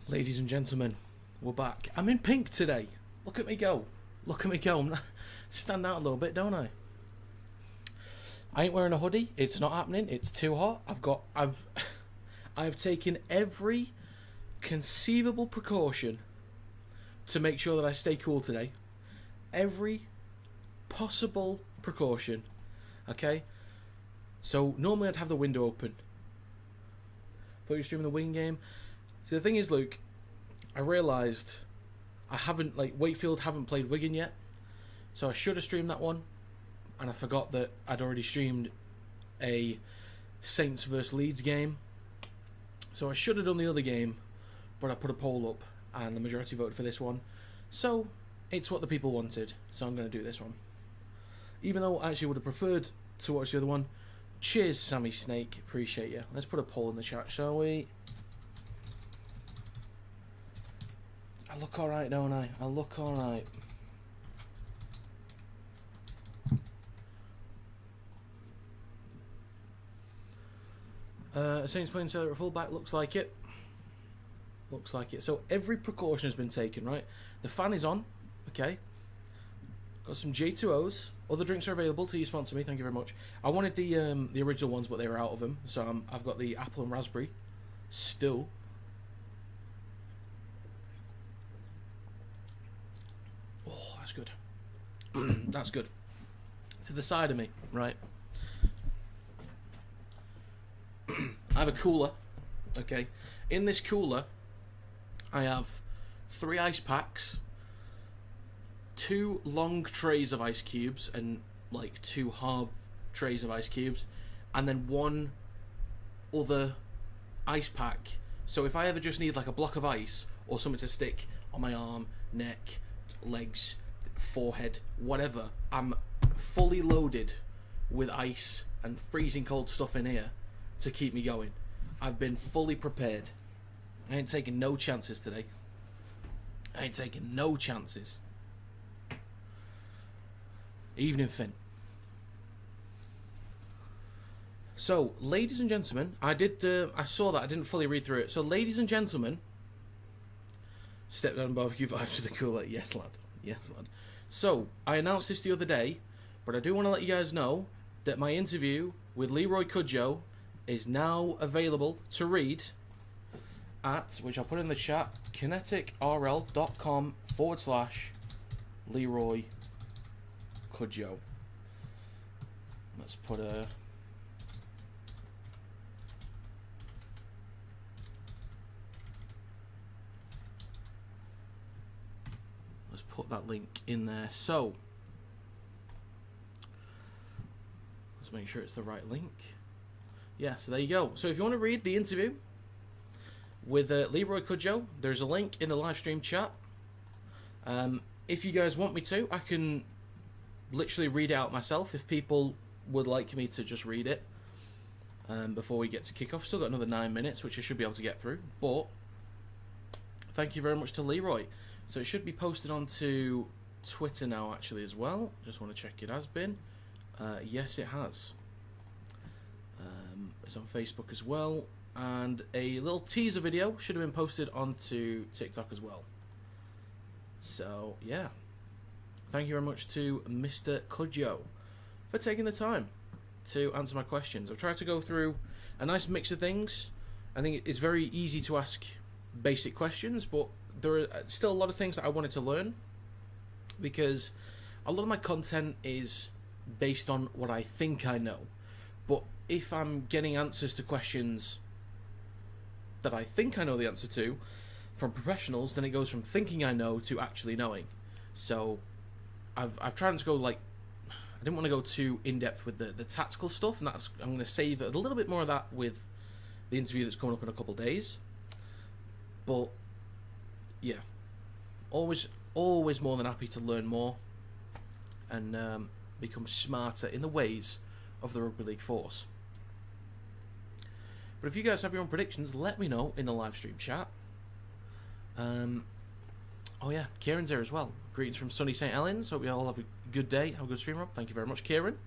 Ladies and gentlemen, we're back. I'm in pink today. Look at me go. Look at me go. Stand out a little bit, don't I? I ain't wearing a hoodie. It's not happening. It's too hot. I've taken every conceivable precaution to make sure that I stay cool today. Every possible precaution. Okay? So normally I'd have the window open. Thought you were streaming the wing game. So the thing is, Luke, I realised I haven't, Wakefield haven't played Wigan yet. So I should have streamed that one. And I forgot that I'd already streamed a Saints vs Leeds game. So I should have done the other game, but I put a poll up and the majority voted for this one. So it's what the people wanted. So I'm going to do this one. Even though I actually would have preferred to watch the other one. Cheers, Sammy Snake. Appreciate you. Let's put a poll in the chat, shall we? I look alright, don't I? I look alright. Saints playing Sailor at fullback. Looks like it. Looks like it. So every precaution has been taken, right? The fan is on. Okay. Got some J2Os. Other drinks are available till you sponsor me. Thank you very much. I wanted the original ones, but they were out of them. So I've got the apple and raspberry. Still. Oh, that's good. That's good. To the side of me, right? I have a cooler. Okay. In this cooler, I have 3 ice packs, 2 long trays of ice cubes, and 2 half trays of ice cubes, and then 1 other ice pack. So if I ever just need a block of ice or something to stick on my arm, neck, legs, forehead, whatever, I'm fully loaded with ice and freezing cold stuff in here to keep me going. I've been fully prepared. I ain't taking no chances today. I ain't taking no chances. Evening, Finn. So, ladies and gentlemen, I saw that. I didn't fully read through it. So, ladies and gentlemen, step down barbecue vibes to the cooler. Yes, lad. Yes, lad. So, I announced this the other day, but I do want to let you guys know that my interview with Leroy Cudjoe is now available to read at, which I'll put in the chat, kineticrl.com/Leroy Cudjoe. Let's put a... Let's put that link in there. So, let's make sure it's the right link. Yeah, so there you go. So if you want to read the interview with Leroy Cudjoe, there's a link in the live stream chat. If you guys want me to, I can literally read it out myself if people would like me to just read it before we get to kickoff. Still got another 9 minutes, which I should be able to get through. But thank you very much to Leroy. So it should be posted onto Twitter now, actually, as well. Just want to check it has been. Yes, it has. It's on Facebook as well, and a little teaser video should have been posted onto TikTok as well. So yeah, thank you very much to Mr. Cudjoe for taking the time to answer my questions. I've tried to go through a nice mix of things. I think it's very easy to ask basic questions, but there are still a lot of things that I wanted to learn, because a lot of my content is based on what I think I know. But if I'm getting answers to questions that I think I know the answer to from professionals, then it goes from thinking I know to actually knowing. So I've tried to go I didn't want to go too in depth with the tactical stuff, and I'm going to save a little bit more of that with the interview that's coming up in a couple of days. But yeah, always more than happy to learn more and become smarter in the ways of the Rugby League force. But if you guys have your own predictions, let me know in the live stream chat. Oh yeah, Kieran's here as well. Greetings from sunny St. Helens. Hope you all have a good day. Have a good stream, Rob. Thank you very much, Kieran. I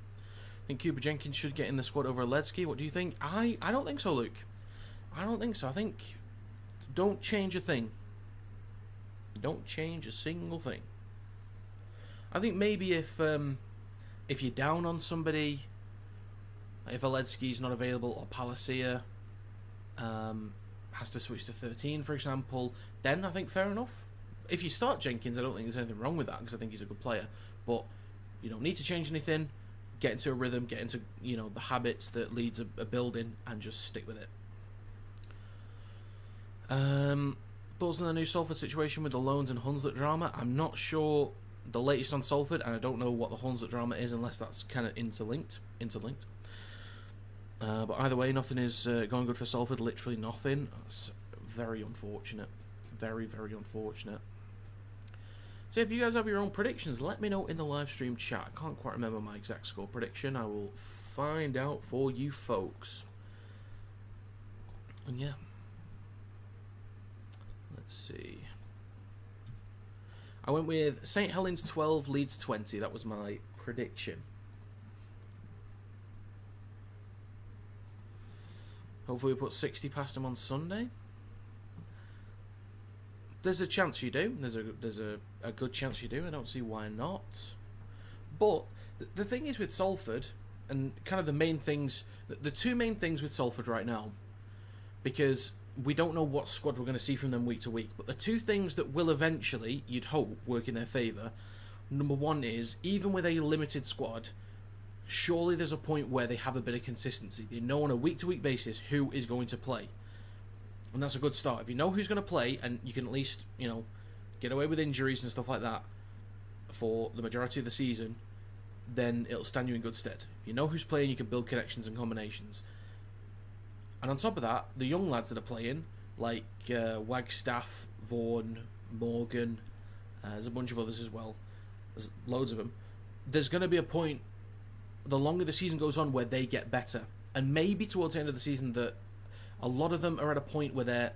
think Cooper Jenkins should get in the squad over Ledsky. What do you think? I don't think so, Luke. I don't think so. I think Don't change a thing. Don't change a single thing. I think maybe if you're down on somebody, if Aledzki's not available or Palacia has to switch to 13, for example, then I think fair enough. If you start Jenkins, I don't think there's anything wrong with that because I think he's a good player. But you don't need to change anything. Get into a rhythm, get into the habits that Leeds are building, and just stick with it. Thoughts on the new Salford situation with the loans and Hunslet drama? I'm not sure the latest on Salford, and I don't know what the Hunslet drama is unless that's kind of interlinked. But either way, nothing is going good for Salford. Literally nothing. That's very unfortunate. Very, very unfortunate. So if you guys have your own predictions, let me know in the live stream chat. I can't quite remember my exact score prediction. I will find out for you folks. And yeah. Let's see. I went with St. Helens 12, Leeds 20. That was my prediction. Hopefully we put 60 past them on Sunday. There's a chance you do. There's a good chance you do. I don't see why not. But the thing is with Salford, and kind of the main things, the two main things with Salford right now, because we don't know what squad we're going to see from them week to week, but the two things that will eventually, you'd hope, work in their favour, number one is, even with a limited squad, surely there's a point where they have a bit of consistency. They know on a week-to-week basis who is going to play. And that's a good start. If you know who's going to play, and you can at least, get away with injuries and stuff like that for the majority of the season, then it'll stand you in good stead. If you know who's playing, you can build connections and combinations. And on top of that, the young lads that are playing, like Wagstaff, Vaughan, Morgan, there's a bunch of others as well. There's loads of them. There's going to be a point, the longer the season goes on, where they get better. And maybe towards the end of the season that a lot of them are at a point where they're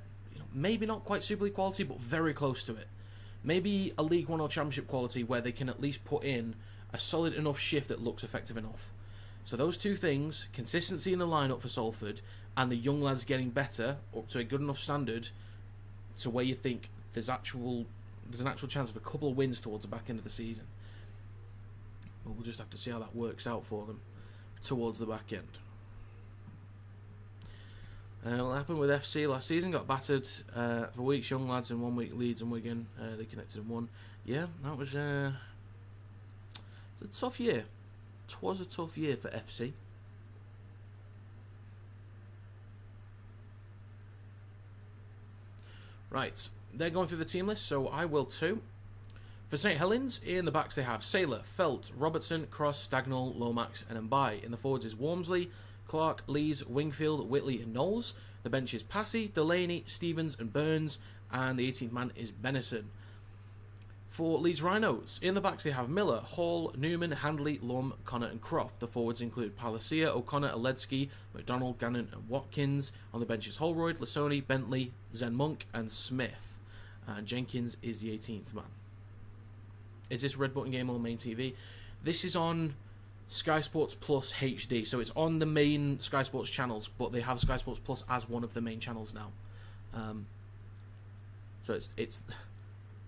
maybe not quite Super League quality, but very close to it. Maybe a League One or Championship quality where they can at least put in a solid enough shift that looks effective enough. So those two things, consistency in the lineup for Salford, and the young lads getting better up to a good enough standard to where you think there's an actual chance of a couple of wins towards the back end of the season. But we'll just have to see how that works out for them towards the back end. What happened with FC last season? Got battered for weeks, young lads, in 1 week, Leeds and Wigan. They connected in one. Yeah, that was a tough year. It was a tough year for FC. Right, they're going through the team list, so I will too. For St. Helens, in the backs they have Saylor, Felt, Robertson, Cross, Stagnall, Lomax and Mbai. In the forwards is Wormsley, Clark, Lees, Wingfield, Whitley and Knowles. The bench is Passy, Delaney, Stevens and Burns, and the 18th man is Benison. For Leeds Rhinos, in the backs they have Miller, Hall, Newman, Handley, Lum, Connor and Croft. The forwards include Palacia, O'Connor, Aledzki, McDonald, Gannon and Watkins. On the bench is Holroyd, Lasoni, Bentley, Zen Monk and Smith. And Jenkins is the 18th man. Is this Red Button game on main TV? This is on Sky Sports Plus HD, so it's on the main Sky Sports channels, but they have Sky Sports Plus as one of the main channels now. So it's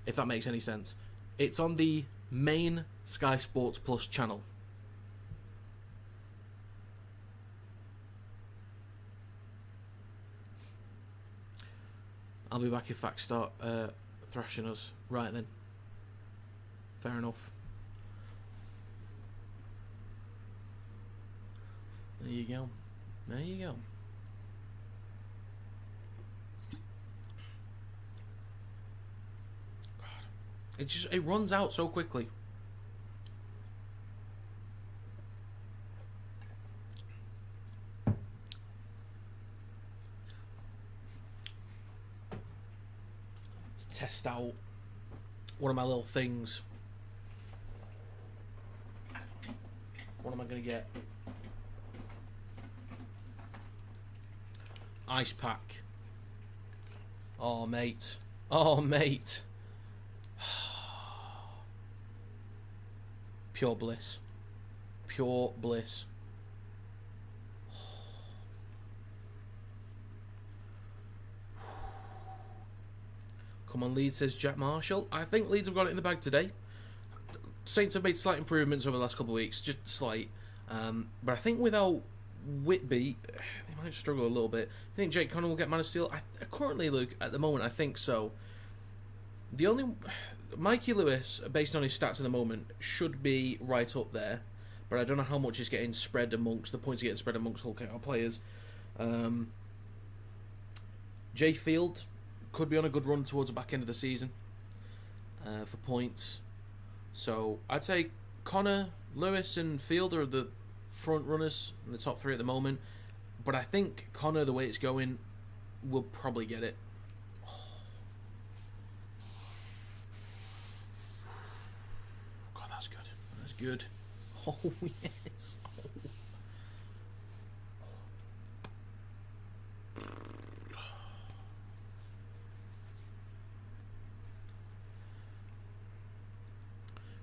if that makes any sense, it's on the main Sky Sports Plus channel. I'll be back if facts start thrashing us. Right then. Fair enough. There you go. There you go. God. It runs out so quickly. Let's test out one of my little things. What am I going to get? Ice pack. Oh, mate. Oh, mate. Pure bliss. Pure bliss. Come on, Leeds, says Jack Marshall. I think Leeds have got it in the bag today. Saints have made slight improvements over the last couple of weeks, just slight. But I think without Whitby, they might struggle a little bit. I think Jake Connor will get Man of Steel. Currently, Luke, at the moment, I think so. The only... Mikey Lewis, based on his stats at the moment, should be right up there. But I don't know how much is getting spread amongst... The points are getting spread amongst Hull KR players. Jay Field could be on a good run towards the back end of the season for points. So I'd say Connor, Lewis and Field are the front runners in the top 3 at the moment. But I think Connor, the way it's going, will probably get it. Oh. God, that's good. That's good. Oh, yes.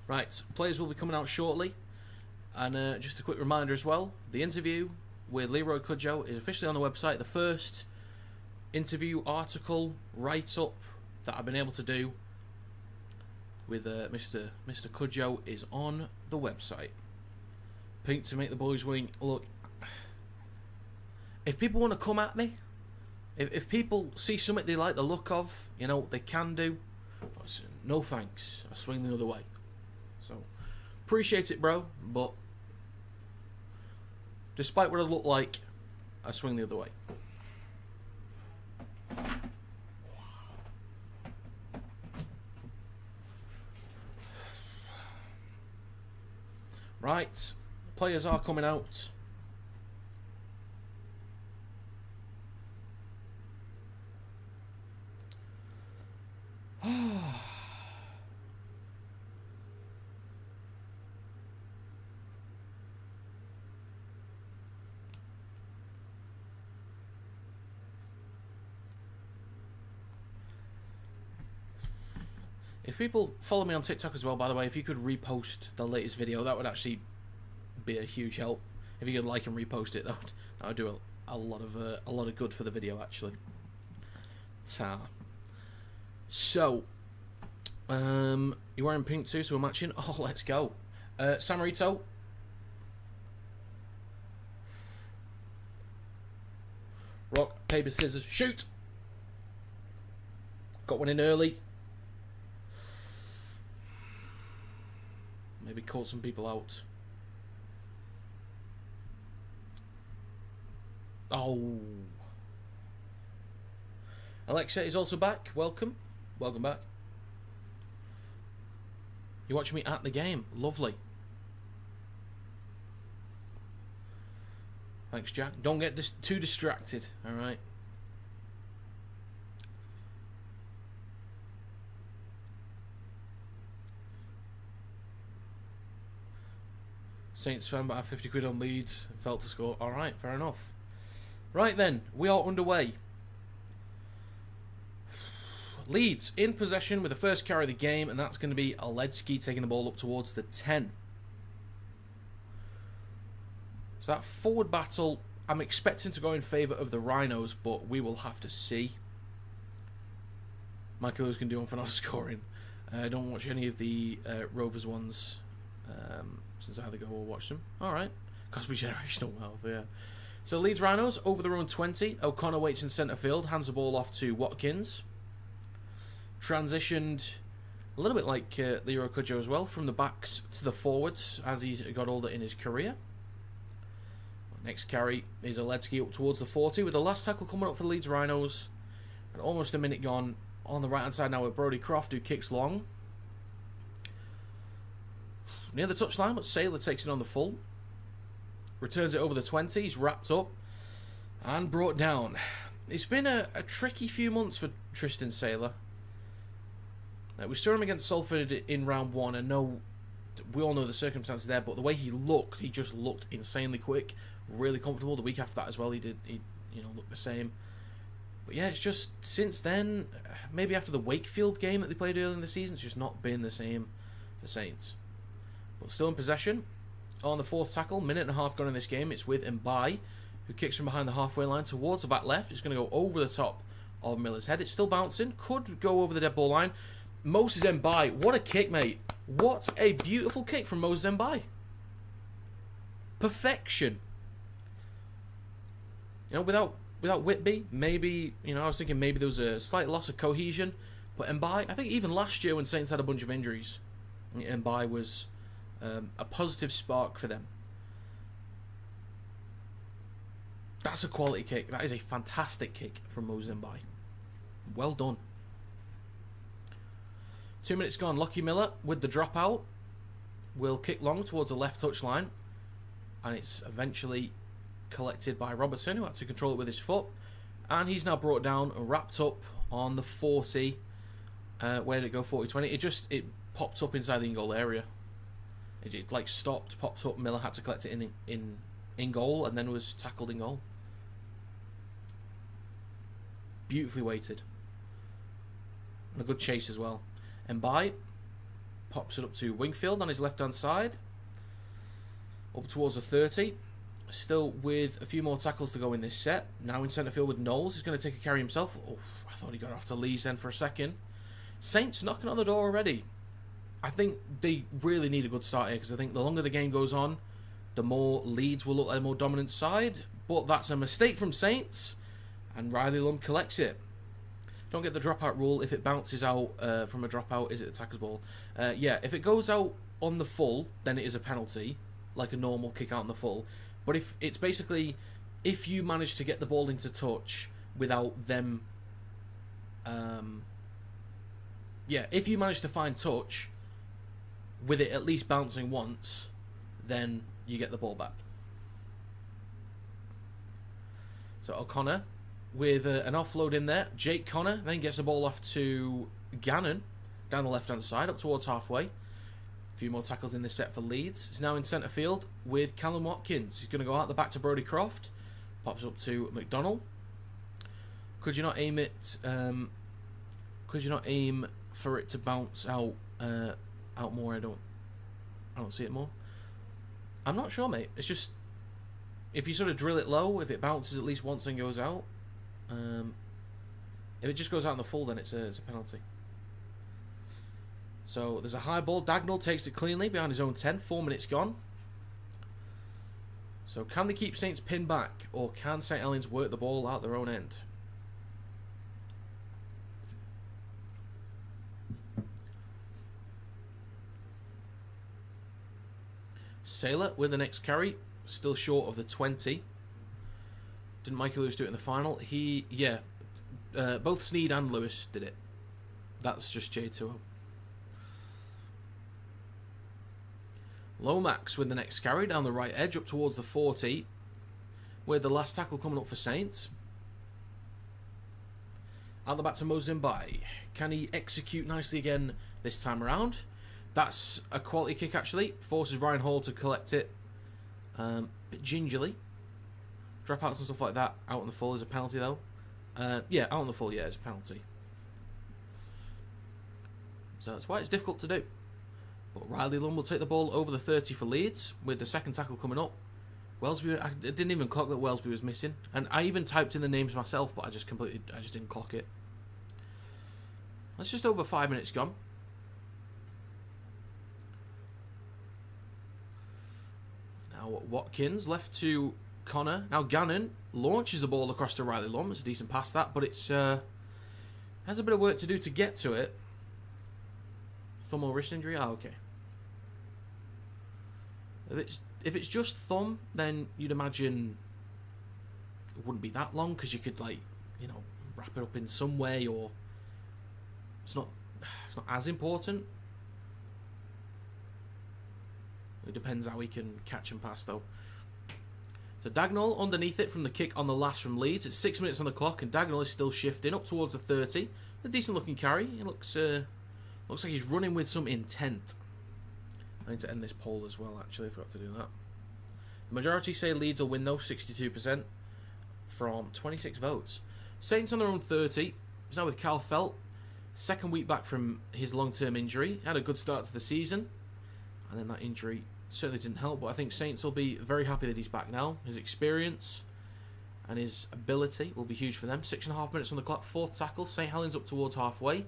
Right, players will be coming out shortly. And just a quick reminder as well, the interview with Leroy Cudjoe is officially on the website. The first interview article write-up that I've been able to do with Mr. Cudjoe is on the website. Pink to make the boys wink. Look, if people want to come at me, if people see something they like the look of, you know, they can do. No thanks. I swing the other way. So, appreciate it, bro, but despite what I look like, I swing the other way. Right, players are coming out. If people follow me on TikTok as well, by the way, if you could repost the latest video, that would actually be a huge help. If you could like and repost it, that would do a lot of good for the video actually. Ta. So, you're wearing pink too, so we're matching. Oh, let's go. Samarito. Rock, paper, scissors, shoot. Got one in early. Maybe caught some people out. Oh. Alexa is also back. Welcome. Welcome back. You're watching me at the game. Lovely. Thanks, Jack. Don't get too distracted, alright? Saints fan, but I have 50 quid on Leeds. Felt to score. Alright, fair enough. Right then, we are underway. Leeds in possession with the first carry of the game, and that's going to be Aledzki taking the ball up towards the 10. So that forward battle, I'm expecting to go in favour of the Rhinos, but we will have to see. Michael Lewis can do one for not scoring. I don't watch any of the Rovers ones since I had to go or watch them. Alright. Cosby generational wealth, yeah. So Leeds Rhinos over their own 20. O'Connor waits in centre field, hands the ball off to Watkins. Transitioned a little bit like Leroy Cudjoe as well, from the backs to the forwards as he's got older in his career. Next carry is Aledzki up towards the 40 with the last tackle coming up for the Leeds Rhinos. And almost a minute gone on the right hand side now with Brody Croft, who kicks long. Near the touchline, but Saylor takes it on the full. Returns it over the 20. He's wrapped up and brought down. It's been a tricky few months for Tristan Saylor. We saw him against Salford in round 1, and we all know the circumstances there, but the way he just looked insanely quick, really comfortable. The week after that as well, he looked the same. But yeah, it's just since then, maybe after the Wakefield game that they played earlier in the season, it's just not been the same for Saints. But still in possession. On the 4th tackle, minute and a half gone in this game, it's with Mbai, who kicks from behind the halfway line towards the back left. It's going to go over the top of Miller's head. It's still bouncing. Could go over the dead ball line. Moses Mbai. What a kick, mate. What a beautiful kick from Moses Mbai. Perfection. You know, without Whitby, maybe, you know, I was thinking maybe there was a slight loss of cohesion. But Mbai, I think even last year when Saints had a bunch of injuries, Mbai was a positive spark for them. That's a quality kick. That is a fantastic kick from Moses Mbai. Well done. 2 minutes gone. Lockie Miller with the dropout will kick long towards the left touchline. And it's eventually collected by Robertson, who had to control it with his foot. And he's now brought down and wrapped up on the 40. Where did it go? 40-20. It popped up inside the in-goal area. It like stopped, popped up. Miller had to collect it in goal, and then was tackled in goal. Beautifully weighted. And a good chase as well. Mbai pops it up to Wingfield on his left-hand side. Up towards the 30. Still with a few more tackles to go in this set. Now in centre field with Knowles. He's going to take a carry himself. Oh, I thought he got off to Leeds then for a second. Saints knocking on the door already. I think they really need a good start here, because I think the longer the game goes on, the more Leeds will look like a more dominant side. But that's a mistake from Saints, and Riley Lum collects it. Don't get the dropout rule. If it bounces out from a dropout, is it attacker's ball? Yeah, if it goes out on the full, then it is a penalty, like a normal kick out on the full. But if it's basically, if you manage to get the ball into touch without them, yeah, if you manage to find touch with it at least bouncing once, then you get the ball back. So O'Connor with an offload in there. Jake Connor then gets the ball off to Gannon down the left-hand side, up towards halfway. A few more tackles in this set for Leeds. He's now in centre field with Callum Watkins. He's going to go out the back to Brodie Croft. Pops up to McDonnell. Could you not aim it? Could you not aim for it to bounce out more? I don't see it more. I'm not sure, mate. It's just, if you sort of drill it low, if it bounces at least once and goes out. If it just goes out in the full, then it's a penalty. So there's a high ball. Dagnall takes it cleanly behind his own 10. 4 minutes gone. So can they keep Saints pinned back, or can St Helens work the ball out their own end? Saylor with the next carry, still short of the 20. Didn't Mikey Lewis do it in the final? Yeah, both Sneed and Lewis did it. That's just J2O. Lomax with the next carry down the right edge up towards the 40, with the last tackle coming up for Saints. Out the back to Mozambique. Can he execute nicely again this time around? That's a quality kick, actually. Forces Ryan Hall to collect it a bit gingerly. Dropouts and stuff like that out on the full is a penalty, though. Yeah, out on the full, yeah, it's a penalty. So that's why it's difficult to do. But Riley Lund will take the ball over the 30 for Leeds, with the second tackle coming up. Wellesby, I didn't even clock that Wellesby was missing. And I even typed in the names myself, but I just didn't clock it. That's just over 5 minutes gone. Now Watkins left to Connor. Now Gannon launches the ball across to Riley Lund. It's a decent pass, that, but it's has a bit of work to do to get to it. Thumb or wrist injury? Oh, okay. If it's just thumb, then you'd imagine it wouldn't be that long, because you could, like, you know, wrap it up in some way, or it's not as important. It depends how he can catch and pass, though. So Dagnall underneath it from the kick on the last from Leeds. It's 6 minutes on the clock, and Dagnall is still shifting up towards the 30. A decent looking carry. He looks like he's running with some intent. I need to end this poll as well, actually. I forgot to do that. The majority say Leeds will win, though, 62% from 26 votes. Saints on their own 30. He's now with Cal Felt. Second week back from his long-term injury. Had a good start to the season. And then that injury certainly didn't help. But I think Saints will be very happy that he's back now. His experience and his ability will be huge for them. 6.5 minutes on the clock, 4th tackle. St Helens up towards halfway.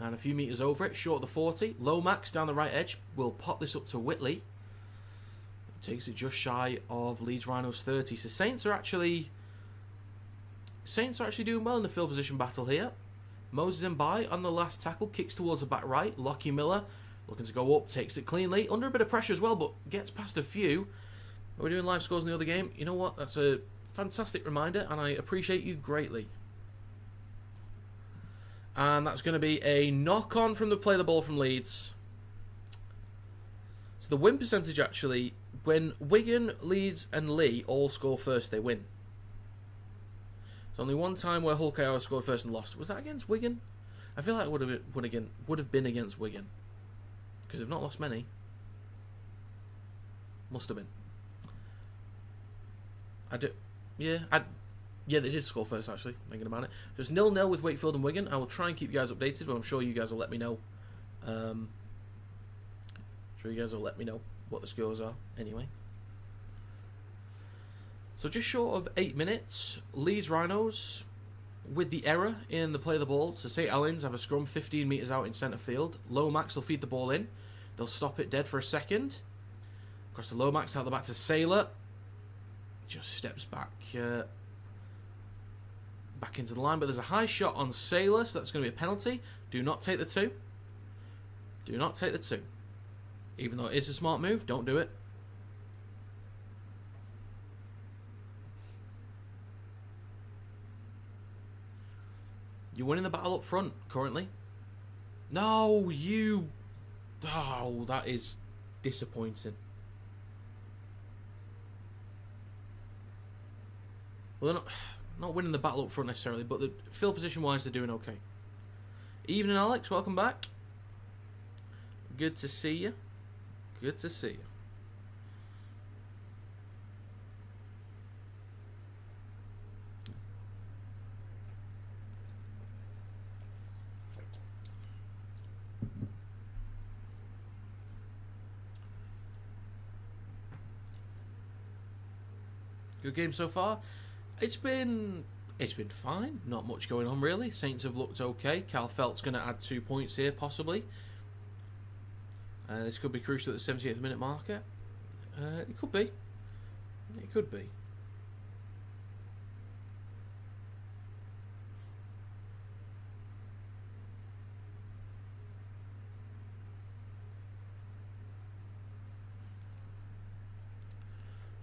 And a few metres over it, short of the 40. Lomax down the right edge will pop this up to Whitley. Takes it just shy of Leeds Rhinos 30. So Saints are actually doing well in the field position battle here. Moses Mbai on the last tackle, kicks towards the back right. Lockie Miller looking to go up, takes it cleanly. Under a bit of pressure as well, but gets past a few. We're doing live scores in the other game. You know what? That's a fantastic reminder, and I appreciate you greatly. And that's going to be a knock-on from the play the ball from Leeds. So the win percentage, actually, when Wigan, Leeds, and Lee all score first, they win. There's only one time where Hull KR scored first and lost. Was that against Wigan? I feel like it would have been against Wigan. Because they've not lost many. Must have been. Yeah, they did score first, actually, thinking about it. Just 0-0 with Wakefield and Wigan. I will try and keep you guys updated, but I'm sure you guys will let me know. What the scores are, anyway. So just short of 8 minutes, Leeds Rhinos, with the error in the play of the ball, to St Helens have a scrum 15 metres out in centre field. Lomax will feed the ball in. They'll stop it dead for a second. Across to Lomax, out the back to Saylor. Just steps back into the line, but there's a high shot on Saylor, so that's going to be a penalty. Do not take the 2. Do not take the 2. Even though it is a smart move, don't do it. You're winning the battle up front, currently. No, you... Oh, that is disappointing. Well, they're not winning the battle up front necessarily, but the field position-wise, they're doing okay. Evening, Alex. Welcome back. Good to see you. Good to see you. Good game so far. It's been fine. Not much going on really. Saints have looked okay. Cal Felt's going to add 2 points here possibly. This could be crucial at the 78th minute marker. It could be. It could be.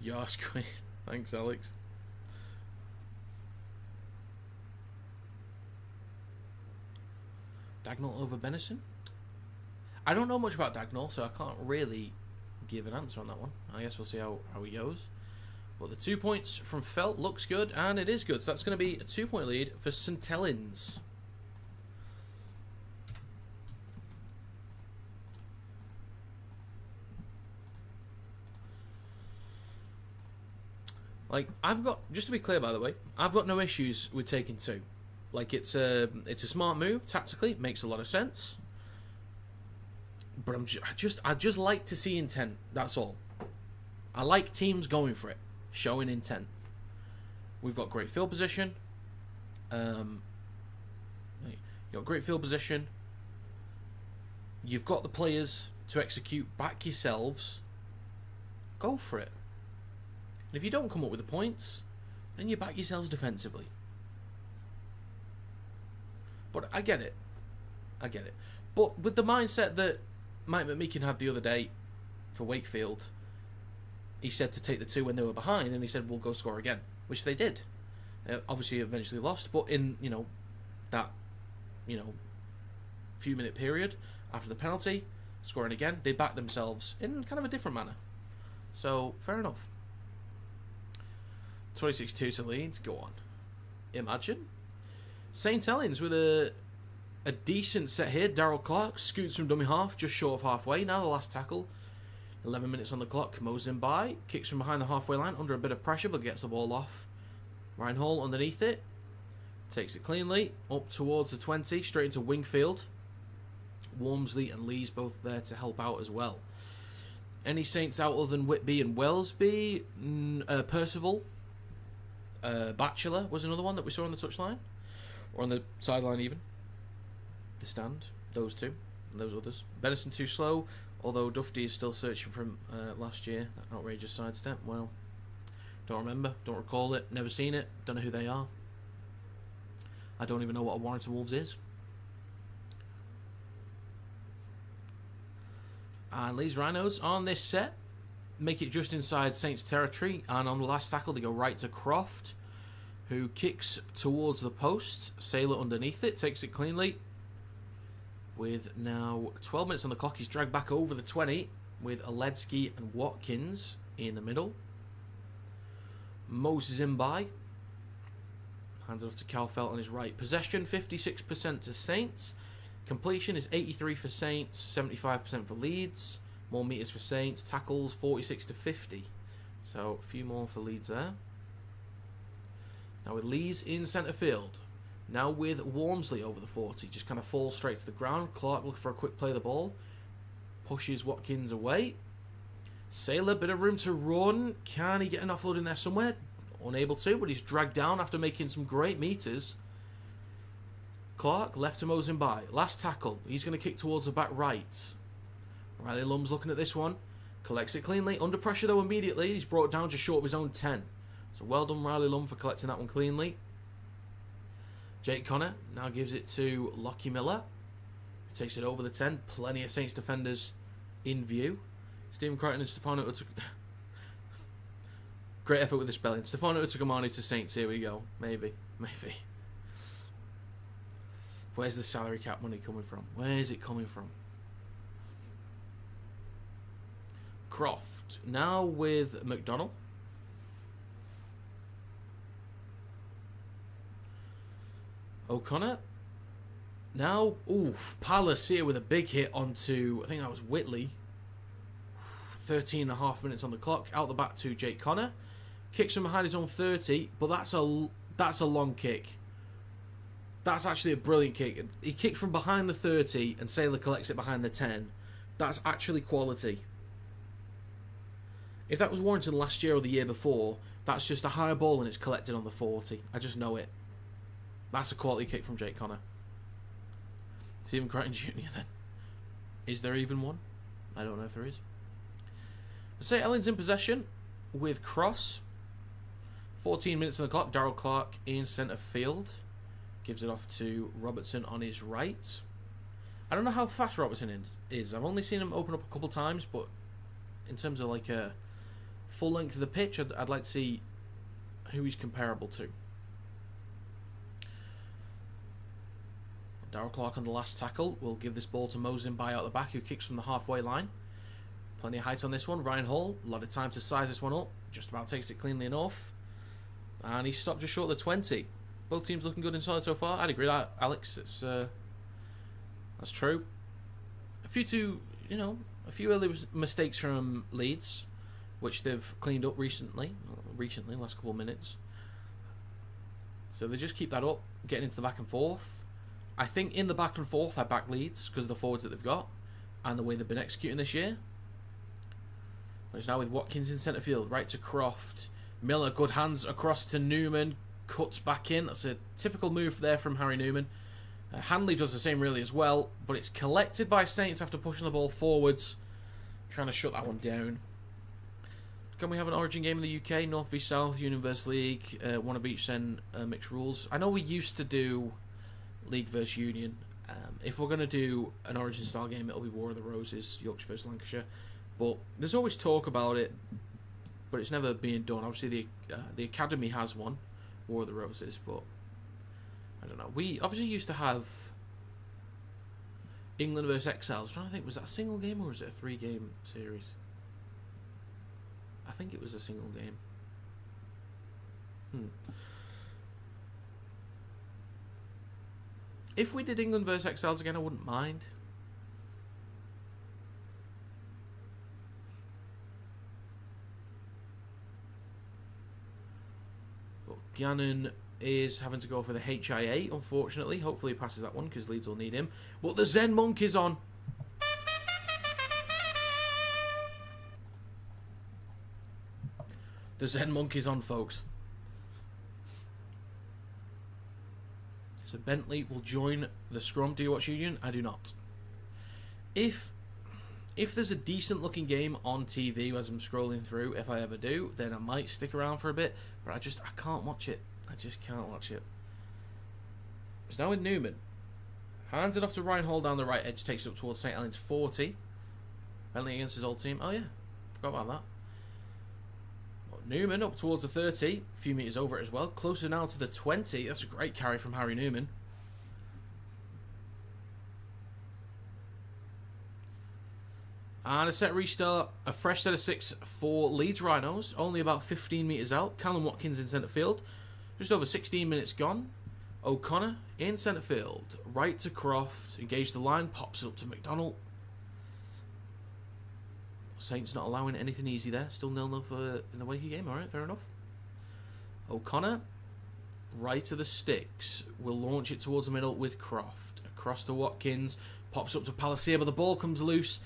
Yas Queen. Thanks, Alex. Dagnall over Benison? I don't know much about Dagnall, so I can't really give an answer on that one. I guess we'll see how he goes. But the 2 points from Felt looks good, and it is good. So that's going to be a 2-point lead for St Helens. Like, I've got, just to be clear by the way, I've got no issues with taking 2. Like, it's a smart move, tactically, it makes a lot of sense. But I just like to see intent, that's all. I like teams going for it, showing intent. We've got great field position. You've got great field position. You've got the players to execute, back yourselves. Go for it. And if you don't come up with the points, then you back yourselves defensively. But I get it. I get it. But with the mindset that Mike McMeekin had the other day for Wakefield, he said to take the 2 when they were behind, and he said, we'll go score again, which they did. Obviously, eventually lost, but in, that, few minute period after the penalty, scoring again, they backed themselves in kind of a different manner. So, fair enough. 26-2 to Leeds, go on. Imagine. St Helens with a decent set here. Darryl Clark scoots from dummy half, just short of halfway. Now the last tackle. 11 minutes on the clock. Moses by. Kicks from behind the halfway line, under a bit of pressure, but gets the ball off. Ryan Hall underneath it. Takes it cleanly. Up towards the 20, straight into Wingfield. Walmsley and Lee's both there to help out as well. Any Saints out other than Whitby and Wellesby? Percival Bachelor was another one that we saw on the touchline. Or on the sideline even. The stand. Those two. And those others. Benison too slow. Although Dufty is still searching from last year. That outrageous sidestep. Well, don't remember. Don't recall it. Never seen it. Don't know who they are. I don't even know what a Warrington Wolves is. And Leeds Rhinos on this set. Make it just inside Saints territory. And on the last tackle, they go right to Croft, who kicks towards the post. Sailor underneath it. Takes it cleanly. With now 12 minutes on the clock, he's dragged back over the 20 with Oledzki and Watkins in the middle. Moses in by. Hands it off to Calfelt on his right. Possession 56% to Saints. Completion is 83 for Saints, 75% for Leeds. More meters for Saints. Tackles 46 to 50. So a few more for Leeds there. Now with Leeds in centre field. Now with Wormsley over the 40. Just kind of falls straight to the ground. Clark looking for a quick play of the ball. Pushes Watkins away. Sailor, bit of room to run. Can he get an offload in there somewhere? Unable to, but he's dragged down after making some great meters. Clark, left to Mosin by. Last tackle. He's going to kick towards the back right. Riley Lum's looking at this one. Collects it cleanly. Under pressure, though, immediately. He's brought down just short of his own 10. So well done, Riley Lum, for collecting that one cleanly. Jake Connor now gives it to Lockie Miller. He takes it over the 10. Plenty of Saints defenders in view. Stephen Crichton and Stefano great effort with the spelling. Stefano Utogamanu to Saints. Here we go. Maybe. Where's the salary cap money coming from? Where is it coming from? Croft. Now with McDonnell. O'Connor. Now, Palace here with a big hit onto, I think that was Whitley. 13.5 minutes on the clock. Out the back to Jake Connor. Kicks from behind his own 30, but that's a long kick. That's actually a brilliant kick. He kicked from behind the 30 and Sailor collects it behind the 10. That's actually quality. If that was Warrington last year or the year before, that's just a high ball and it's collected on the 40. I just know it. That's a quality kick from Jake Connor. Stephen Crichton Jr. then. Is there even one? I don't know if there is. St. Helens in possession with Cross. 14 minutes on the clock. Darryl Clark in centre field. Gives it off to Robertson on his right. I don't know how fast Robertson is. I've only seen him open up a couple times, but in terms of like a full length of the pitch, I'd like to see who he's comparable to. Darryl Clark on the last tackle will give this ball to Mosin by out the back, who kicks from the halfway line. Plenty of height on this one. Ryan Hall, a lot of time to size this one up. Just about takes it cleanly enough. And he stopped just short of the 20. Both teams looking good inside so far. I'd agree with that, Alex. That's true. A few early mistakes from Leeds, which they've cleaned up recently, last couple of minutes. So they just keep that up, getting into the back and forth. I think in the back and forth, I back Leeds because of the forwards that they've got and the way they've been executing this year. But it's now with Watkins in centre field, right to Croft. Miller, good hands across to Newman, cuts back in. That's a typical move there from Harry Newman. Hanley does the same really as well, but it's collected by Saints after pushing the ball forwards, trying to shut that one down. Can we have an Origin game in the UK? North v South, Universe League, one of each, then mixed rules. I know we used to do League versus Union. If we're going to do an Origin style game, it'll be War of the Roses, Yorkshire versus Lancashire. But there's always talk about it, but it's never being done. Obviously, the Academy has one, War of the Roses, but I don't know. We obviously used to have England versus Exiles. I'm trying to think, was that a single game or was it a 3-game series? I think it was a single game. If we did England versus Exiles again, I wouldn't mind. But Gannon is having to go for the HIA, unfortunately. Hopefully he passes that one because Leeds will need him. But the Zen Monk is on. The Zen Monk is on, folks. So Bentley will join the scrum. Do you watch Union? I do not. If there's a decent looking game on TV as I'm scrolling through, if I ever do, then I might stick around for a bit. But I can't watch it. I just can't watch it. It's now with Newman. Hands it off to Reinhold down the right edge. Takes it up towards St. Helens 40. Bentley against his old team. Oh yeah, forgot about that. But Newman up towards the 30. A few metres over it as well. Closer now to the 20. That's a great carry from Harry Newman. And a set restart, a fresh set of 6 for Leeds Rhinos, only about 15 metres out. Callum Watkins in centre field, just over 16 minutes gone. O'Connor in centre field, right to Croft, engage the line, pops it up to McDonald. Saints not allowing anything easy there, still 0-0 in the Wakey game, alright, fair enough. O'Connor, right to the sticks, will launch it towards the middle with Croft. Across to Watkins, pops up to Palacia, but the ball comes loose.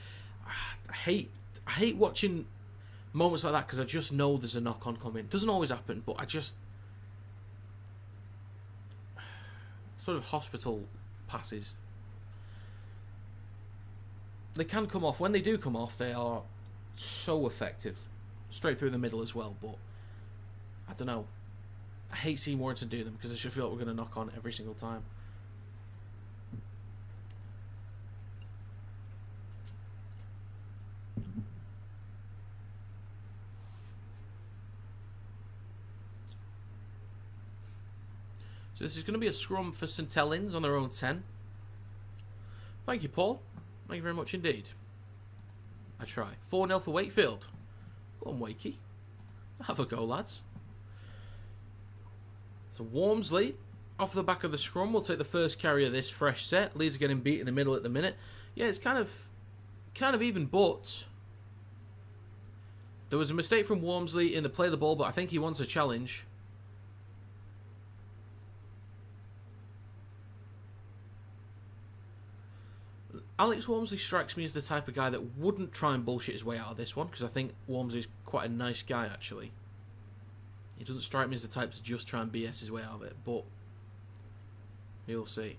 I hate watching moments like that because I just know there's a knock-on coming. Doesn't always happen, but I just sort of hospital passes. They can come off. When they do come off, they are so effective, straight through the middle as well. But I don't know. I hate seeing Warrington do them because I just feel like we're going to knock on every single time. So this is going to be a scrum for St Helens on their own 10. Thank you, Paul. Thank you very much indeed. I try. 4-0 for Wakefield. Go on, Wakey. Have a go, lads. So Wormsley, off the back of the scrum, will take the first carry of this fresh set. Leeds are getting beat in the middle at the minute. Yeah, it's kind of even, but there was a mistake from Wormsley in the play of the ball, but I think he wants a challenge. Alex Wormsley strikes me as the type of guy that wouldn't try and bullshit his way out of this one, because I think Wormsley's quite a nice guy, actually. He doesn't strike me as the type to just try and BS his way out of it, but you'll see.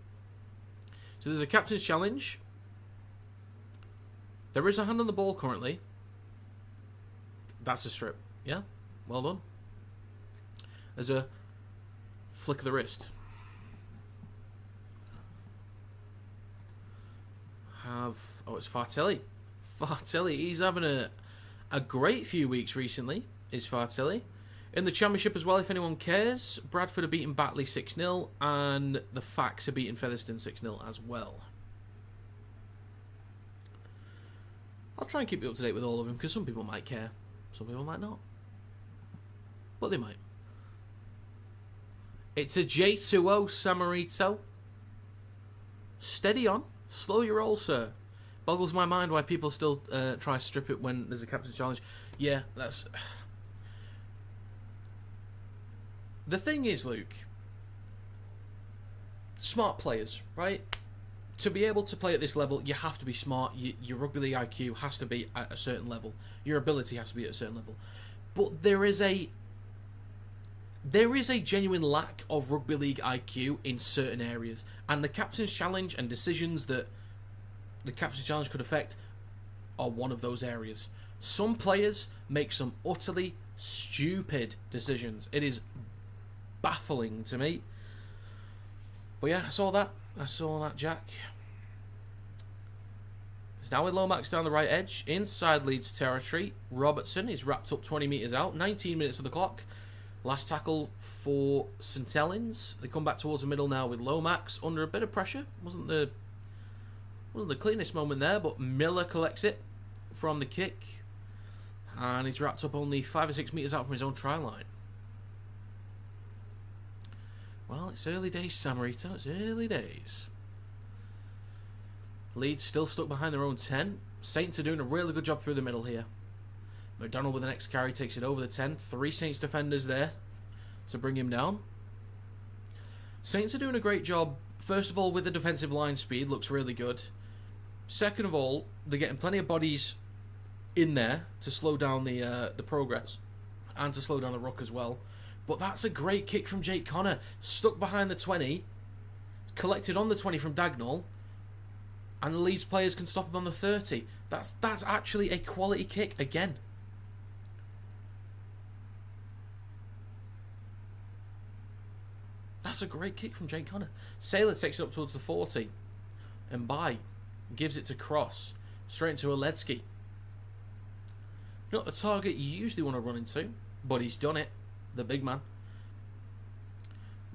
So there's a captain's challenge. There is a hand on the ball currently. That's a strip. Yeah, well done. There's a flick of the wrist. It's Fartelli. Fartelli, he's having a great few weeks recently, is Fartelli. In the Championship as well, if anyone cares, Bradford are beating Batley 6-0, and the Facts are beating Featherstone 6-0 as well. I'll try and keep you up to date with all of them, because some people might care, some people might not. But they might. It's a J2O Samarito. Steady on. Slow your roll, sir. Boggles my mind why people still try to strip it when there's a captain's challenge. Yeah, that's... The thing is, Luke, smart players, right? To be able to play at this level, you have to be smart. Your rugby league IQ has to be at a certain level. Your ability has to be at a certain level. But there is a genuine lack of rugby league IQ in certain areas, and the captain's challenge and decisions that the captain's challenge could affect are one of those areas. Some players make some utterly stupid decisions. It is baffling to me. But yeah, I saw that, Jack. It's now with Lomax down the right edge, inside Leeds territory. Robertson is wrapped up 20 metres out, 19 minutes of the clock. Last tackle for St Helens. They come back towards the middle now with Lomax under a bit of pressure. Wasn't the cleanest moment there, but Miller collects it from the kick, and he's wrapped up only 5 or 6 metres out from his own try line. Well, it's early days, Samarito. It's early days. Leeds still stuck behind their own 10. Saints are doing a really good job through the middle here. McDonald with the next carry takes it over the 10. 3 Saints defenders there to bring him down. Saints are doing a great job. First of all, with the defensive line speed, looks really good. Second of all, they're getting plenty of bodies in there to slow down the progress and to slow down the ruck as well. But that's a great kick from Jake Connor. Stuck behind the 20. collected on the 20 from Dagnall, and the Leeds players can stop him on the 30. That's actually a quality kick again. That's a great kick from Jake Connor. Saylor takes it up towards the 40. And gives it to Cross. Straight into Oledzki. Not the target you usually want to run into, but he's done it. The big man.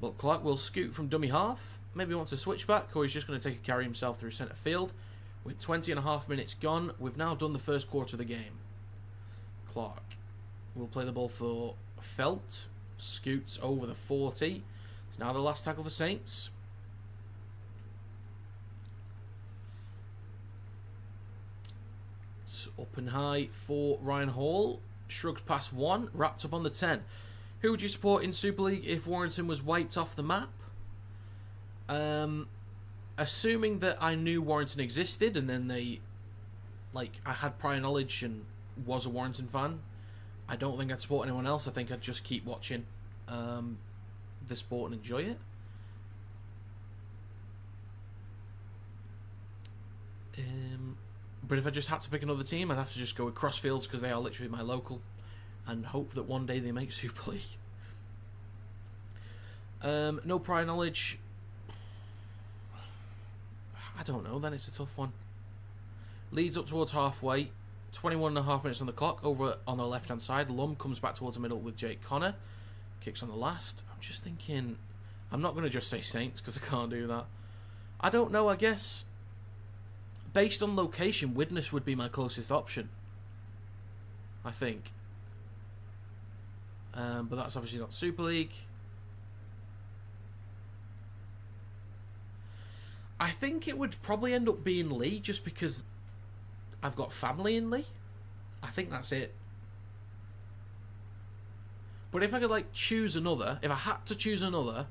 But Clark will scoot from dummy half. Maybe he wants to switch back, or he's just going to take a carry himself through centre field. With 20.5 minutes gone, we've now done the first quarter of the game. Clark will play the ball for Felt. Scoots over the 40. It's now the last tackle for Saints. It's up and high for Ryan Hall. Shrugs past 1. Wrapped up on the 10. Who would you support in Super League if Warrington was wiped off the map? Assuming that I knew Warrington existed and then I had prior knowledge and was a Warrington fan, I don't think I'd support anyone else. I think I'd just keep watching the sport and enjoy it. But if I just had to pick another team, I'd have to just go with Crossfields because they are literally my local, and hope that one day they make Super League. No prior knowledge. I don't know, then it's a tough one. Leeds up towards halfway. 21.5 minutes on the clock. Over on the left-hand side. Lum comes back towards the middle with Jake Connor. Kicks on the last. I'm just thinking... I'm not going to just say Saints because I can't do that. I don't know, I guess... Based on location, Widnes would be my closest option. I think. But that's obviously not Super League. I think it would probably end up being Lee just because I've got family in Lee. I think that's it. But if I could choose another, if I had to choose another,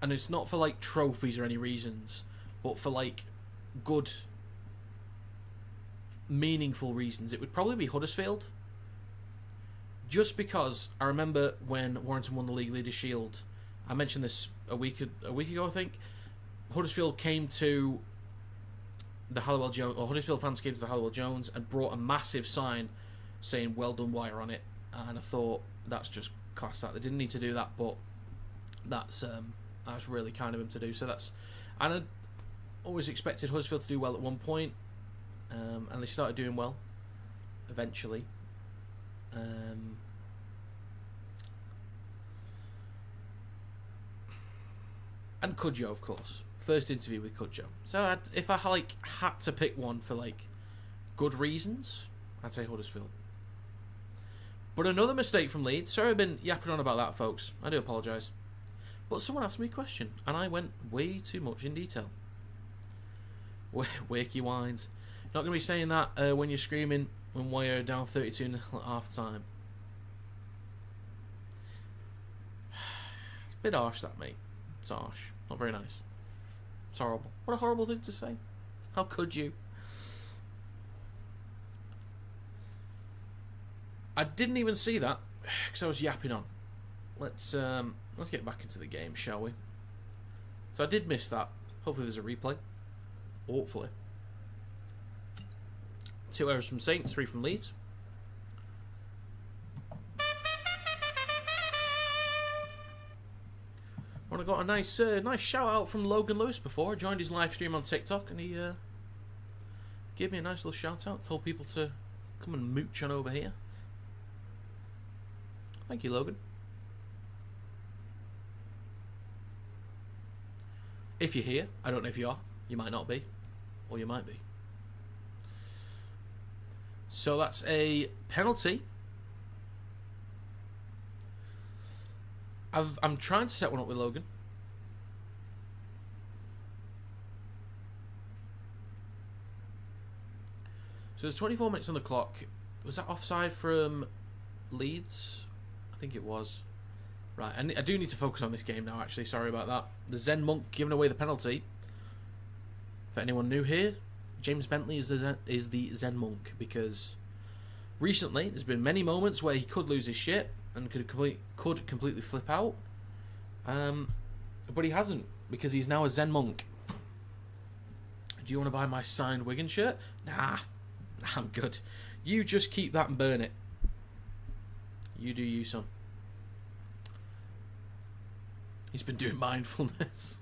and it's not for trophies or any reasons, but for good, meaningful reasons, it would probably be Huddersfield. Just because I remember when Warrington won the League Leaders Shield, I mentioned this a week ago, I think. Huddersfield came to the Halliwell Jones, or Huddersfield fans came to the Halliwell Jones and brought a massive sign saying "Well done, Wire" on it, and I thought that's just class. That they didn't need to do that, but that's really kind of him to do. So that's, and I always expected Huddersfield to do well at one point, and they started doing well eventually. And Cudjoe, of course. First interview with Cudjoe. So if I had to pick one for good reasons, I'd say Huddersfield. But another mistake from Leeds. Sorry I've been yapping on about that, folks. I do apologise. But someone asked me a question, and I went way too much in detail. Wakey wines. Not going to be saying that when you're screaming when we're down 32 at half time. It's a bit harsh, that, mate. It's harsh. Not very nice. It's horrible. What a horrible thing to say. How could you? I didn't even see that because I was yapping on. Let's get back into the game, shall we? So I did miss that. Hopefully there's a replay. Hopefully. 2 errors from Saints, 3 from Leeds. I got a nice shout out from Logan Lewis before. I joined his live stream on TikTok, and he gave me a nice little shout out. Told people to come and mooch on over here. Thank you, Logan. If you're here, I don't know if you are. You might not be, or you might be. So that's a penalty. I'm trying to set one up with Logan. So there's 24 minutes on the clock. Was that offside from Leeds? I think it was. Right, I do need to focus on this game now, actually. Sorry about that. The Zen Monk giving away the penalty. For anyone new here, James Bentley is the Zen Monk, because recently there's been many moments where he could lose his shit and could completely flip out. But he hasn't, because he's now a Zen monk. Do you want to buy my signed Wigan shirt? Nah, I'm good. You just keep that and burn it. You do you, son. He's been doing mindfulness.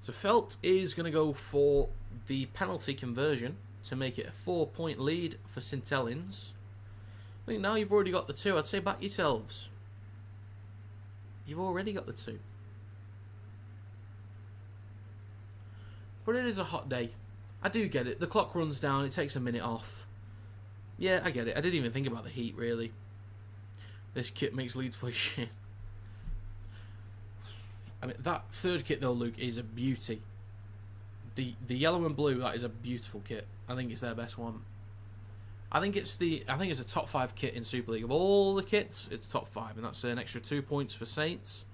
So Felt is going to go for the penalty conversion to make it a 4-point lead for St Helens. I think now you've already got the 2. I'd say back yourselves. You've already got the 2. But it is a hot day. I do get it. The clock runs down. It takes a minute off. Yeah, I get it. I didn't even think about the heat, really. This kit makes Leeds play shit. I mean, that third kit, though, Luke, is a beauty. The yellow and blue, that is a beautiful kit. I think it's their best one. I think it's a top 5 kit in Super League. Of all the kits, it's top 5. And that's an extra 2 points for Saints.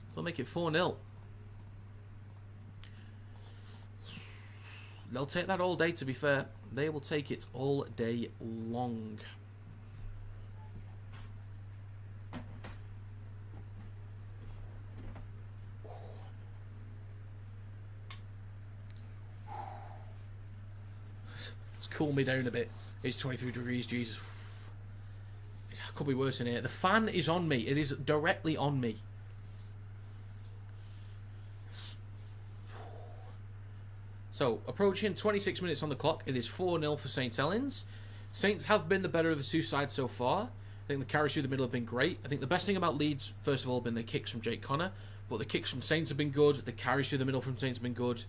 So they'll make it 4-0. They'll take that all day, to be fair. They will take it all day long. Let's cool me down a bit. It's 23 degrees, Jesus. It could be worse in here. The fan is on me. It is directly on me. So, approaching 26 minutes on the clock. It is 4-0 for St Helens. Saints have been the better of the two sides so far. I think the carries through the middle have been great. I think the best thing about Leeds, first of all, have been the kicks from Jake Connor. But the kicks from Saints have been good. The carries through the middle from Saints have been good.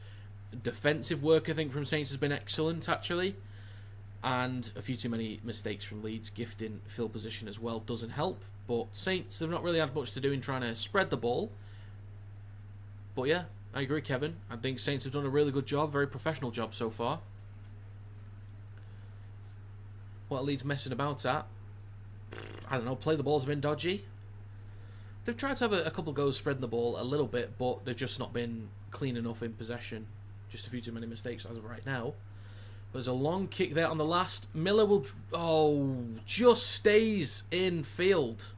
Defensive work, I think, from Saints has been excellent, actually. And a few too many mistakes from Leeds. Gifting field position as well doesn't help. But Saints have not really had much to do in trying to spread the ball. But yeah, I agree, Kevin. I think Saints have done a really good job, very professional job so far. What are Leeds messing about at? I don't know, play the ball's been dodgy. They've tried to have a couple of goes spreading the ball a little bit, but they've just not been clean enough in possession. Just a few too many mistakes as of right now. There's a long kick there on the last. Miller will... Oh, just stays in field.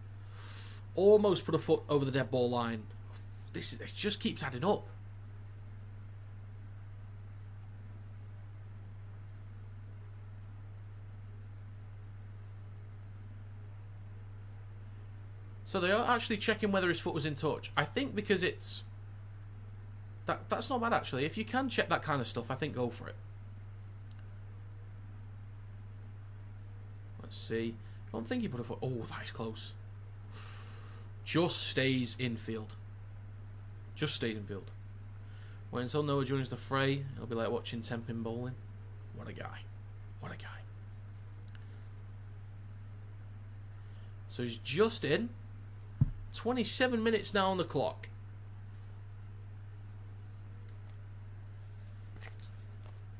Almost put a foot over the dead ball line. It just keeps adding up. So they are actually checking whether his foot was in touch. I think because it's... That's not bad, actually. If you can check that kind of stuff, I think go for it. Let's see. I don't think he put a foot... Oh, that is close. Just stays in field. Just stayed in field. When until Noah joins the fray, it'll be like watching Tempin bowling. What a guy. What a guy. So he's just in. 27 minutes now on the clock.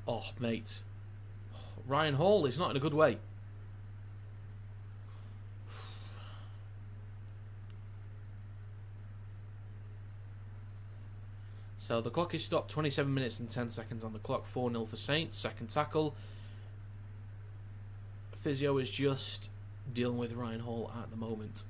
Oh, mate. Ryan Hall is not in a good way. So the clock is stopped. 27 minutes and 10 seconds on the clock. 4-0 for Saints. Second tackle. Physio is just dealing with Ryan Hall at the moment.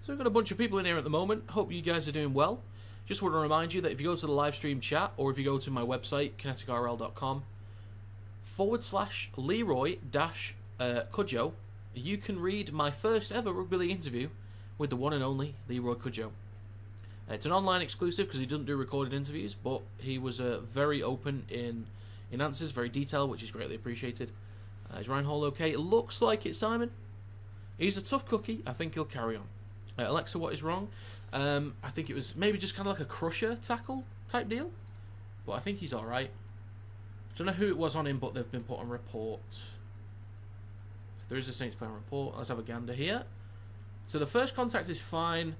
So we've got a bunch of people in here at the moment. Hope you guys are doing well. Just want to remind you that if you go to the live stream chat or if you go to my website, kineticrl.com/Leroy-Cudjoe, you can read my first ever Rugby League interview with the one and only Leroy Cudjoe. It's an online exclusive because he doesn't do recorded interviews, but he was very open in answers, very detailed, which is greatly appreciated. Is Ryan Hall okay? It looks like it, Simon. He's a tough cookie. I think he'll carry on. Alexa, what is wrong? I think it was maybe just kind of like a crusher tackle type deal, but I think he's alright. Don't know who it was on him, but they've been put on report. So there is a Saints player on report. Let's have a gander here. So the first contact is fine,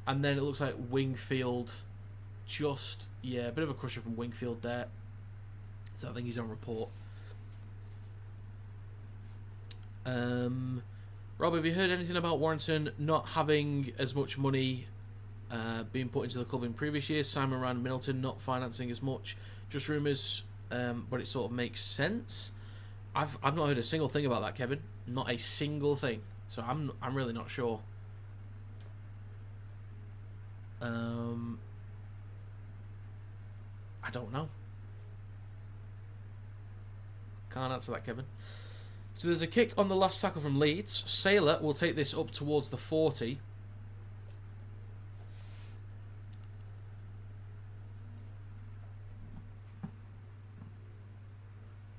and then it looks like Wingfield just, yeah, a bit of a crusher from Wingfield there. So I think he's on report. Rob, have you heard anything about Warrington not having as much money being put into the club in previous years? Simon Rand Middleton not financing as much. Just rumours, but it sort of makes sense. I've not heard a single thing about that, Kevin. Not a single thing. So I'm really not sure. I don't know. Can't answer that, Kevin. So there's a kick on the last tackle from Leeds. Sailor will take this up towards the 40.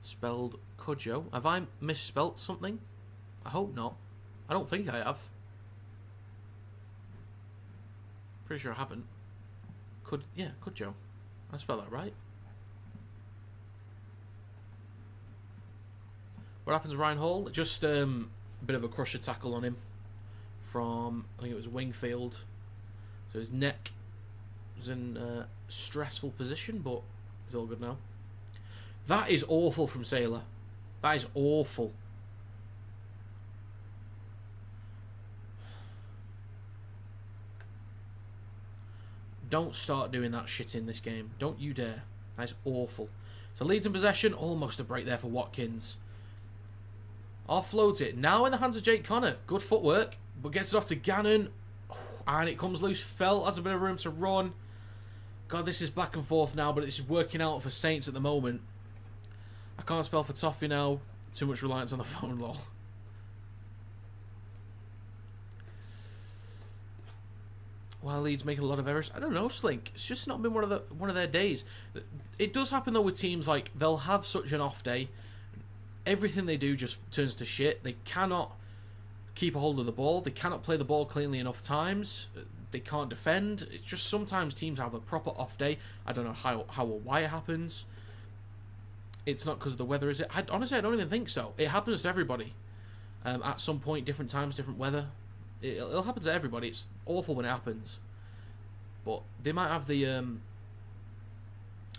Spelled Cudjo. Have I misspelt something? I hope not. I don't think I have. Pretty sure I haven't. Yeah, Cudjo. I spelled that right. What happens to Ryan Hall? Just a bit of a crusher tackle on him from, I think it was Wingfield. So his neck was in a stressful position, but it's all good now. That is awful from Sailor. That is awful. Don't start doing that shit in this game. Don't you dare. That is awful. So Leeds in possession. Almost a break there for Watkins. Offloads it. Now in the hands of Jake Connor. Good footwork. But gets it off to Gannon. And it comes loose. Felt has a bit of room to run. God, this is back and forth now. But it's working out for Saints at the moment. I can't spell for Toffee now. Too much reliance on the phone, lol. While Leeds make a lot of errors, I don't know, Slink. It's just not been one of their days. It does happen though with teams, like they'll have such an off day. Everything they do just turns to shit. They cannot keep a hold of the ball. They cannot play the ball cleanly enough times. They can't defend. It's just sometimes teams have a proper off day. I don't know how or why it happens. It's not because of the weather, is it? Honestly, I don't even think so. It happens to everybody. At some point, different times, different weather. It'll happen to everybody. It's awful when it happens. But they might have the... I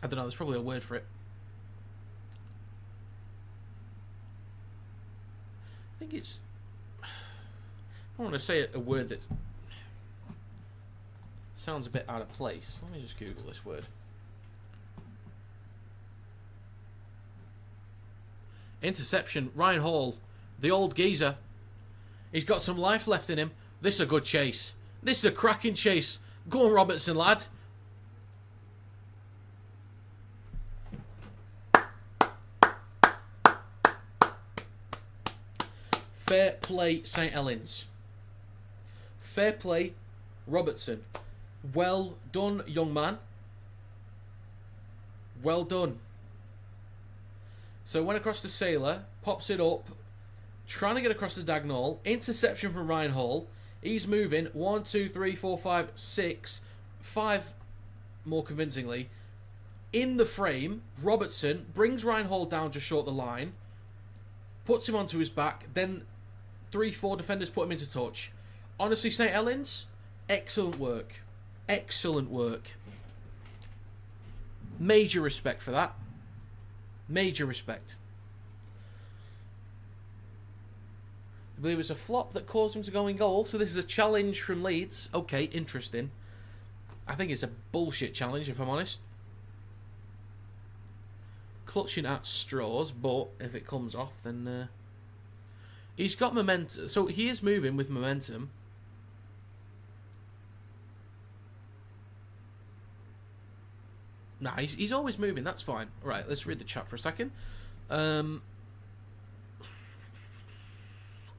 don't know, there's probably a word for it. I think it's... I don't want to say a word that sounds a bit out of place. Let me just Google this word. Interception. Ryan Hall, the old geezer. He's got some life left in him. This is a good chase. This is a cracking chase. Go on, Robertson, lad. Fair play, St. Helens. Fair play, Robertson. Well done, young man. Well done. So went across to Sailor, pops it up, trying to get across the diagonal. Interception from Ryan Hall. He's moving. 1, 2, 3, 4, 5, 6. 5 more convincingly. In the frame, Robertson brings Ryan Hall down just short the line. Puts him onto his back. Then 3, 4 defenders put him into touch. Honestly, St. Helens, excellent work. Excellent work. Major respect for that. Major respect. I believe it was a flop that caused him to go in goal. So this is a challenge from Leeds. Okay, interesting. I think it's a bullshit challenge, if I'm honest. Clutching at straws, but if it comes off, then... he's got momentum. So he is moving with momentum. Nah, he's always moving. That's fine. All right, let's read the chat for a second. You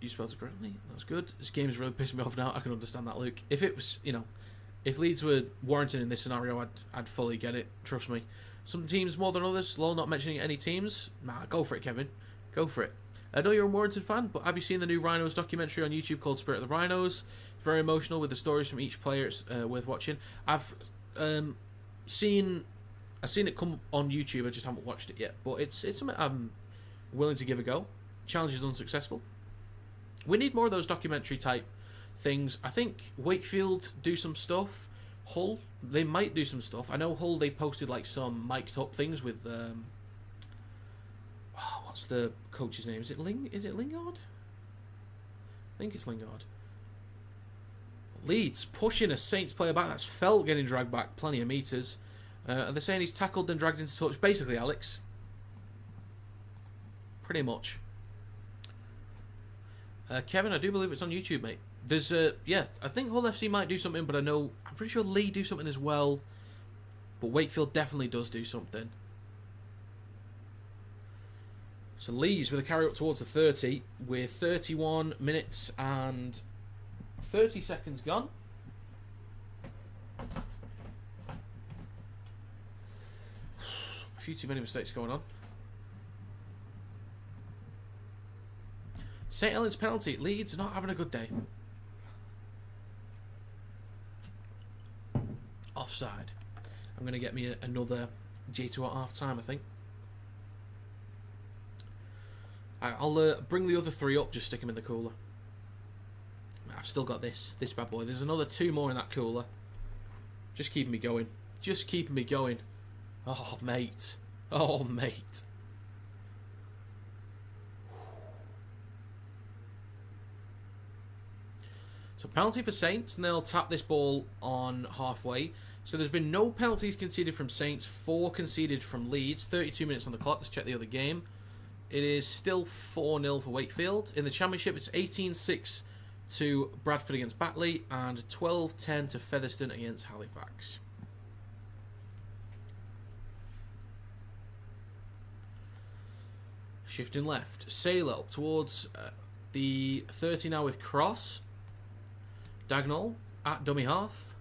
spelled it correctly. That's good. This game is really pissing me off now. I can understand that, Luke. If it was, if Leeds were warranted in this scenario, I'd fully get it. Trust me. Some teams more than others. Lol, not mentioning any teams. Nah, go for it, Kevin. Go for it. I know you're a warranted fan, but have you seen the new Rhinos documentary on YouTube called Spirit of the Rhinos? It's very emotional with the stories from each player. It's worth watching. I've seen it come on YouTube. I just haven't watched it yet. But it's something I'm willing to give a go. Challenge is unsuccessful. We need more of those documentary type things. I think Wakefield do some stuff. Hull, they might do some stuff. I know Hull, they posted like some mic'd up things with what's the coach's name? Is it Lingard? I think it's Lingard. Leeds pushing a Saints player back. That's Felt getting dragged back plenty of meters. Are they saying he's tackled and dragged into touch? Basically, Alex. Pretty much. Kevin, I do believe it's on YouTube, mate. There's yeah, I think Hull FC might do something, but I'm pretty sure Lee do something as well. But Wakefield definitely does do something. So Leeds with a carry up towards the 30 with 31 minutes and 30 seconds gone. A few too many mistakes going on. St. Helens penalty. Leeds not having a good day. Offside. I'm going to get me another J2 at half time, I think. I'll bring the other 3 up, just stick them in the cooler. I've still got this bad boy. There's another 2 more in that cooler. Just keeping me going. Just keeping me going. Oh, mate. Oh, mate. So penalty for Saints, and they'll tap this ball on halfway. So there's been no penalties conceded from Saints, 4 conceded from Leeds. 32 minutes on the clock. Let's check the other game. It is still 4-0 for Wakefield. In the Championship, it's 18-6 to Bradford against Batley and 12-10 to Featherstone against Halifax. Shifting left. Sailor up towards the 30 now with Cross. Dagnall at dummy half.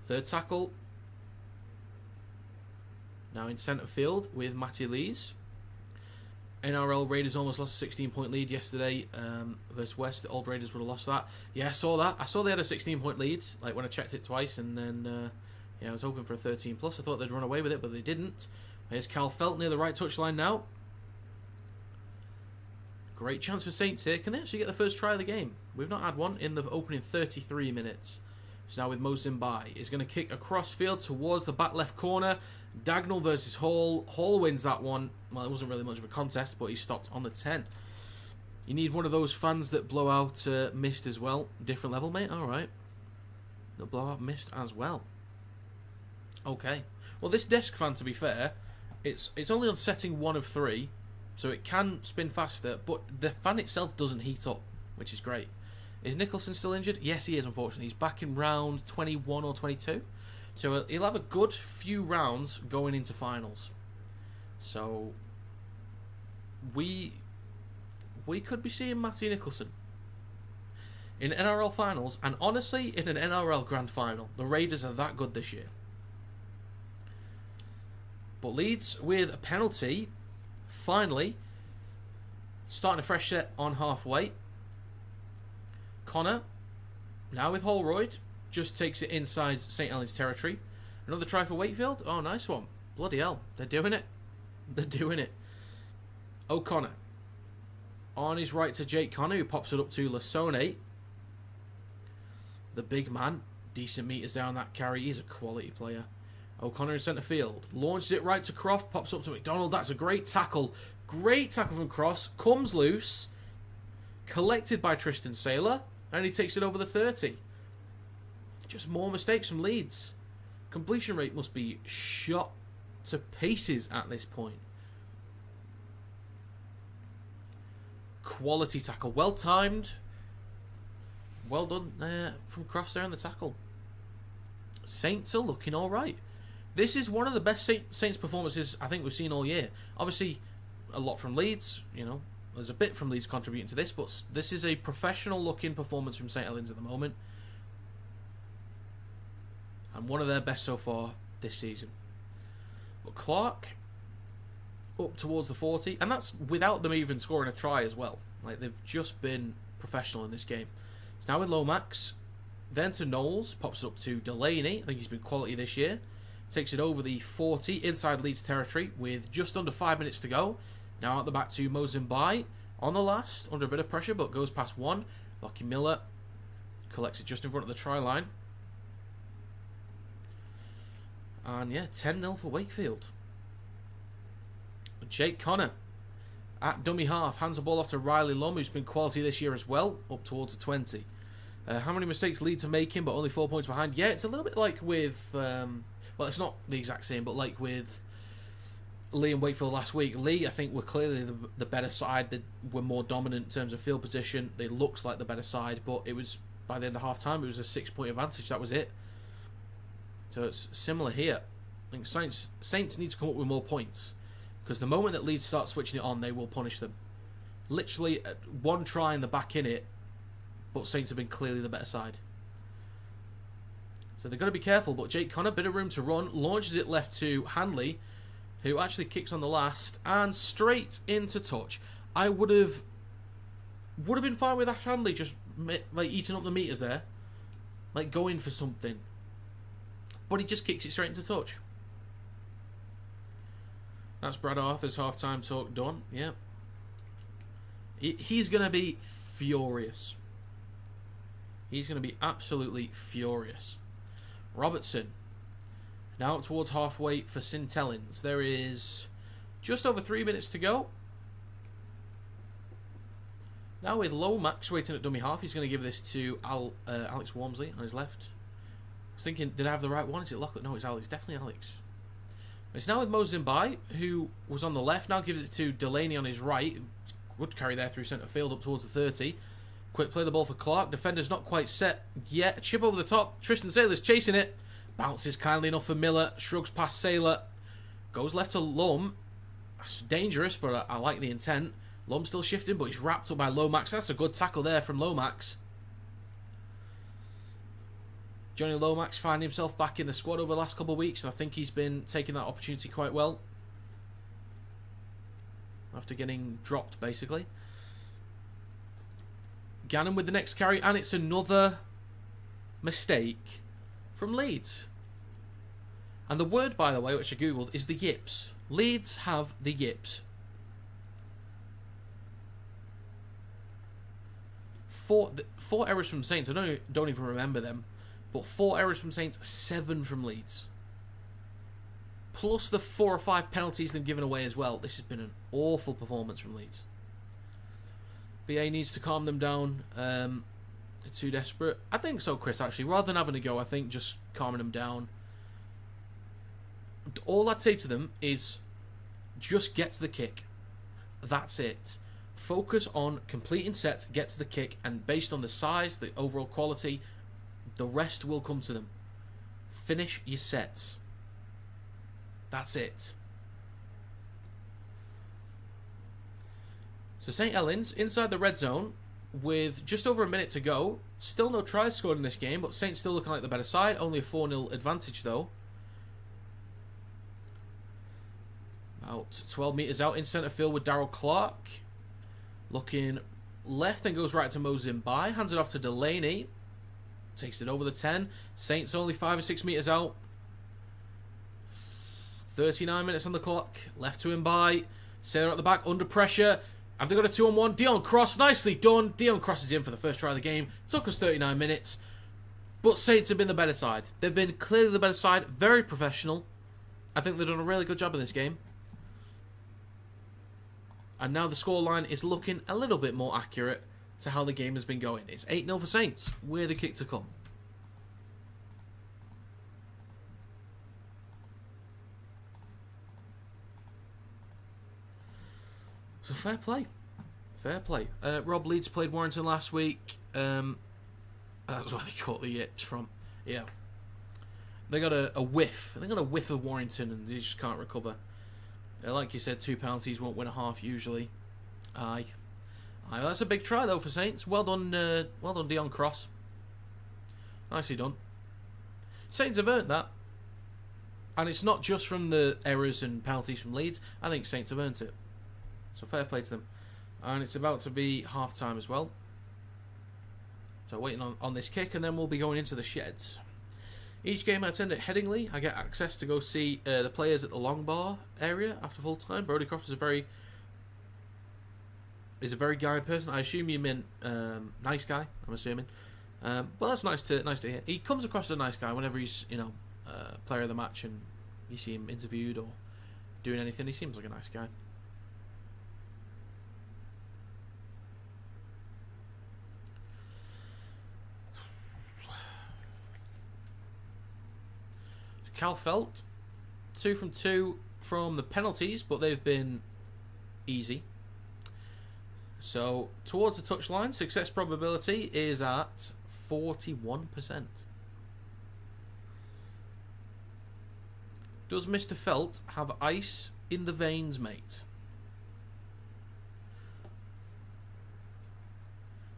Third tackle. Now in centre field with Matty Lees. NRL Raiders almost lost a 16-point lead yesterday versus West. The old Raiders would have lost that. Yeah, I saw that. I saw they had a 16-point lead, like when I checked it twice, and then yeah, I was hoping for a 13+. I thought they'd run away with it, but they didn't. Here's Cal Felt near the right touchline now. Great chance for Saints here. Can they actually get the first try of the game? We've not had one in the opening 33 minutes. So now with Mozambique. He's going to kick across field towards the back left corner. Dagnall versus Hall. Hall wins that one. Well, it wasn't really much of a contest, but he stopped on the 10. You need one of those fans that blow out mist as well. Different level, mate? Alright. They'll blow out mist as well. Okay. Well, this desk fan, to be fair, it's only on setting 1 of 3. So it can spin faster, but the fan itself doesn't heat up, which is great. Is Nicholson still injured? Yes, he is, unfortunately. He's back in round 21 or 22. So he'll have a good few rounds going into finals. So we could be seeing Matty Nicholson in NRL finals, and honestly, in an NRL grand final. The Raiders are that good this year. But Leeds with a penalty. Finally, starting a fresh set on halfway. Connor, now with Holroyd, just takes it inside St. Helens territory. Another try for Wakefield. Oh, nice one. Bloody hell. They're doing it. They're doing it. O'Connor. On his right to Jake Connor, who pops it up to Lasone. The big man. Decent meters down that carry. He's a quality player. O'Connor in centre field. Launches it right to Croft. Pops up to McDonald. That's a great tackle. Great tackle from Cross. Comes loose. Collected by Tristan Saylor. And he takes it over the 30. Just more mistakes from Leeds. Completion rate must be shot to pieces at this point. Quality tackle. Well timed. Well done from Cross there in the tackle. Saints are looking alright. This is one of the best Saints performances I think we've seen all year. Obviously, a lot from Leeds, you know. There's a bit from Leeds contributing to this, but this is a professional-looking performance from St. Helens at the moment. And one of their best so far this season. But Clark, up towards the 40, and that's without them even scoring a try as well. Like, they've just been professional in this game. It's now with Lomax, then to Knowles, pops it up to Delaney. I think he's been quality this year. Takes it over the 40 inside Leeds territory with just under 5 minutes to go. Now out the back to Mozambique on the last, under a bit of pressure, but goes past one. Lockie Miller collects it just in front of the try line. And yeah, 10-0 for Wakefield. Jake Connor at dummy half hands the ball off to Riley Lum, who's been quality this year as well, up towards the 20. How many mistakes Leeds are making, but only 4 points behind? Yeah, it's a little bit like with... well, it's not the exact same, but like with Lee and Wakefield last week. Lee, I think, were clearly the better side. They were more dominant in terms of field position. They looked like the better side, but it was, by the end of half time, it was a 6-point advantage. That was it. So it's similar here. I think Saints need to come up with more points, because the moment that Leeds start switching it on, they will punish them. Literally, one try and they're back in it, but Saints have been clearly the better side. So they've got to be careful, but Jake Connor, bit of room to run, launches it left to Hanley, who actually kicks on the last, and straight into touch. I would have been fine with Ash Hanley just like eating up the meters there, like going for something, but he just kicks it straight into touch. That's Brad Arthur's half-time talk done. Yeah, he's gonna be furious. He's gonna be absolutely furious. Robertson. Now towards halfway for St Helens. There is just over 3 minutes to go. Now with Lomax waiting at dummy half, he's going to give this to Alex Walmsley on his left. I was thinking, did I have the right one? Is it Lockhart? No, it's Alex. Definitely Alex. It's now with Mo Zimbai, who was on the left. Now gives it to Delaney on his right. Good carry there through centre field up towards the 30. Quick play the ball for Clark. Defender's not quite set yet. Chip over the top. Tristan Saylor's chasing it. Bounces kindly enough for Miller. Shrugs past Saylor. Goes left to Lum. That's dangerous, but I like the intent. Lum's still shifting, but he's wrapped up by Lomax. That's a good tackle there from Lomax. Johnny Lomax finding himself back in the squad over the last couple of weeks, and I think he's been taking that opportunity quite well. After getting dropped, basically. Gannon with the next carry, and it's another mistake from Leeds. And the word, by the way, which I googled, is the yips. Leeds have the yips. Four errors from Saints. I don't even remember them. But 4 errors from Saints, 7 from Leeds. Plus the 4 or 5 penalties they've given away as well. This has been an awful performance from Leeds. BA needs to calm them down. Too desperate. I think so, Chris, actually. Rather than having a go, I think just calming them down. All I'd say to them is just get to the kick. That's it. Focus on completing sets, get to the kick, and based on the size, the overall quality, the rest will come to them. Finish your sets. That's it. So St Helens inside the red zone with just over a minute to go. Still no tries scored in this game, but Saints still looking like the better side. Only a 4-0 advantage though. About 12 metres out in centre field with Darryl Clark. Looking left and goes right to Mo Zimbai. Hands it off to Delaney. Takes it over the 10. Saints only 5 or 6 metres out. 39 minutes on the clock. Left to Mbai. Sailor at the back, under pressure. Have they got a 2-on-1? Dion Cross, nicely done. Dion Cross is in for the first try of the game. Took us 39 minutes. But Saints have been the better side. They've been clearly the better side. Very professional. I think they've done a really good job in this game. And now the scoreline is looking a little bit more accurate to how the game has been going. It's 8-0 for Saints. We're the kick to come. So fair play. Fair play. Rob Leeds played Warrington last week. That's where they caught the yips from. Yeah. They got a whiff. They got a whiff of Warrington and they just can't recover. Like you said, 2 penalties won't win a half usually. Aye. That's a big try though for Saints. Well done Dion Cross. Nicely done. Saints have earned that. And it's not just from the errors and penalties from Leeds. I think Saints have earned it. So fair play to them. And it's about to be half time as well. So waiting on this kick and then we'll be going into the sheds. Each game I attend at Headingley, I get access to go see the players at the long bar area after full time. Brody Croft is a very kind person. I assume you meant nice guy. I'm assuming, but that's nice to hear. He comes across as a nice guy whenever he's player of the match and you see him interviewed or doing anything. He seems like a nice guy. Cal Felt, 2 from 2 from the penalties, but they've been easy. So, towards the touchline, success probability is at 41%. Does Mr. Felt have ice in the veins, mate?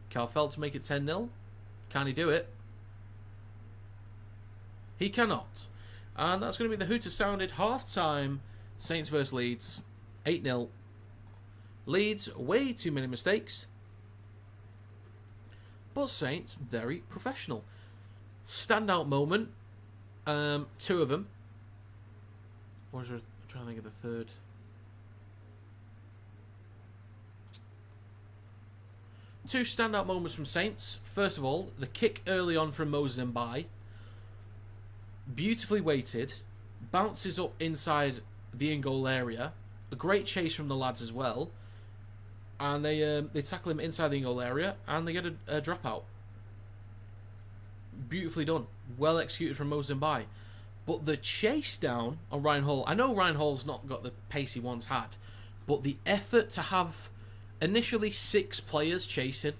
Cal Felt to make it 10-0. Can he do it? He cannot. And that's going to be the Hooter sounded half-time. Saints versus Leeds. 8-0. Leeds, way too many mistakes. But Saints, very professional. Standout moment. 2 of them. Or was there, I'm trying to think of the third. Two standout moments from Saints. First of all, the kick early on from Moses Mbai. Beautifully weighted. Bounces up inside the in-goal area. A great chase from the lads as well. And they tackle him inside the in-goal area. And they get a dropout. Beautifully done. Well executed from Moses Mbai. But the chase down on Ryan Hall... I know Ryan Hall's not got the pace he once had. But the effort to have initially 6 players chasing,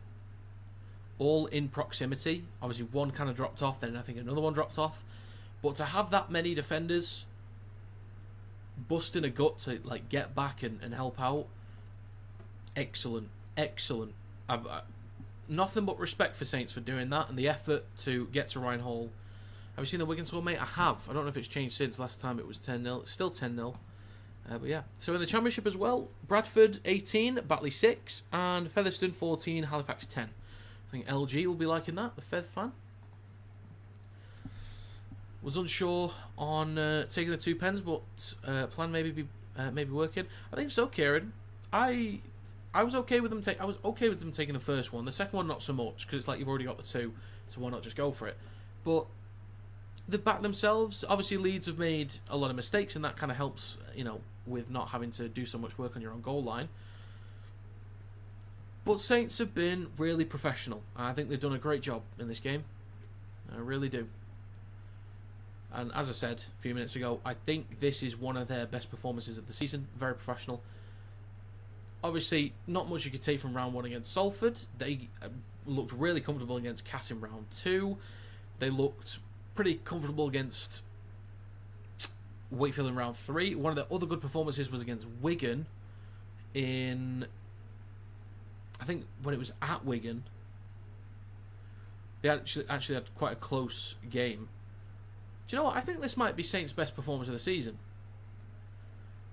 all in proximity. Obviously, one kind of dropped off, then I think another one dropped off. But to have that many defenders busting a gut to like get back and help out, excellent, excellent. I've nothing but respect for Saints for doing that and the effort to get to Ryan Hall. Have you seen the Wigan score, mate? I have. I don't know if it's changed since last time it was 10-0. It's still 10-0. But yeah. So in the Championship as well, Bradford 18, Batley 6, and Featherstone 14, Halifax 10. I think LG will be liking that, the Fev fan. Was unsure on taking the 2 pens, but plan maybe working. I think so, Kieran. I was okay with them. I was okay with them taking the first one. The second one, not so much, because it's like you've already got the 2, so why not just go for it? But they've backed themselves. Obviously, Leeds have made a lot of mistakes, and that kind of helps, you know, with not having to do so much work on your own goal line. But Saints have been really professional. I think they've done a great job in this game. I really do. And as I said a few minutes ago, I think this is one of their best performances of the season. Very professional. Obviously, not much you could take from round 1 against Salford. They looked really comfortable against Cass in round 2. They looked pretty comfortable against Wakefield in round 3. One of the other good performances was against Wigan in... I think when it was at Wigan, they actually had quite a close game. Do you know what? I think this might be Saints' best performance of the season.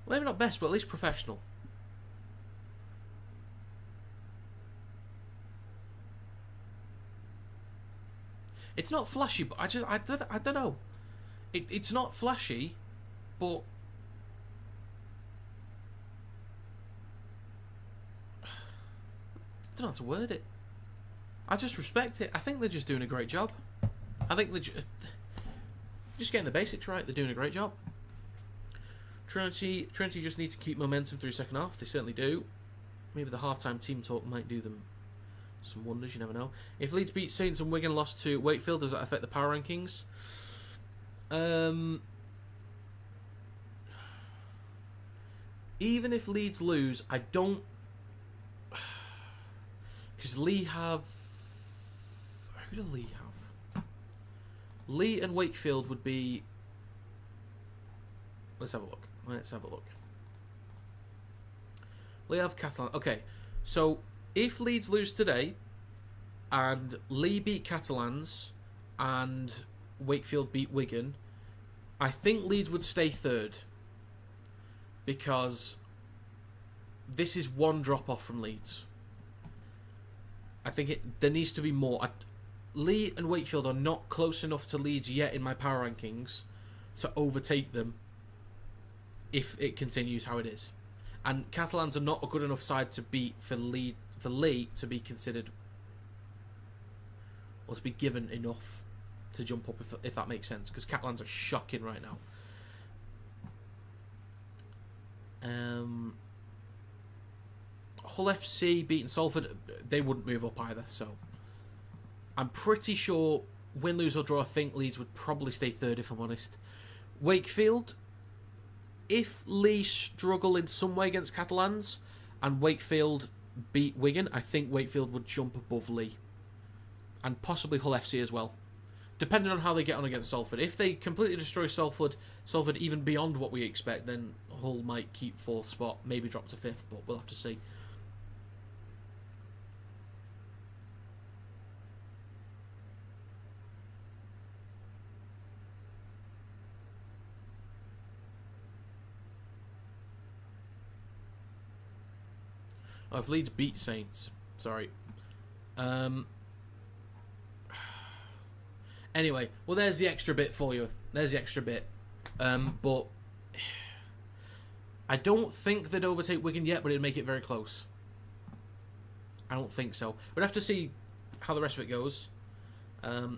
Well, maybe not best, but at least professional. It's not flashy, but I don't know. It's not flashy, but I don't know how to word it. I just respect it. I think they're just doing a great job. I think they're just getting the basics right. They're doing a great job. Trinity just need to keep momentum through second half. They certainly do. Maybe the halftime team talk might do them some wonders. You never know. If Leeds beat Saints and Wigan lost to Wakefield, does that affect the power rankings? Even if Leeds lose, I don't... Because Lee have... Who do Lee have? Lee and Wakefield would be... Let's have a look. Lee have Catalan. Okay, so if Leeds lose today and Lee beat Catalans and Wakefield beat Wigan, I think Leeds would stay third because this is one drop off from Leeds. I think there needs to be more. Lee and Wakefield are not close enough to Leeds yet in my power rankings to overtake them if it continues how it is. And Catalans are not a good enough side to beat for Lee to be considered or to be given enough to jump up, if that makes sense, because Catalans are shocking right now. Hull FC beating Salford, they wouldn't move up either, so I'm pretty sure win, lose or draw, I think Leeds would probably stay third if I'm honest. Wakefield, if Lee struggle in some way against Catalans and Wakefield beat Wigan, I think Wakefield would jump above Lee. And possibly Hull FC as well. Depending on how they get on against Salford. If they completely destroy Salford even beyond what we expect, then Hull might keep 4th spot, maybe drop to 5th, but we'll have to see. Oh, if Leeds beat Saints. Sorry. Anyway, well, there's the extra bit for you. There's the extra bit. But I don't think they'd overtake Wigan yet, but it'd make it very close. I don't think so. We'd have to see how the rest of it goes.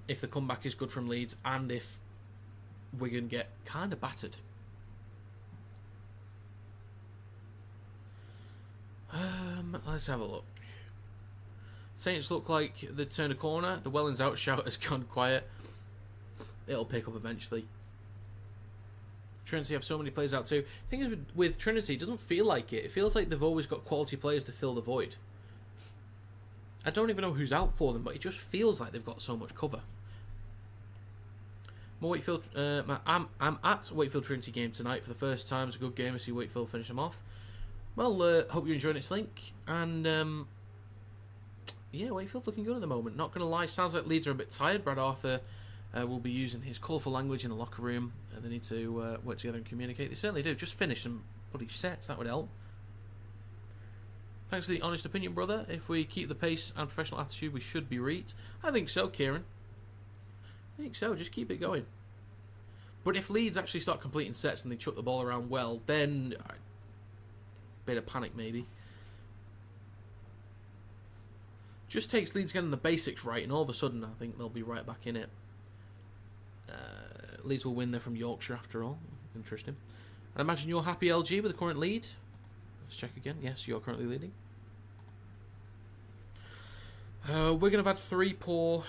If the comeback is good from Leeds, and if Wigan get kind of battered. Let's have a look. Saints look like they turned a corner. The Wellens out shout has gone quiet. It'll pick up eventually. Trinity have so many players out too. The thing is with Trinity, it doesn't feel like it. It feels like they've always got quality players to fill the void. I don't even know who's out for them, but it just feels like they've got so much cover. Wakefield, I'm at Wakefield Trinity game tonight for the first time. It's a good game. I see Wakefield finish them off. Well, hope you're enjoying its link. And yeah, Wakefield looking good at the moment. Not going to lie, sounds like Leeds are a bit tired. Brad Arthur will be using his colourful language in the locker room. And they need to work together and communicate. They certainly do. Just finish some bloody sets. That would help. Thanks for the honest opinion, brother. If we keep the pace and professional attitude, we should be right. I think so, Kieran. I think so. Just keep it going. But if Leeds actually start completing sets and they chuck the ball around well, then bit of panic maybe. Just takes Leeds getting the basics right, and all of a sudden I think they'll be right back in it. Leeds will win there from Yorkshire after all. Interesting. I imagine you're happy, LG, with the current lead. Let's check again. Yes, you're currently leading. We're going to have had 3 poor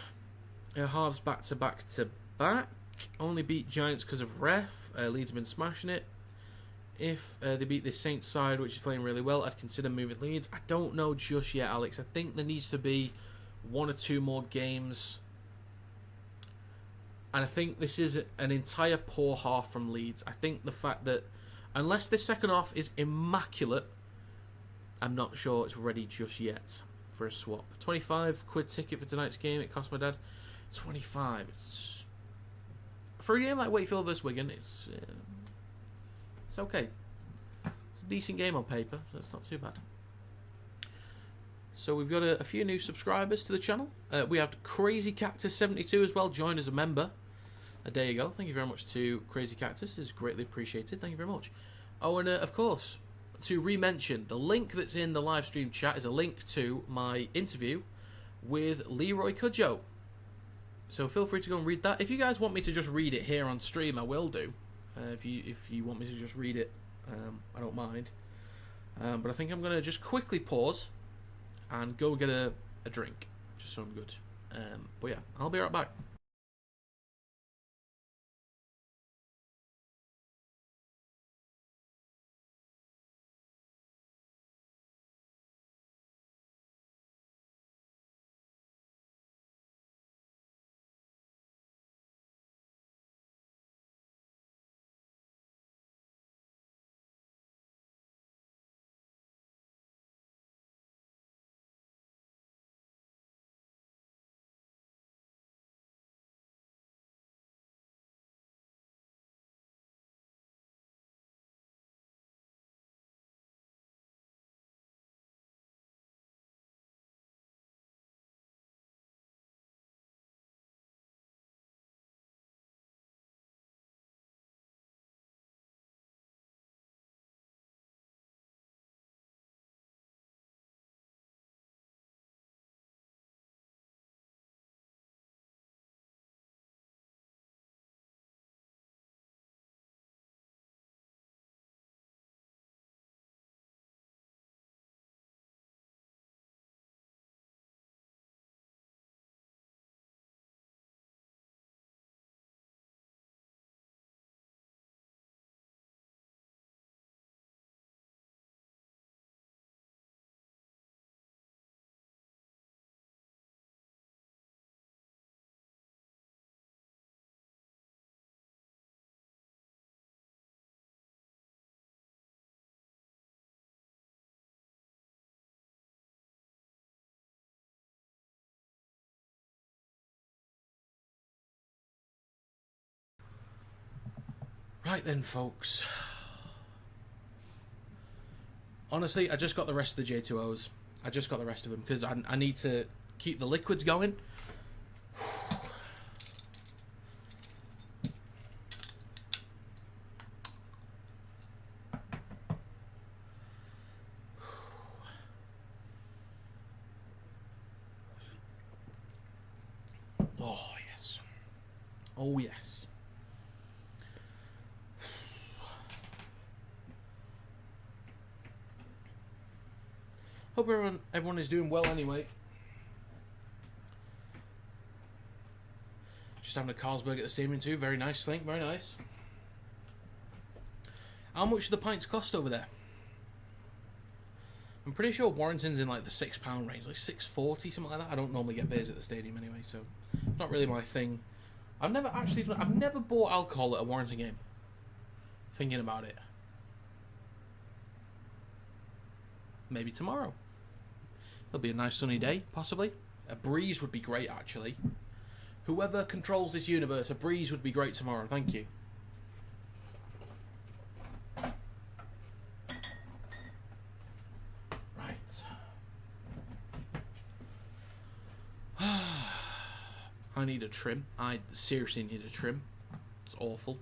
halves back to back to back. Only beat Giants because of ref. Leeds have been smashing it. If they beat this Saints side, which is playing really well, I'd consider moving Leeds. I don't know just yet, Alex. I think there needs to be 1 or 2 more games. And I think this is an entire poor half from Leeds. I think the fact that, unless this second half is immaculate, I'm not sure it's ready just yet for a swap. 25 quid ticket for tonight's game. It cost my dad 25. It's, for a game like Wakefield vs Wigan, it's okay. It's a decent game on paper, so it's not too bad. So we've got a few new subscribers to the channel. We have Crazy Cactus 72 as well, joined as a member a day ago. Thank you very much to Crazy Cactus. It's greatly appreciated. Thank you very much. Oh, and of course, to re-mention, the link that's in the live stream chat is a link to my interview with Leroy Cudjoe. So feel free to go and read that. If you guys want me to just read it here on stream, I will do. If you want me to just read it, I don't mind. But I think I'm going to just quickly pause and go get a drink, just so I'm good. But yeah, I'll be right back. Right then, folks. Honestly, I just got the rest of the J2Os. I just got the rest of them because I need to keep the liquids going. Oh, yes. Oh, yes. Hope everyone is doing well anyway. Just having a Carlsberg at the stadium too. Very nice, Slink. Very nice. How much do the pints cost over there? I'm pretty sure Warrington's in like the £6 range, like £6.40, something like that. I don't normally get beers at the stadium anyway, so it's not really my thing. I've never bought alcohol at a Warrington game. Thinking about it. Maybe tomorrow. It'll be a nice sunny day, possibly. A breeze would be great, actually. Whoever controls this universe, a breeze would be great tomorrow. Thank you. Right. I need a trim. I seriously need a trim. It's awful.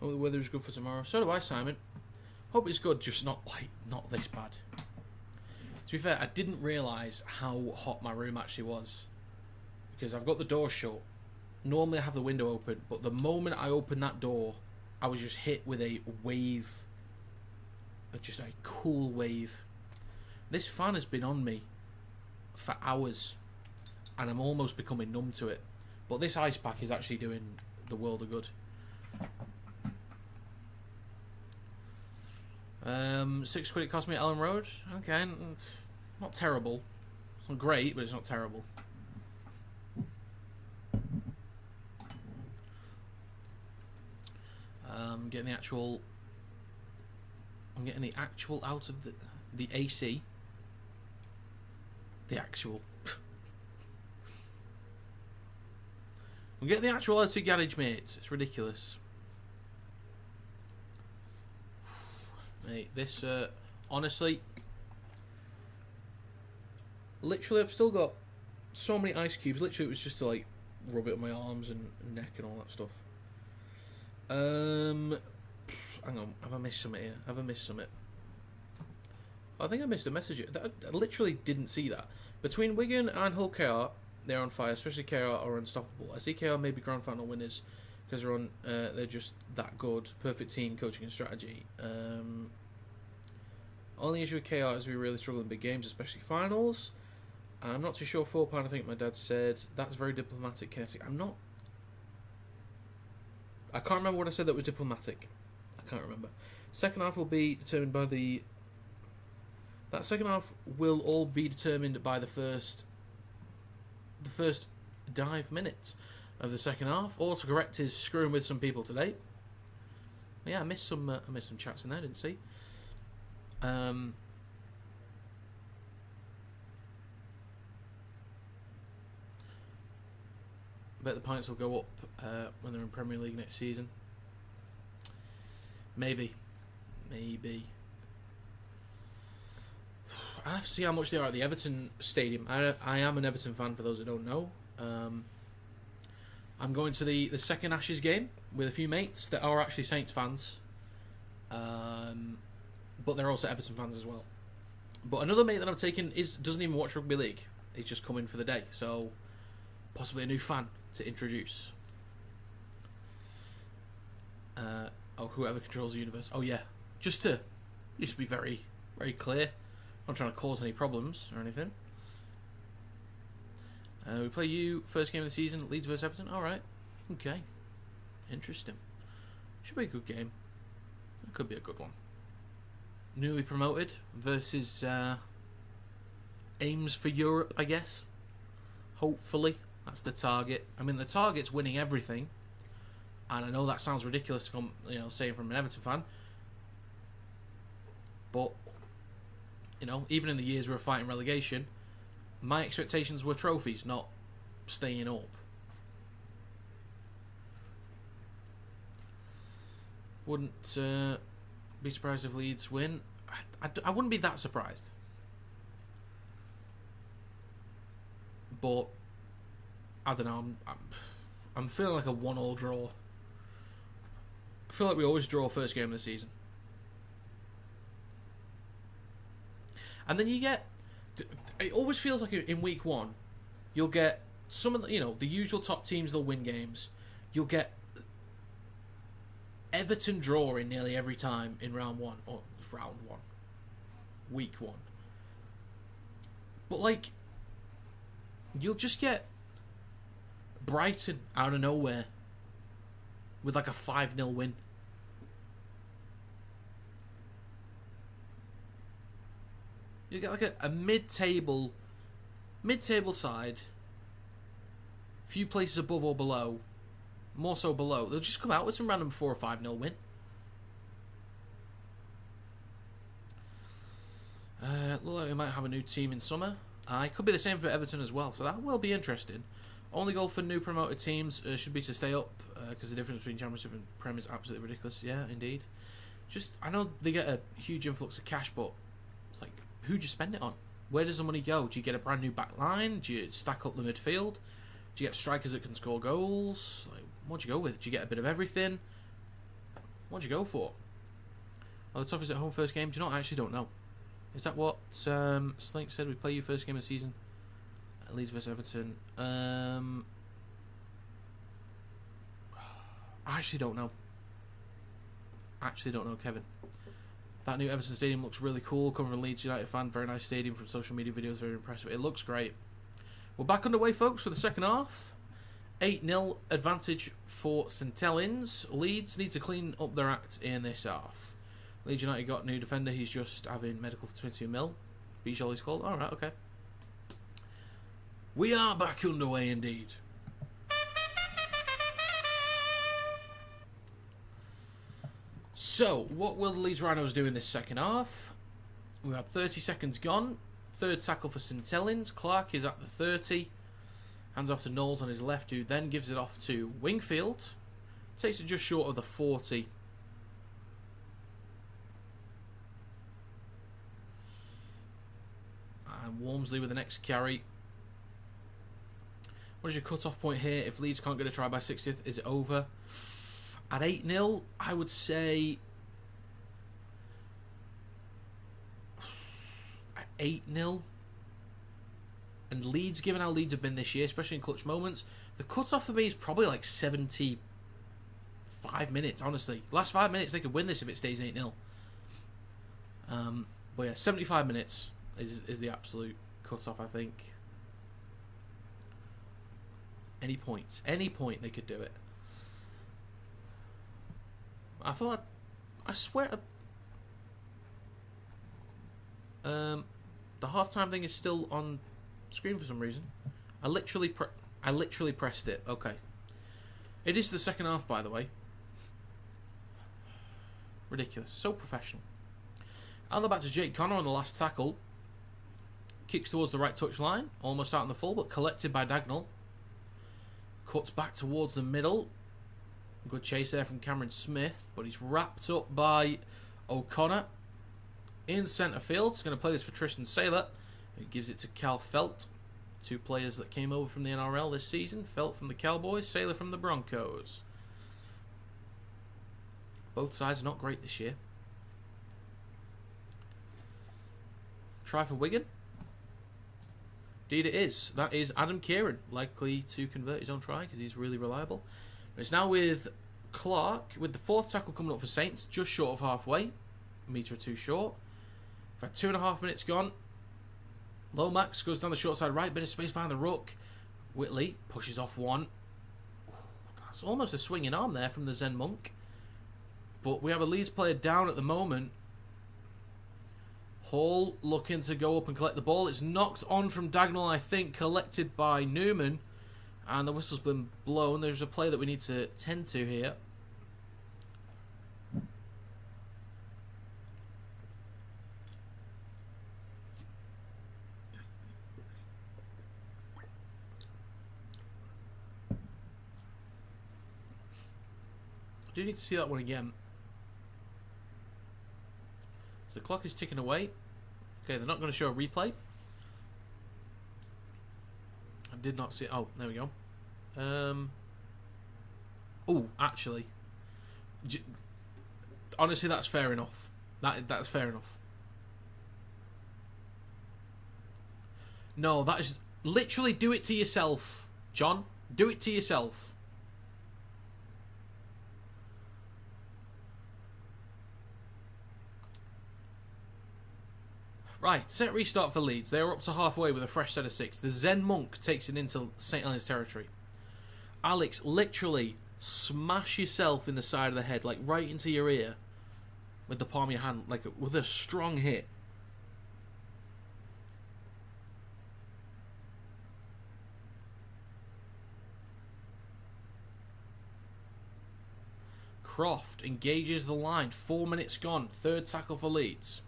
Oh, the weather's good for tomorrow. So do I, Simon. Hope it's good, just not this bad. To be fair, I didn't realise how hot my room actually was. Because I've got the door shut. Normally I have the window open, but the moment I opened that door, I was just hit with a wave. Just a cool wave. This fan has been on me for hours. And I'm almost becoming numb to it. But this ice pack is actually doing the world of good. £6 it cost me at Ellen Road. Okay, not terrible. It's not great, but it's not terrible. I'm getting the actual out of the AC. The actual. I'm getting the actual out of the garage, mate. It's ridiculous. Mate, this, honestly, literally I've still got so many ice cubes. Literally it was just to, like, rub it on my arms and neck and all that stuff. Hang on, have I missed something here? Have I missed something? I think I missed a message. I literally didn't see that. Between Wigan and Hull KR, they're on fire, especially KR are unstoppable. I see KR may be grand final winners because they're just that good. Perfect team, coaching and strategy. Only issue with KR is we really struggle in big games, especially finals. I'm not too sure. £4, I think my dad said. That's very diplomatic, Kinetic. I can't remember what I said that was diplomatic. I can't remember. Second half will be determined by the... That second half will all be determined by the first dive minutes of the second half. Autocorrect is screwing with some people today. But yeah, I missed some chats in there, didn't see. Bet the pints will go up when they're in Premier League next season. Maybe. I have to see how much they are at the Everton Stadium. I am an Everton fan, for those that don't know. I'm going to the second Ashes game with a few mates that are actually Saints fans. But they're also Everton fans as well. But another mate that I'm taking doesn't even watch Rugby League. He's just coming for the day. So, possibly a new fan to introduce. Whoever controls the universe. Oh yeah, just to be very, very clear. I'm not trying to cause any problems or anything. We play you first game of the season, Leeds vs Everton. All right, okay, interesting. Should be a good game. It could be a good one. Newly promoted versus aims for Europe, I guess. Hopefully, That's the target. I mean, the target's winning everything. And I know that sounds ridiculous to come, say from an Everton fan. But, even in the years we were fighting relegation, my expectations were trophies, not staying up. Wouldn't be surprised if Leeds win. I wouldn't be that surprised. But, I don't know, I'm feeling like a 1-1 draw. I feel like we always draw first game of the season. And then you get... It always feels like in week 1, you'll get some of the, the usual top teams, they'll win games. You'll get Everton drawing nearly every time in round 1. Or round 1. Week 1. But, like... You'll just get Brighton out of nowhere with like a 5-0 win. You get like a mid-table side, few places above or below, more so below. They'll just come out with some random 4 or 5-0 win. Look like we might have a new team in summer. It could be the same for Everton as well, so that will be interesting. Only goal for new promoted teams should be to stay up, because the difference between Championship and Prem is absolutely ridiculous. Yeah, indeed. I know they get a huge influx of cash, but it's like, who do you spend it on? Where does the money go? Do you get a brand new back line? Do you stack up the midfield? Do you get strikers that can score goals? Like, what do you go with? Do you get a bit of everything? What do you go for? Well, the toughest at home first game. Do you know? I actually don't know. Is that what Slink said? We play you first game of the season. Leeds vs Everton. I actually don't know. Kevin. That new Everton stadium looks really cool. Coming from a Leeds United fan. Very nice stadium from social media videos. Very impressive. It looks great. We're back underway, folks, for the second half. 8-0 advantage for St Helens. Leeds need to clean up their act in this half. Leeds United got a new defender. He's just having medical for 22 mil. Bijol he's called. Alright, okay. We are back underway indeed. So, what will the Leeds Rhinos do in this second half? We have 30 seconds gone. Third tackle for St Helens. Clark is at the 30. Hands off to Knowles on his left, who then gives it off to Wingfield. Takes it just short of the 40. And Walmsley with the next carry. What is your cut-off point here? If Leeds can't get a try by 60th, is it over? At 8-0, I would say... At 8-0. And Leeds, given how Leeds have been this year, especially in clutch moments, the cut-off for me is probably like 75 minutes, honestly. Last 5 minutes, they could win this if it stays 8-0. But yeah, 75 minutes is the absolute cut-off, I think. Any point they could do it. I swear, the halftime thing is still on screen for some reason. I literally pressed it. Okay, it is the second half, by the way. Ridiculous, so professional. And they're back to Jake Connor on the last tackle. Kicks towards the right touch line, almost out in the full, but collected by Dagnall. Cuts back towards the middle. Good chase there from Cameron Smith, but he's wrapped up by O'Connor in centre field. He's going to play this for Tristan Saylor, who gives it to Cal Felt. 2 players that came over from the NRL this season. Felt from the Cowboys, Saylor from the Broncos. Both sides not great this year. Try for Wigan. Indeed it is. That is Adam Kieran, likely to convert his own try because he's really reliable. But it's now with Clark, with the 4th tackle coming up for Saints, just short of halfway. A metre or 2 short. We've had 2.5 minutes gone. Lomax goes down the short side right, bit of space behind the ruck. Whitley pushes off one. That's almost a swinging arm there from the Zen Monk. But we have a Leeds player down at the moment. Hall looking to go up and collect the ball. It's knocked on from Dagnall, I think, collected by Newman. And the whistle's been blown. There's a play that we need to tend to here. I do need to see that one again. So the clock is ticking away. Okay, they're not going to show a replay. I did not see it. Oh, there we go. Oh, actually. Honestly, that's fair enough. That's fair enough. No, that is... Literally do it to yourself, John. Do it to yourself. Right, set restart for Leeds. They are up to halfway with a fresh set of 6. The Zen Monk takes it into St. Helens territory. Alex, literally smash yourself in the side of the head, like right into your ear, with the palm of your hand, like with a strong hit. Croft engages the line. 4 minutes gone. Third tackle for Leeds.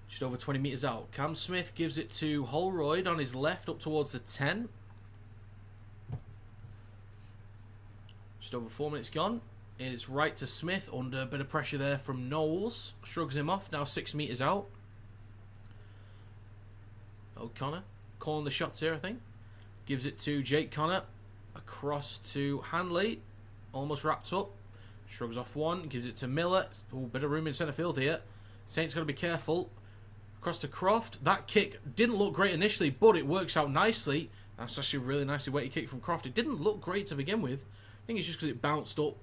Just over 20 metres out. Cam Smith gives it to Holroyd on his left up towards the 10. Just over 4 minutes gone. It's right to Smith under a bit of pressure there from Knowles. Shrugs him off. Now 6 metres out. O'Connor calling the shots here, I think. Gives it to Jake Connor. Across to Hanley. Almost wrapped up. Shrugs off one. Gives it to Miller. A bit of room in centre field here. Saints got to be careful. Across to Croft. That kick didn't look great initially, but it works out nicely. That's actually a really nicely weighted kick from Croft. It didn't look great to begin with. I think it's just because it bounced up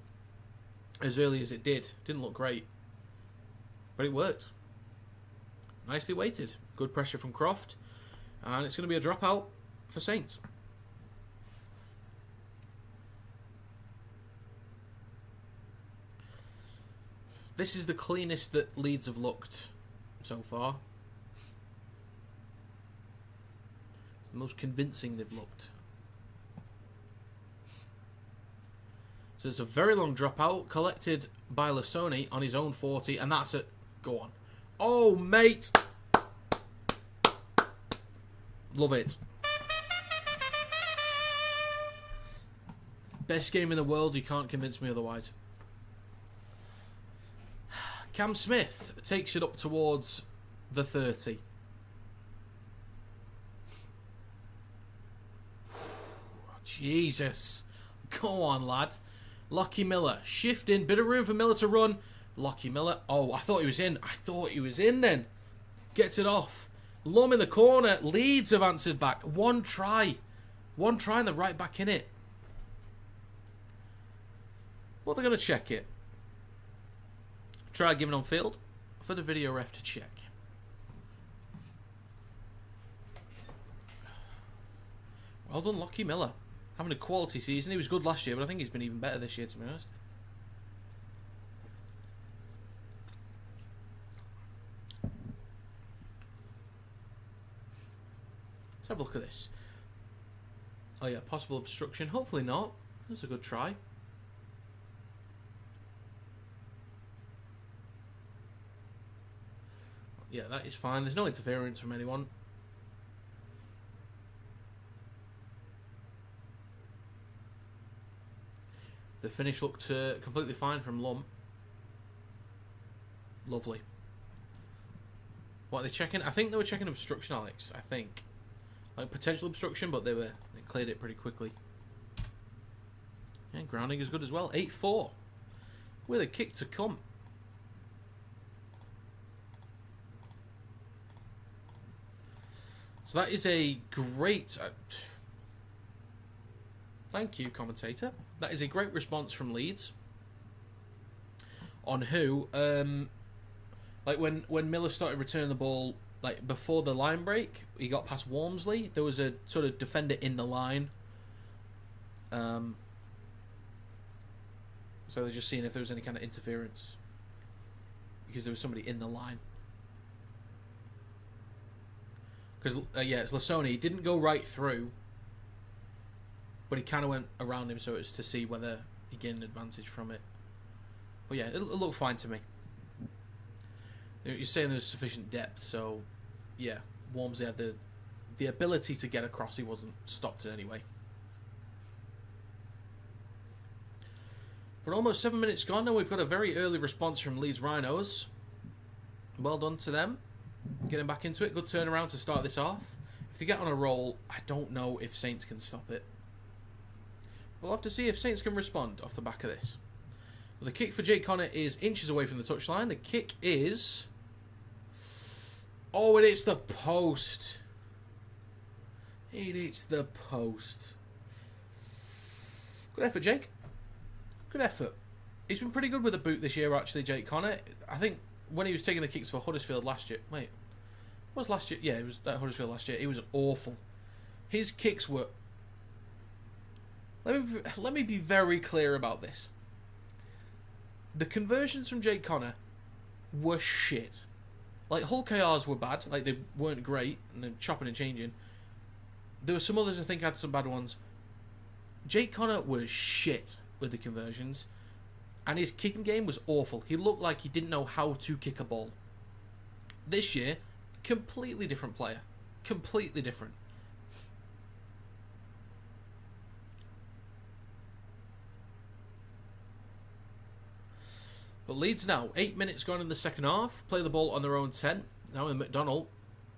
as early as it did. Didn't look great. But it worked. Nicely weighted. Good pressure from Croft. And it's going to be a dropout for Saints. This is the cleanest that Leeds have looked so far. It's the most convincing they've looked. So it's a very long dropout collected by Lasoni on his own 40, and that's it. Go on. Oh, mate! Love it. Best game in the world, you can't convince me otherwise. Cam Smith takes it up towards the 30. Jesus. Go on, lad. Lockie Miller. Shifting. Bit of room for Miller to run. Lockie Miller. Oh, I thought he was in. I thought he was in then. Gets it off. Lum in the corner. Leeds have answered back. One try. One try and they're right back in it. Well, they're going to check it. Try giving on field for the video ref to check. Well done, Lockie Miller. Having a quality season. He was good last year, but I think he's been even better this year, to be honest. Let's have a look at this. Oh yeah, possible obstruction. Hopefully not. That's a good try. Yeah, that is fine. There's no interference from anyone. The finish looked completely fine from Lum. Lovely. What are they checking? I think they were checking obstruction, Alex. I think. Like potential obstruction, but they cleared it pretty quickly. And grounding is good as well. 8-4. With a kick to come. So that is a great... thank you, commentator. That is a great response from Leeds. On who... like when Miller started returning the ball, like before the line break, he got past Walmsley. There was a sort of defender in the line. So they're just seeing if there was any kind of interference. Because there was somebody in the line. Because, yeah, it's Lasoni. He didn't go right through, but he kind of went around him so it was to see whether he gained an advantage from it. But yeah, it looked fine to me. You're saying there's sufficient depth, so yeah, Wormsley had the ability to get across. He wasn't stopped in any way. But almost 7 minutes gone now. We've got a very early response from Leeds Rhinos. Well done to them. Getting back into it. Good turnaround to start this off. If they get on a roll, I don't know if Saints can stop it. We'll have to see if Saints can respond off the back of this. Well, the kick for Jake Connor is inches away from the touchline. The kick is... Oh, it hits the post. It hits the post. Good effort, Jake. Good effort. He's been pretty good with the boot this year, actually, Jake Connor. I think when he was taking the kicks for Huddersfield last year... Wait. Was last year? Yeah, it was at Huddersfield last year. He was awful. His kicks were... Let me be very clear about this. The conversions from Jake Connor were shit. Like, Hull KRs were bad. Like, they weren't great. And they're chopping and changing. There were some others I think had some bad ones. Jake Connor was shit with the conversions. And his kicking game was awful. He looked like he didn't know how to kick a ball. This year, completely different player. Completely different. But Leeds now, 8 minutes gone in the second half. Play the ball on their own 10. Now in McDonald.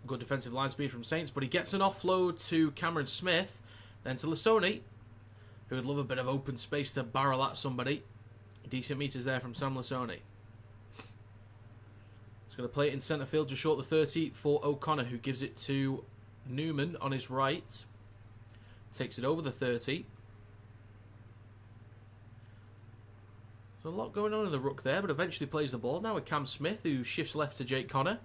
Good defensive line speed from Saints. But he gets an offload to Cameron Smith. Then to Lasoni, who would love a bit of open space to barrel at somebody. Decent meters there from Sam Lasoni. He's going to play it in centre field just short of the 30 for O'Connor, who gives it to Newman on his right. Takes it over the 30. There's a lot going on in the ruck there, but eventually plays the ball now with Cam Smith, who shifts left to Jake Connor.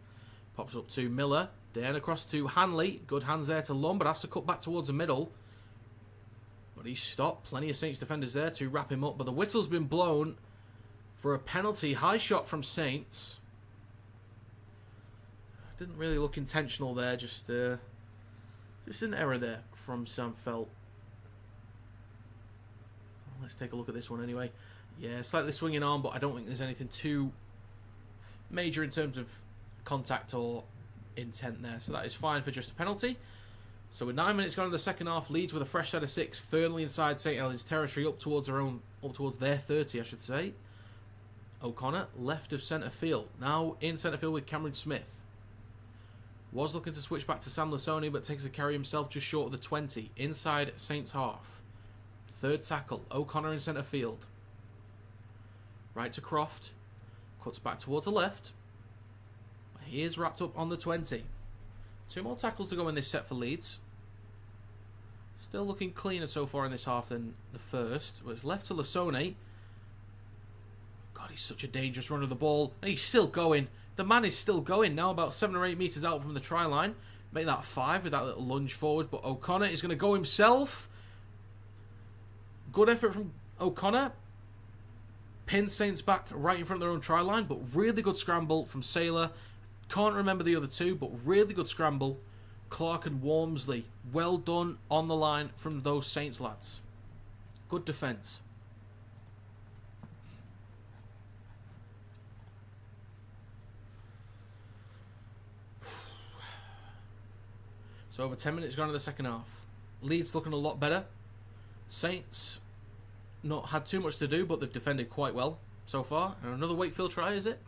Pops up to Miller. Then across to Hanley. Good hands there to Lund, but has to cut back towards the middle. But he's stopped. Plenty of Saints defenders there to wrap him up. But the whistle's been blown for a penalty. High shot from Saints. Didn't really look intentional there. Just an error there from Sam Felt. Let's take a look at this one anyway. Yeah, slightly swinging arm, but I don't think there's anything too major in terms of contact or intent there. So that is fine for just a penalty. So with 9 minutes gone in the second half, Leeds with a fresh set of 6, firmly inside St Helens territory, up towards their 30, I should say. O'Connor, left of centre field. Now in centre field with Cameron Smith. Was looking to switch back to Sam Lasoni, but takes a carry himself just short of the 20. Inside Saints half. Third tackle, O'Connor in centre field. Right to Croft. Cuts back towards the left. He is wrapped up on the 20. 2 more tackles to go in this set for Leeds. Still looking cleaner so far in this half than the first. But it's left to Lasoni. God, he's such a dangerous runner of the ball. And he's still going. The man is still going now, about 7 or 8 metres out from the try line. Make that 5 with that little lunge forward. But O'Connor is going to go himself. Good effort from O'Connor. Pins Saints back right in front of their own try line. But really good scramble from Saylor. Can't remember the other two, but really good scramble. Clark and Wormsley. Well done on the line from those Saints lads. Good defence. So over 10 minutes gone in the second half. Leeds looking a lot better. Saints not had too much to do, but they've defended quite well so far. And another Wakefield try, is it?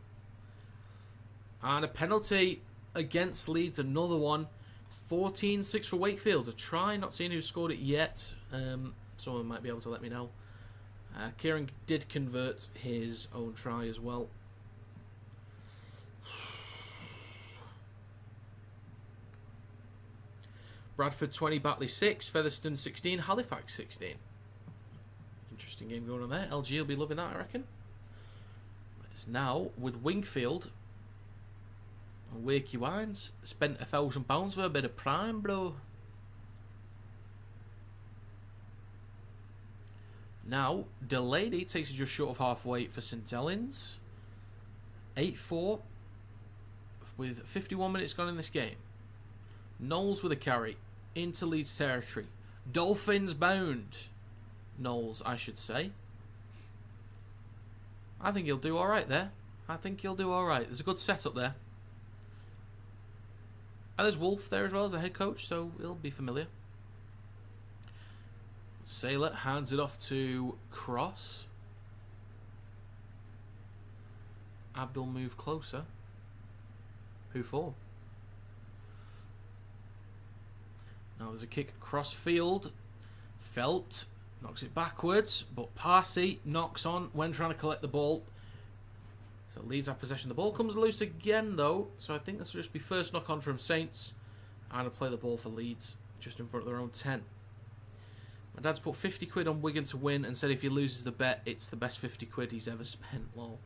And a penalty against Leeds, another one. 14-6 for Wakefield. A try, not seeing who scored it yet. Someone might be able to let me know. Kieran did convert his own try as well. Bradford 20, Batley 6, Featherstone 16, Halifax 16. Interesting game going on there. LG will be loving that, I reckon. It's now with Wingfield. Wakey Wines spent £1,000 for a bit of prime, bro. Now, Delaney takes it just short of halfway for St Helens. 8-4 with 51 minutes gone in this game. Knowles with a carry into Leeds territory. Dolphins bound. Knowles, I should say. I think he'll do alright there. I think he'll do alright. There's a good setup there. And there's Wolf there as well as the head coach, so he'll be familiar. Sailor hands it off to Cross. Abdul move closer. Who for? Now there's a kick across field. Felt knocks it backwards, but Parsi knocks on when trying to collect the ball. So Leeds have possession. The ball comes loose again though, so I think this will just be first knock on from Saints. And I'll play the ball for Leeds, just in front of their own 10. My dad's put 50 quid on Wigan to win and said if he loses the bet, it's the best 50 quid he's ever spent. Lol.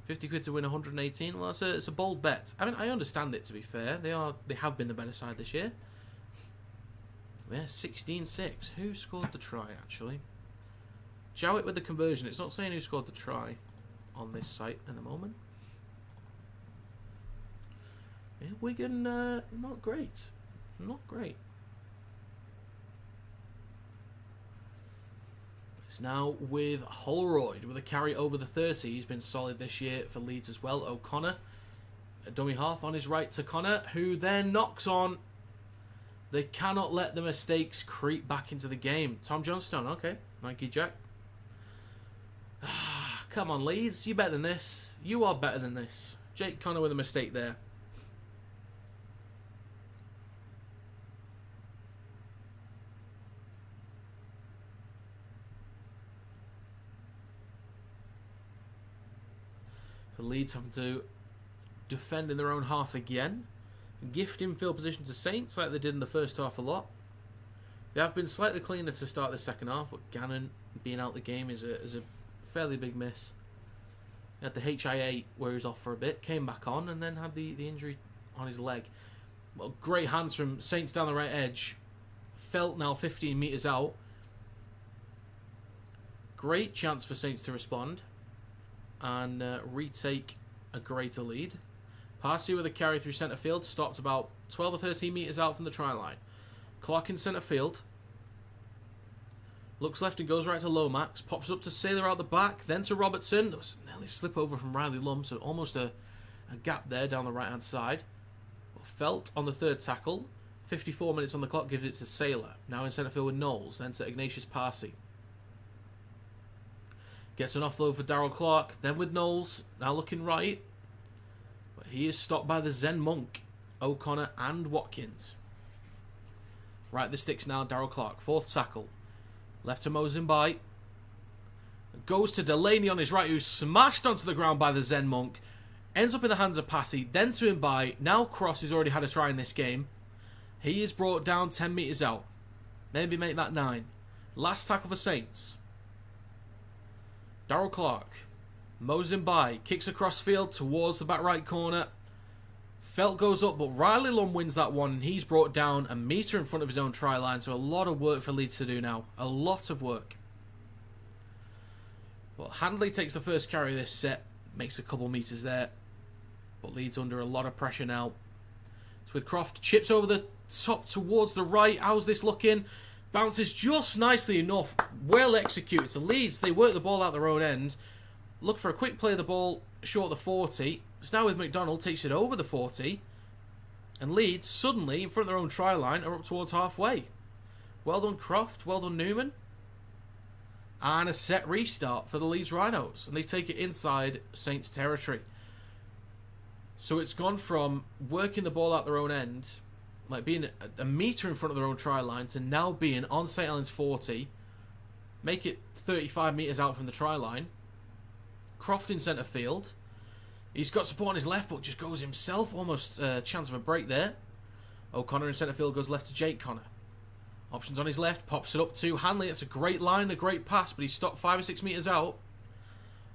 50 quid to win 118. Well, it's a bold bet. I mean, I understand it, to be fair. They have been the better side this year. Yeah, 16-6. Who scored the try, actually? Jowett with the conversion. It's not saying who scored the try on this site at the moment. Yeah, Wigan, not great. Not great. It's now with Holroyd with a carry over the 30. He's been solid this year for Leeds as well. O'Connor, a dummy half on his right to Connor, who then knocks on. They cannot let the mistakes creep back into the game. Tom Johnstone, okay. Mikey Jack. Come on, Leeds. You're better than this. You are better than this. Jake Connor with a mistake there. So Leeds having to defend in their own half again. Gift infield position to Saints like they did in the first half a lot. They have been slightly cleaner to start the second half, but Gannon being out the game is a fairly big miss. He had the HIA where he was off for a bit, came back on, and then had the injury on his leg. Well, great hands from Saints down the right edge. Felt now 15 metres out. Great chance for Saints to respond and retake a greater lead. Parsi with a carry through centre field, stopped about 12 or 13 metres out from the try line. Clock in centre field. Looks left and goes right to Lomax. Pops up to Sailor out the back, then to Robertson. There was nearly a slip over from Riley Lum, so almost a gap there down the right hand side. Felt on the third tackle. 54 minutes on the clock gives it to Sailor. Now in centre field with Knowles, then to Ignatius Parsi. Gets an offload for Darryl Clark, then with Knowles, now looking right. But he is stopped by the Zen Monk, O'Connor and Watkins. Right, the sticks now, Darryl Clark, fourth tackle. Left to Mozambique. Goes to Delaney on his right, who's smashed onto the ground by the Zen Monk. Ends up in the hands of Passy, then to him by. Now Cross, who's already had a try in this game. He is brought down 10 metres out. Maybe make that 9. Last tackle for Saints. Darryl Clark. Mozambique kicks across field towards the back right corner. Felt goes up, but Riley Lum wins that one. And he's brought down a metre in front of his own try line. So a lot of work for Leeds to do now. A lot of work. Well, Handley takes the first carry of this set. Makes a couple metres there. But Leeds under a lot of pressure now. It's with Croft. Chips over the top towards the right. How's this looking? Bounces just nicely enough. Well executed to Leeds. They work the ball out their own end. Look for a quick play of the ball short of the 40. It's now with McDonald. Takes it over the 40. And Leeds, suddenly, in front of their own try line, are up towards halfway. Well done, Croft. Well done, Newman. And a set restart for the Leeds Rhinos. And they take it inside Saints territory. So it's gone from working the ball out their own end, like being a metre in front of their own try line, to now being on St. Helens 40. Make it 35 metres out from the try line. Croft in centre field. He's got support on his left, but just goes himself. Almost a chance of a break there. O'Connor in centre field goes left to Jake Connor. Options on his left, pops it up to Hanley. It's a great line, a great pass, but he's stopped 5 or 6 metres out.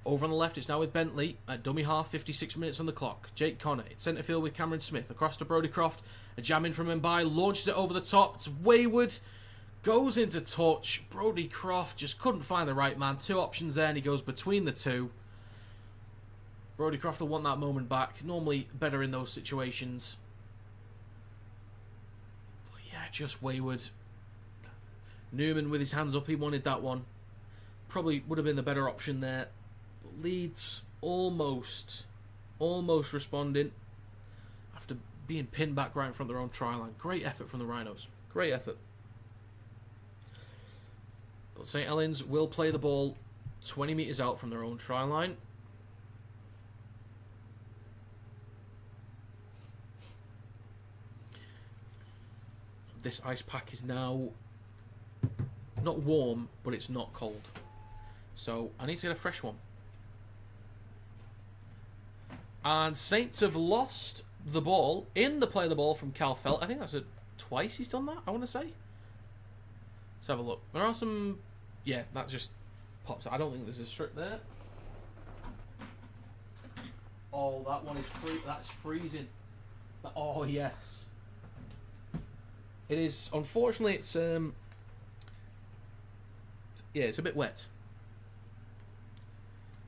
Over on the left, it's now with Bentley at dummy half, 56 minutes on the clock. Jake Connor in centre field with Cameron Smith. Across to Brodie Croft. A jam in from Mbai, launches it over the top. It's wayward. Goes into touch. Brodie Croft just couldn't find the right man. 2 options there, and he goes between the 2. Brodie Croft will want that moment back. Normally better in those situations. just wayward. Newman with his hands up, he wanted that one. Probably would have been the better option there. But Leeds almost responding after being pinned back right in front of their own try line. Great effort from the Rhinos. Great effort. But St Helens will play the ball 20 metres out from their own try line. This ice pack is now not warm, but it's not cold. So I need to get a fresh one. And Saints have lost the ball in the play of the ball from Cal Felt. I think that's twice he's done that, I want to say. Let's have a look. There are some... Yeah, that just pops out. I don't think there's a strip there. Oh, that one is free. That's freezing. Oh, yes. It is. Unfortunately, it's... yeah, it's a bit wet.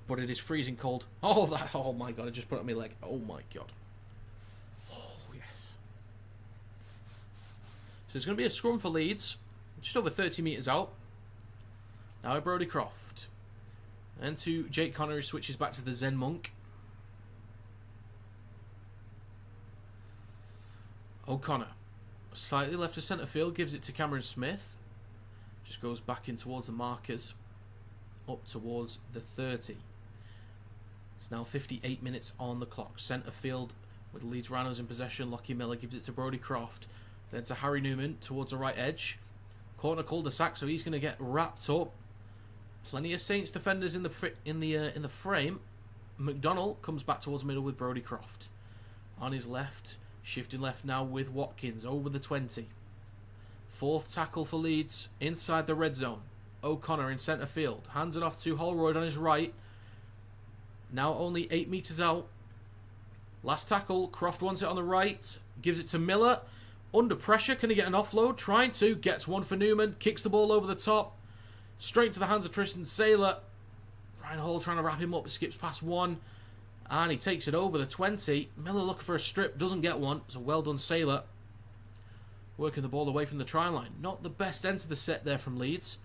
But it is freezing cold. Oh, that! Oh my god! I just put it on my leg. Oh my god! Oh yes. So it's going to be a scrum for Leeds, just over 30 metres out. Now Brodie Croft, and to Jake Connor, who switches back to the Zen Monk. O'Connor, slightly left of centre field, gives it to Cameron Smith. Just goes back in towards the markers, up towards the 30. It's now 58 minutes on the clock. Centre field with Leeds Rhinos in possession. Lockie Miller gives it to Brodie Croft. Then to Harry Newman towards the right edge. Corner cul-de-sac, so he's going to get wrapped up. Plenty of Saints defenders in the frame. McDonnell comes back towards the middle with Brodie Croft. On his left, shifting left now with Watkins over the 20. Fourth tackle for Leeds inside the red zone. O'Connor in centre field. Hands it off to Holroyd on his right. Now only 8 metres out. Last tackle. Croft wants it on the right. Gives it to Miller. Under pressure. Can he get an offload? Trying to. Gets one for Newman. Kicks the ball over the top. Straight to the hands of Tristan Saylor. Ryan Hall trying to wrap him up. He skips past one. And he takes it over the 20. Miller looking for a strip. Doesn't get one. So well done, Saylor. Working the ball away from the try line. Not the best end to the set there from Leeds.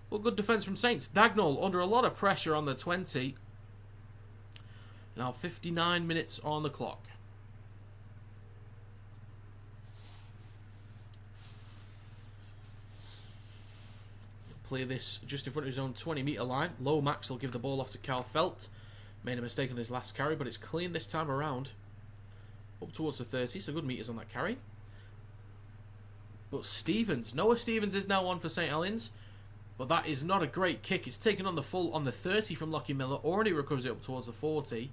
Well, good defence from Saints. Dagnall under a lot of pressure on the 20. Now 59 minutes on the clock. Play this just in front of his own 20-metre line. Lomax will give the ball off to Cal Felt. Made a mistake on his last carry, but it's clean this time around. Up towards the 30, so good metres on that carry. But Stevens, Noah Stevens is now on for St Helens. But that is not a great kick. It's taken on the full on the 30 from Lockie Miller. Already recovers it up towards the 40.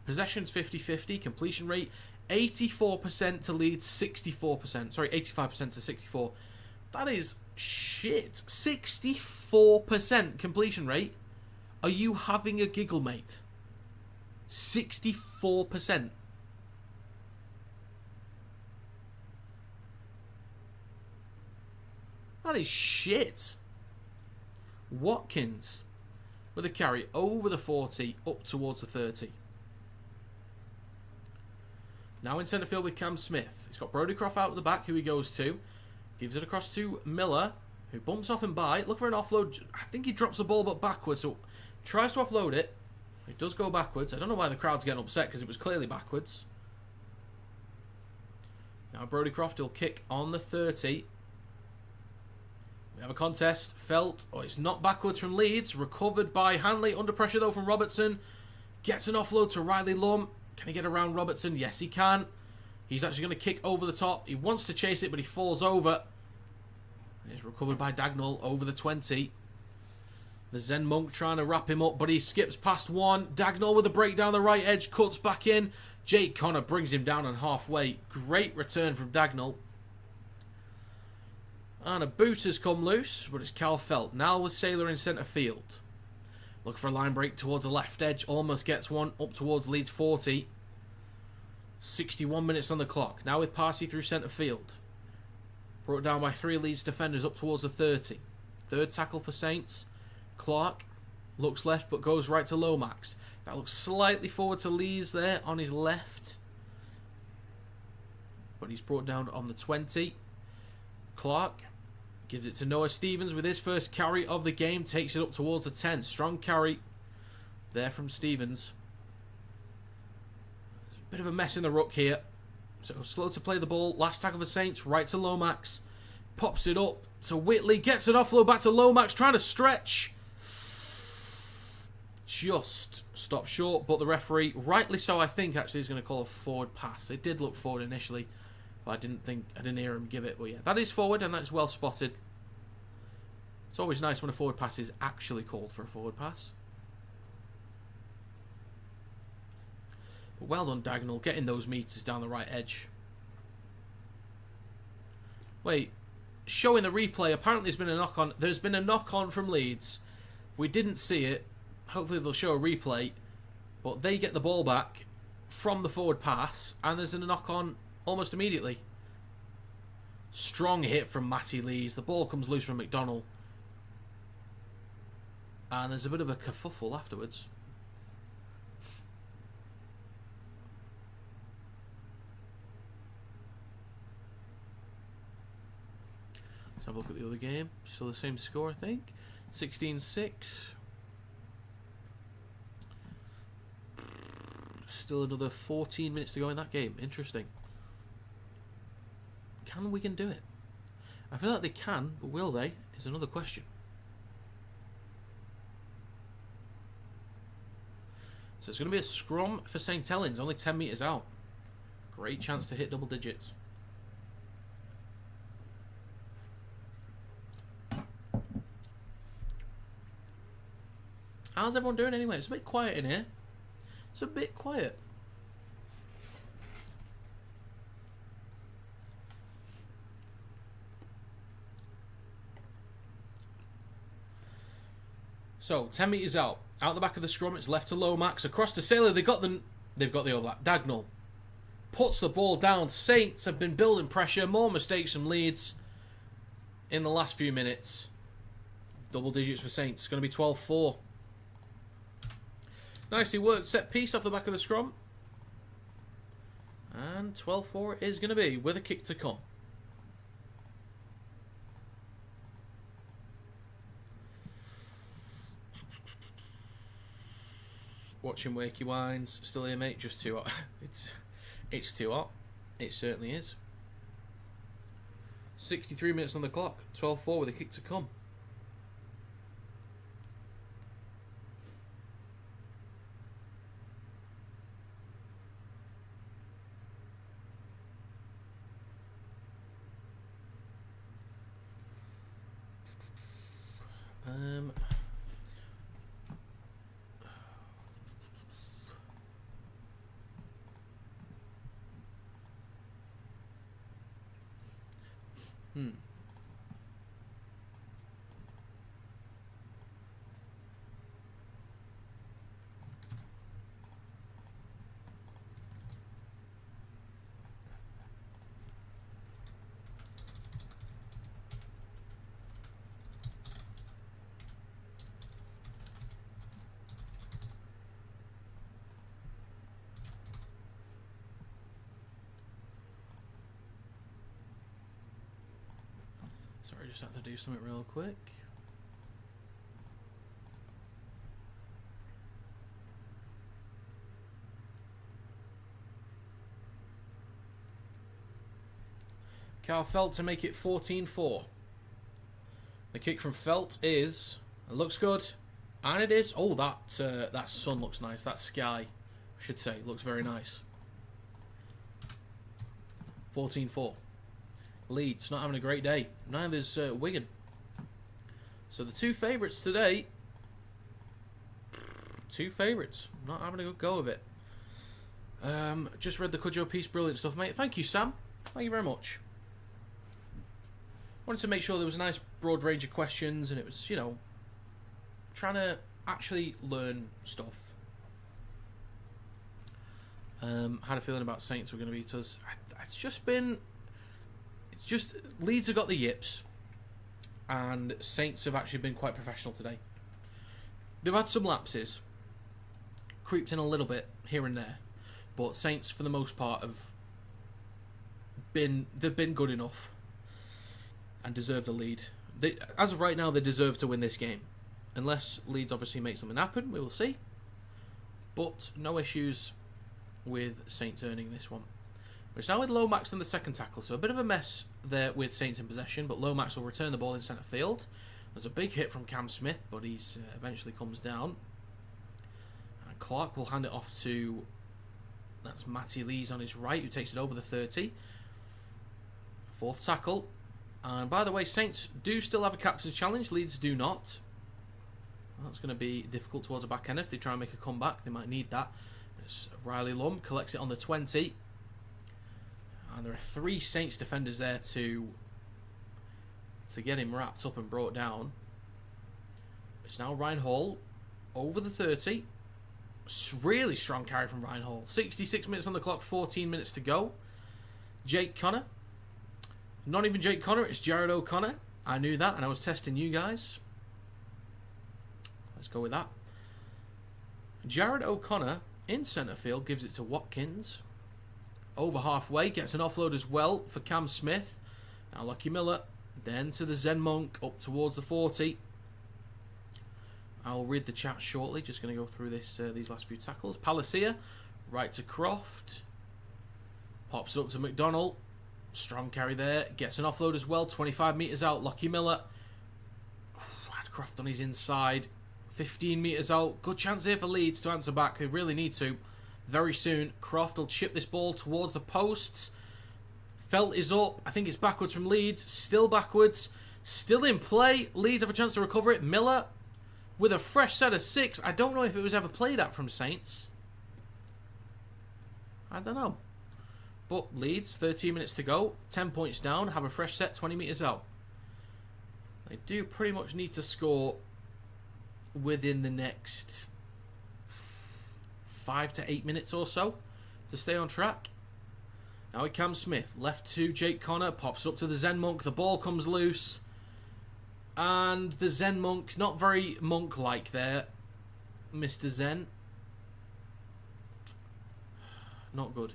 Possession's 50-50. Completion rate 84% to Leeds 64%. Sorry, 85% to 64. That is shit. 64% completion rate. Are you having a giggle, mate? 64%. That is shit. Watkins with a carry over the 40 up towards the 30. Now in centre field with Cam Smith. He's got Brodie Croft out at the back, who he goes to. Gives it across to Miller, who bumps off and by. Look for an offload. I think he drops the ball but backwards. So tries to offload it. It does go backwards. I don't know why the crowd's getting upset because it was clearly backwards. Now Brodie Croft will kick on the 30. We have a contest. Felt. Oh, it's not backwards from Leeds. Recovered by Hanley. Under pressure though from Robertson. Gets an offload to Riley Lum. Can he get around Robertson? Yes, he can. He's actually going to kick over the top. He wants to chase it, but he falls over. It's recovered by Dagnall over the 20. The Zen Monk trying to wrap him up, but he skips past one. Dagnall with a break down the right edge. Cuts back in. Jake Connor brings him down on halfway. Great return from Dagnall. And a boot has come loose, but it's Cal Felt. Now with Saylor in centre field. Look for a line break towards the left edge. Almost gets one up towards Leeds 40. 61 minutes on the clock. Now with Parsi through centre field. Brought down by 3 Leeds defenders up towards the 30. Third tackle for Saints. Clark looks left but goes right to Lomax. That looks slightly forward to Leeds there on his left. But he's brought down on the 20. Clark gives it to Noah Stevens with his first carry of the game. Takes it up towards a 10. Strong carry there from Stevens. Bit of a mess in the ruck here. So slow to play the ball. Last tackle for Saints. Right to Lomax. Pops it up to Whitley. Gets an offload back to Lomax. Trying to stretch. Just stopped short. But the referee, rightly so I think, actually is going to call a forward pass. It did look forward initially. But I didn't hear him give it. But yeah, that is forward and that's well spotted. It's always nice when a forward pass is actually called for a forward pass. But well done, Dagnall, getting those meters down the right edge. Wait, showing the replay, apparently there's been a knock-on. There's been a knock-on from Leeds. We didn't see it. Hopefully they'll show a replay. But they get the ball back from the forward pass, and there's a knock-on almost immediately. Strong hit from Matty Lees. The ball comes loose from McDonald. And there's a bit of a kerfuffle afterwards. Let's have a look at the other game. Still the same score, I think. 16-6. Still another 14 minutes to go in that game. Interesting. Can Wigan do it? I feel like they can, but will they? Is another question. So it's going to be a scrum for St. Helens, only 10 metres out. Great chance to hit double digits. How's everyone doing anyway? It's a bit quiet in here. It's a bit quiet. So 10 metres out the back of the scrum. It's left to Lomax across to Sailor. They've got the overlap. Dagnall puts the ball down. Saints have been building pressure. More mistakes from Leeds in the last few minutes. Double digits for Saints. It's going to be 12-4. Nicely worked set piece off the back of the scrum. And 12-4 is going to be with a kick to come. Watching Wakey Wines. Still here, mate. Just too hot. It's too hot. It certainly is. 63 minutes on the clock. 12-4 with a kick to come. Sorry, just have to do something real quick. Carl Felt to make it 14-4. The kick from Felt is... It looks good. And it is... Oh, that sun looks nice. That sky, I should say, looks very nice. 14-4. Leeds not having a great day. Neither's Wigan. So the two favourites today. Two favourites. Not having a good go of it. Just read the Cudjoe piece. Brilliant stuff, mate. Thank you, Sam. Thank you very much. Wanted to make sure there was a nice broad range of questions and it was, you know, trying to actually learn stuff. Had a feeling about Saints were going to beat us. It's just Leeds have got the yips, and Saints have actually been quite professional today. They've had some lapses, creeped in a little bit here and there, but Saints, for the most part, they've been good enough. and deserve the lead. As of right now, they deserve to win this game. Unless Leeds obviously make something happen, we will see. But no issues with Saints earning this one. It's now with Lomax in the second tackle, so a bit of a mess there with Saints in possession, but Lomax will return the ball in centre field. There's a big hit from Cam Smith, but he's eventually comes down. And Clark will hand it off to... That's Matty Lees on his right, who takes it over the 30. Fourth tackle. And by the way, Saints do still have a captain's challenge. Leeds do not. That's going to be difficult towards the back end. If they try and make a comeback, they might need that. There's Riley Lum collects it on the 20. And there are 3 Saints defenders there to get him wrapped up and brought down. It's now Ryan Hall over the 30. Really strong carry from Ryan Hall. 66 minutes on the clock, 14 minutes to go. Jake Connor. Not even Jake Connor, it's Jared O'Connor. I knew that, and I was testing you guys. Let's go with that. Jared O'Connor in centre field gives it to Watkins. Over halfway, gets an offload as well for Cam Smith. Now Lucky Miller, then to the Zen Monk, up towards the 40. I'll read the chat shortly, just going to go through this these last few tackles. Palacia, right to Croft. Pops it up to McDonald. Strong carry there. Gets an offload as well. 25 metres out. Lucky Miller. Croft on his inside. 15 metres out. Good chance here for Leeds to answer back. They really need to. Very soon. Croft will chip this ball towards the posts. Felt is up. I think it's backwards from Leeds. Still backwards. Still in play. Leeds have a chance to recover it. Miller with a fresh set of 6. I don't know if it was ever played at from Saints. I don't know. But Leeds, 13 minutes to go, 10 points down, have a fresh set, 20 metres out. They do pretty much need to score within the next 5 to 8 minutes or so to stay on track. Now it Cam Smith, left to Jake Connor, pops up to the Zen Monk, the ball comes loose. And the Zen Monk, not very monk-like there, Mr. Zen. Not good.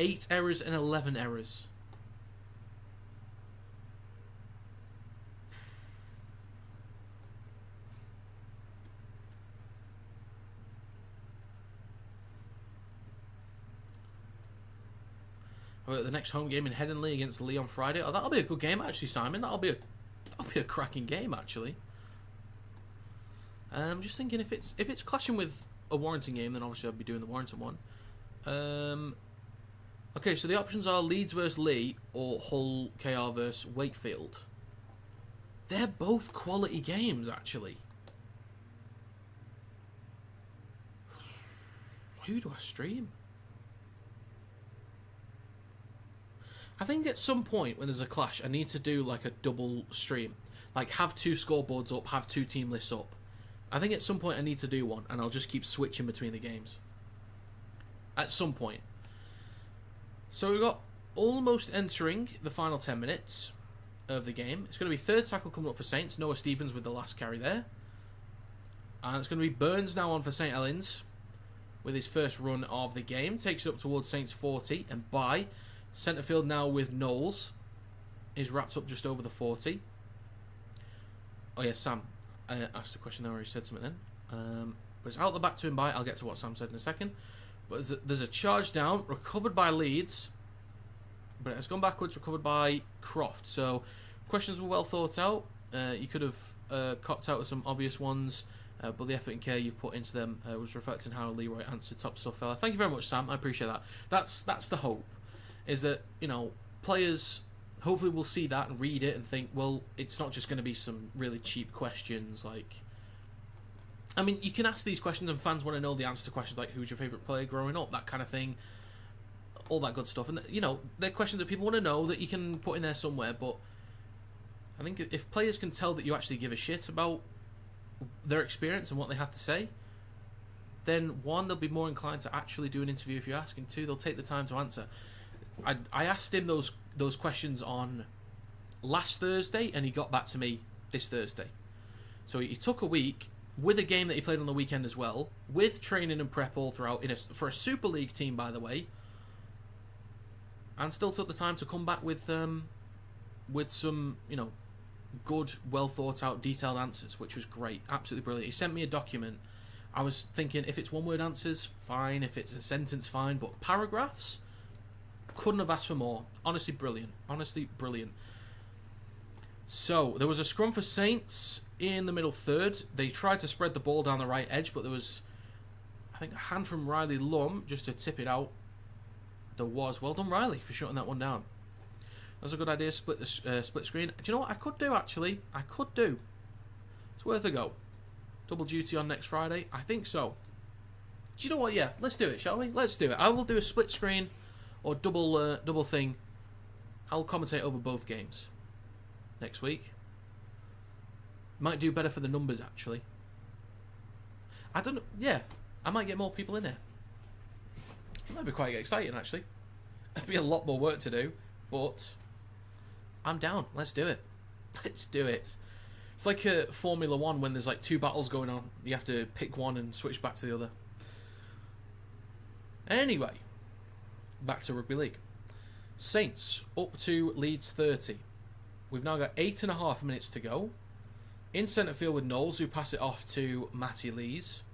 8 errors and 11 errors. The next home game in Headingley against Lee on Friday. Oh, that'll be a good game actually, Simon. That'll be a cracking game actually. I'm just thinking if it's clashing with a Warrington game, then obviously I'll be doing the Warrington one. Okay, so the options are Leeds versus Lee or Hull KR versus Wakefield. They're both quality games, actually. Who do I stream? I think at some point when there's a clash, I need to do like a double stream. Like have 2 scoreboards up, have 2 team lists up. I think at some point I need to do one, and I'll just keep switching between the games. At some point. So we've got almost entering the final 10 minutes of the game. It's going to be third tackle coming up for Saints. Noah Stevens with the last carry there. And it's going to be Burns now on for St Helens with his first run of the game. Takes it up towards Saints 40. And by centre field now with Knowles. Is wrapped up just over the 40. Oh yeah, Sam asked a question there where he said something then. But it's out the back to him by. I'll get to what Sam said in a second. But there's a charge down, recovered by Leeds, but it has gone backwards, recovered by Croft. So questions were well thought out. You could have copped out with some obvious ones, but the effort and care you've put into them was reflecting how Leroy answered. Top stuff, fella. Thank you very much, Sam. I appreciate that. That's the hope, is that, you know, players hopefully will see that and read it and think, well, it's not just going to be some really cheap questions like... I mean, you can ask these questions and fans want to know the answer to questions like who's your favourite player growing up, that kind of thing, all that good stuff. And, you know, they're questions that people want to know that you can put in there somewhere, but I think if players can tell that you actually give a shit about their experience and what they have to say, then one, they'll be more inclined to actually do an interview if you ask, and two, they'll take the time to answer. I asked him those questions on last Thursday, and he got back to me this Thursday. So he took a week... with a game that he played on the weekend as well, with training and prep all throughout, for a Super League team, by the way, and still took the time to come back with some, you know, good, well thought out, detailed answers, which was great. Absolutely brilliant. He sent me a document. I was thinking, if it's one-word answers, fine. If it's a sentence, fine. But paragraphs, couldn't have asked for more. Honestly, brilliant. Honestly, brilliant. So, there was a scrum for Saints in the middle third. They tried to spread the ball down the right edge, but there was, I think, a hand from Riley Lum just to tip it out. There was. Well done, Riley, for shutting that one down. That's a good idea, split screen. Do you know what I could do, actually? I could do. It's worth a go. Double duty on next Friday? I think so. Do you know what? Yeah, let's do it, shall we? Let's do it. I will do a split screen or double thing. I'll commentate over both games next week. Might do better for the numbers, actually. I don't know. Yeah, I might get more people in there. It might be quite exciting, actually. There'd be a lot more work to do, but I'm down. Let's do it. Let's do it. It's like a Formula 1 when there's like 2 battles going on. You have to pick one and switch back to the other. Anyway, back to Rugby League. Saints up to Leeds 30. We've now got 8.5 minutes to go. In centre field with Knowles, who pass it off to Matty Lees.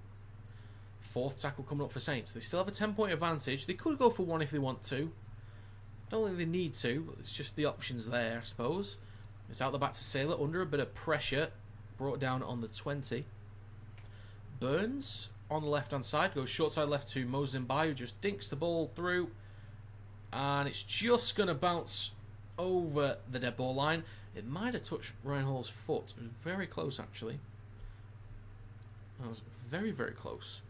4th tackle coming up for Saints. They still have a 10-point advantage. They could go for one if they want to. Don't think they need to, but it's just the options there, I suppose. It's out the back to Sailor under a bit of pressure. Brought down on the 20. Burns on the left-hand side. Goes short side left to Mozambique, who just dinks the ball through. And it's just going to bounce over the dead ball line. It might have touched Ryan Hall's foot. It was very close, actually. That was very, very close.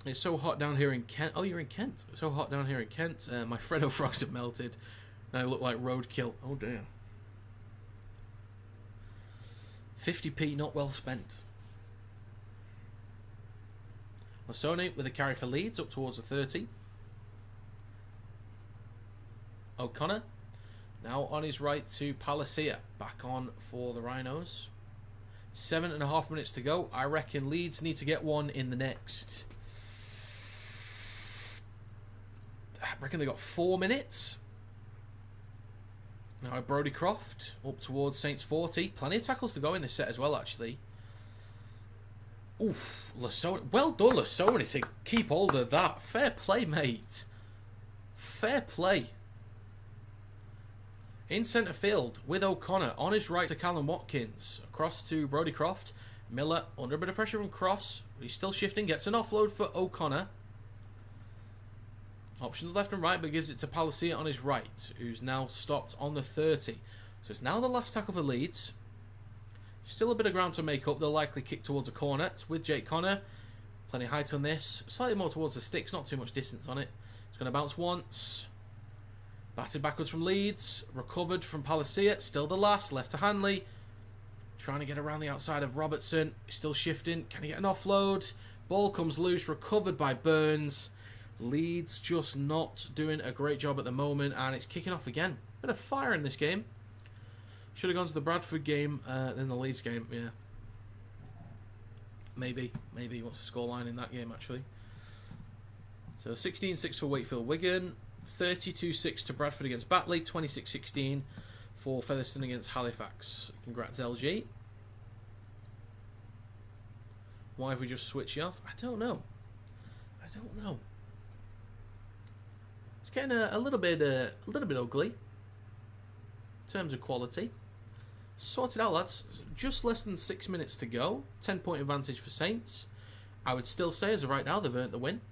It's so hot down here in Kent. Oh, you're in Kent. It's so hot down here in Kent. My Freddo frogs have melted. And I look like roadkill. Oh, dear. 50p not well spent. Lasone with a carry for Leeds up towards the 30. O'Connor now on his right to Palacia. Back on for the Rhinos. 7.5 minutes to go. I reckon Leeds need to get one in the next. I reckon they got 4 minutes. Now Brodie Croft up towards Saints 40. Plenty of tackles to go in this set as well, actually. Oof, Lasone. Well done, Lasone, to keep hold of that. Fair play, mate. Fair play. In centre field with O'Connor on his right to Callum Watkins. Across to Brodie Croft. Miller under a bit of pressure from Cross. He's still shifting. Gets an offload for O'Connor. Options left and right, but gives it to Palacia on his right, who's now stopped on the 30. So it's now the last tackle for Leeds. Still a bit of ground to make up. They'll likely kick towards a corner. It's with Jake Connor. Plenty of height on this. Slightly more towards the sticks. Not too much distance on it. It's going to bounce once. Batted backwards from Leeds. Recovered from Palacia. Still the last. Left to Hanley. Trying to get around the outside of Robertson. Still shifting. Can he get an offload? Ball comes loose. Recovered by Burns. Leeds just not doing a great job at the moment. And it's kicking off again. Bit of fire in this game. Should have gone to the Bradford game than the Leeds game. Yeah. Maybe. What's the scoreline in that game, actually? So 16-6 for Wakefield Wigan. 32-6 to Bradford against Batley. 26-16 for Featherstone against Halifax. Congrats, LG. Why have we just switched you off? I don't know. It's getting a little bit ugly in terms of quality. Sorted out, lads. Just less than 6 minutes to go. 10-point advantage for Saints. I would still say, as of right now, they've earned the win.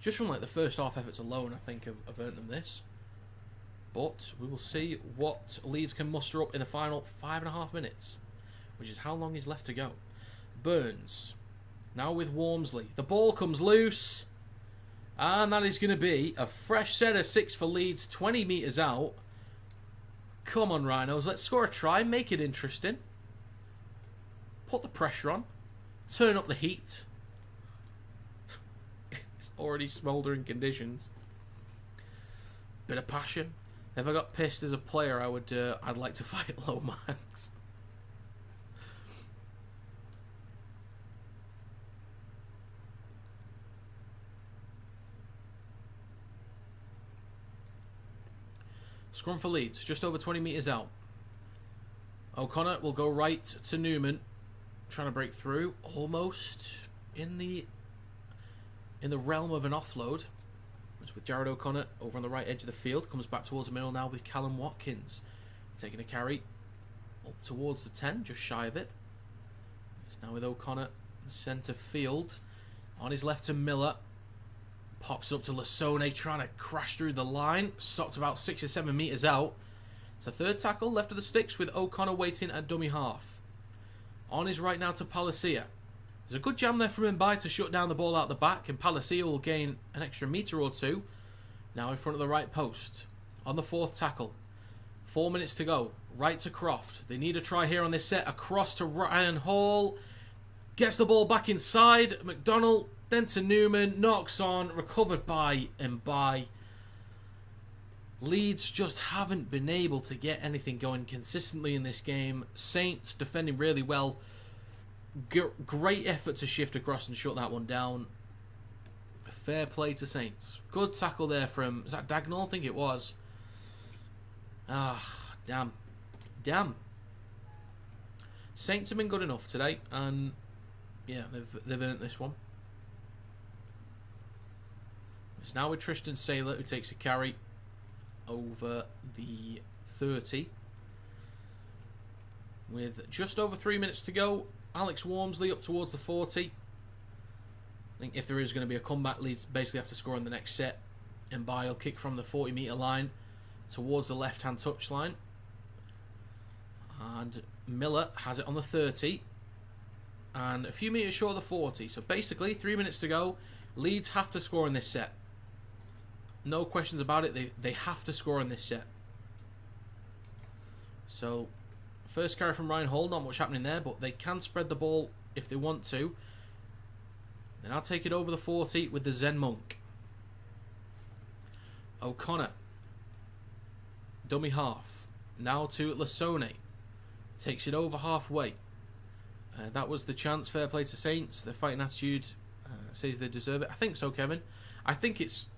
Just from like the first half efforts alone, I think have earned them this. But we will see what Leeds can muster up in the final 5.5 minutes, which is how long is left to go. Burns now with Wormsley. The ball comes loose, and that is going to be a fresh set of 6 for Leeds, 20 metres out. Come on, Rhinos, let's score a try, make it interesting. Put the pressure on, turn up the heat. It's already smouldering conditions. Bit of passion. If I got pissed as a player, I'd like to fight Lomax. Scrum for Leeds, just over 20 metres out. O'Connor will go right to Newman, trying to break through, almost in the realm of an offload. It's with Jared O'Connor over on the right edge of the field, comes back towards the middle now with Callum Watkins, taking a carry up towards the 10, just shy of it. He's now with O'Connor in centre field, on his left to Miller. Pops up to Lasone, trying to crash through the line. Stopped about 6 or 7 metres out. It's a third tackle, left of the sticks, with O'Connor waiting at dummy half. On his right now to Palacia. There's a good jam there from Mbai to shut down the ball out the back, and Palacia will gain an extra metre or two. Now in front of the right post. On the fourth tackle. 4 minutes to go. Right to Croft. They need a try here on this set. Across to Ryan Hall. Gets the ball back inside. McDonald. Then to Newman, knocks on, recovered by Mbai. Leeds just haven't been able to get anything going consistently in this game. Saints defending really well. Great effort to shift across and shut that one down. Fair play to Saints. Good tackle there from, is that Dagnall? I think it was. Ah, damn. Damn. Saints have been good enough today, and yeah, they've earned this one. It's now with Tristan Saylor, who takes a carry over the 30. With just over 3 minutes to go, Alex Walmsley up towards the 40. I think if there is going to be a comeback, Leeds basically have to score in the next set. And Mbai will kick from the 40-metre line towards the left-hand touchline. And Miller has it on the 30. And a few metres short of the 40. So basically, 3 minutes to go. Leeds have to score in this set. No questions about it. They have to score in this set. So, first carry from Ryan Hall. Not much happening there, but they can spread the ball if they want to. Then I'll take it over the 40 with the Zen Monk. O'Connor. Dummy half. Now to Lasone. Takes it over halfway. That was the chance. Fair play to Saints. Their fighting attitude says they deserve it. I think so, Kevin. I think it's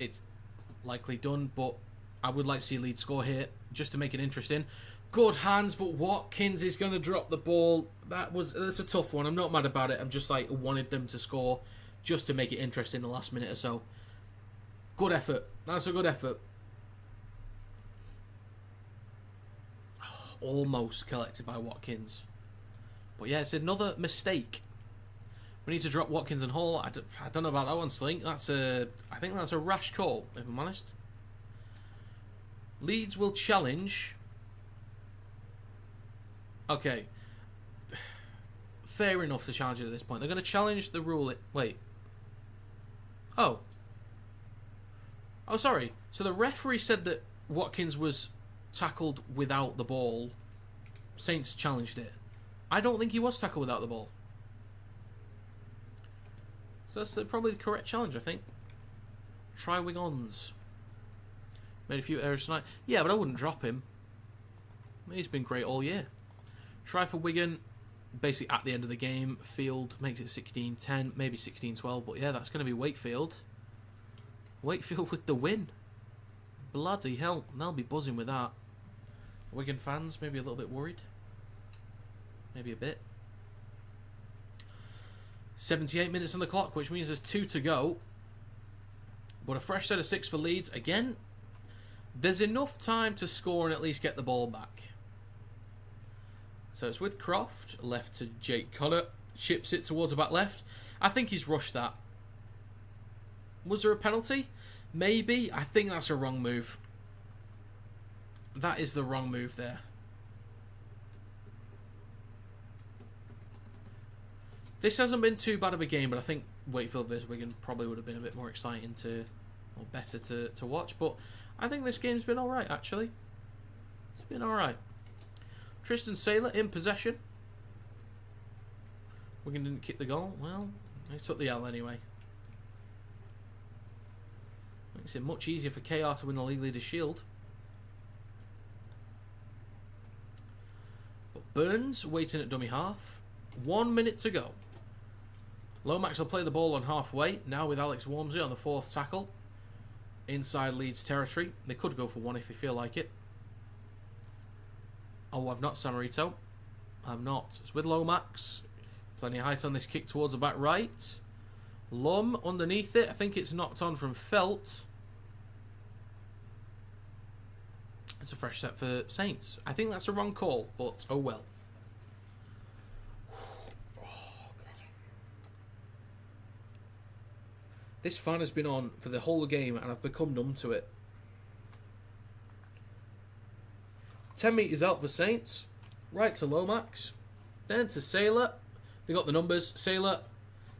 likely done, but I would like to see Leeds score here just to make it interesting. Good hands, but Watkins is going to drop the ball. That's a tough one. I'm not mad about it. I'm just like wanted them to score just to make it interesting the last minute or so. Good effort. That's a good effort. Almost collected by Watkins. But yeah, it's another mistake. We need to drop Watkins and Hall. I don't know about that one, Slink. I think that's a rash call, if I'm honest. Leeds will challenge. Okay. Fair enough to challenge it at this point. They're going to challenge the rule. Wait. Oh. Oh, sorry. So the referee said that Watkins was tackled without the ball. Saints challenged it. I don't think he was tackled without the ball. So that's probably the correct challenge, I think. Try Wiggins. Made a few errors tonight. Yeah, but I wouldn't drop him. I mean, he's been great all year. Try for Wigan. Basically at the end of the game. Field makes it 16-10, maybe 16-12. But yeah, that's going to be Wakefield. Wakefield with the win. Bloody hell. They'll be buzzing with that. Wigan fans maybe a little bit worried. Maybe a bit. 78 minutes on the clock, which means there's 2 to go. But a fresh set of 6 for Leeds. Again, there's enough time to score and at least get the ball back. So it's with Croft. Left to Jake Connor. Chips it towards the back left. I think he's rushed that. Was there a penalty? Maybe. I think that's a wrong move. That is the wrong move there. This hasn't been too bad of a game, but I think Wakefield vs Wigan probably would have been a bit more exciting or better to watch. But I think this game's been alright, actually. It's been alright. Tristan Saylor in possession. Wigan didn't kick the goal. Well, he took the L anyway. Makes it much easier for KR to win the League Leaders Shield. But Burns waiting at dummy half. 1 minute to go. Lomax will play the ball on halfway. Now with Alex Walmsley on the 4th tackle. Inside Leeds territory. They could go for one if they feel like it. Oh, I've not Samarito. I've not. It's with Lomax. Plenty of height on this kick towards the back right. Lum underneath it. I think it's knocked on from Felt. It's a fresh set for Saints. I think that's a wrong call, but oh well. Oh, God. This fan has been on for the whole game and I've become numb to it. 10 metres out for Saints. Right to Lomax. Then to Sailor. They got the numbers. Sailor.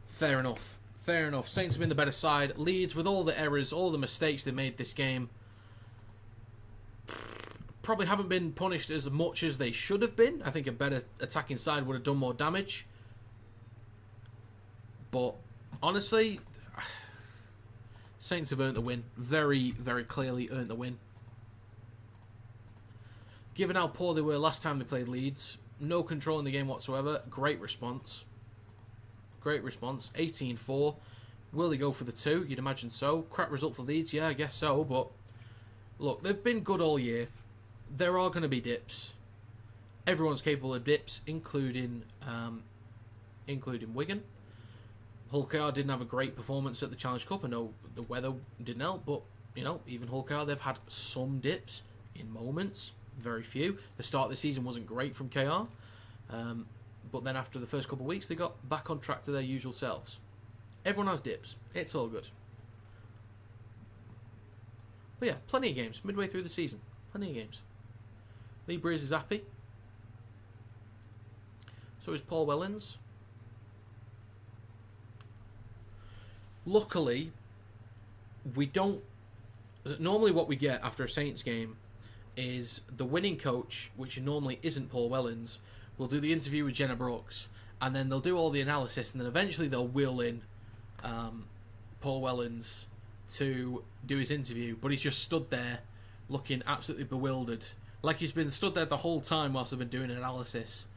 Fair enough. Fair enough. Saints have been the better side. Leeds, with all the errors, all the mistakes they made this game, probably haven't been punished as much as they should have been. I think a better attacking side would have done more damage. But honestly, Saints have earned the win. Very, very clearly earned the win. Given how poor they were last time they played Leeds, no control in the game whatsoever. Great response. Great response. 18-4. Will they go for the 2? You'd imagine so. Crap result for Leeds? Yeah, I guess so. But look, they've been good all year. There are going to be dips. Everyone's capable of dips, including Wigan. Hull KR didn't have a great performance at the Challenge Cup. I know the weather didn't help, but you know, even Hull KR, they've had some dips in moments. Very few. The start of the season wasn't great from KR. But then after the first couple of weeks, they got back on track to their usual selves. Everyone has dips. It's all good. But yeah, plenty of games. Midway through the season. Plenty of games. Lee Breeze is happy. So is Paul Wellens. Luckily, we don't... Normally what we get after a Saints game is the winning coach, which normally isn't Paul Wellens, will do the interview with Jenna Brooks, and then they'll do all the analysis, and then eventually they'll wheel in Paul Wellens to do his interview, but he's just stood there looking absolutely bewildered, like he's been stood there the whole time whilst they've been doing an analysis,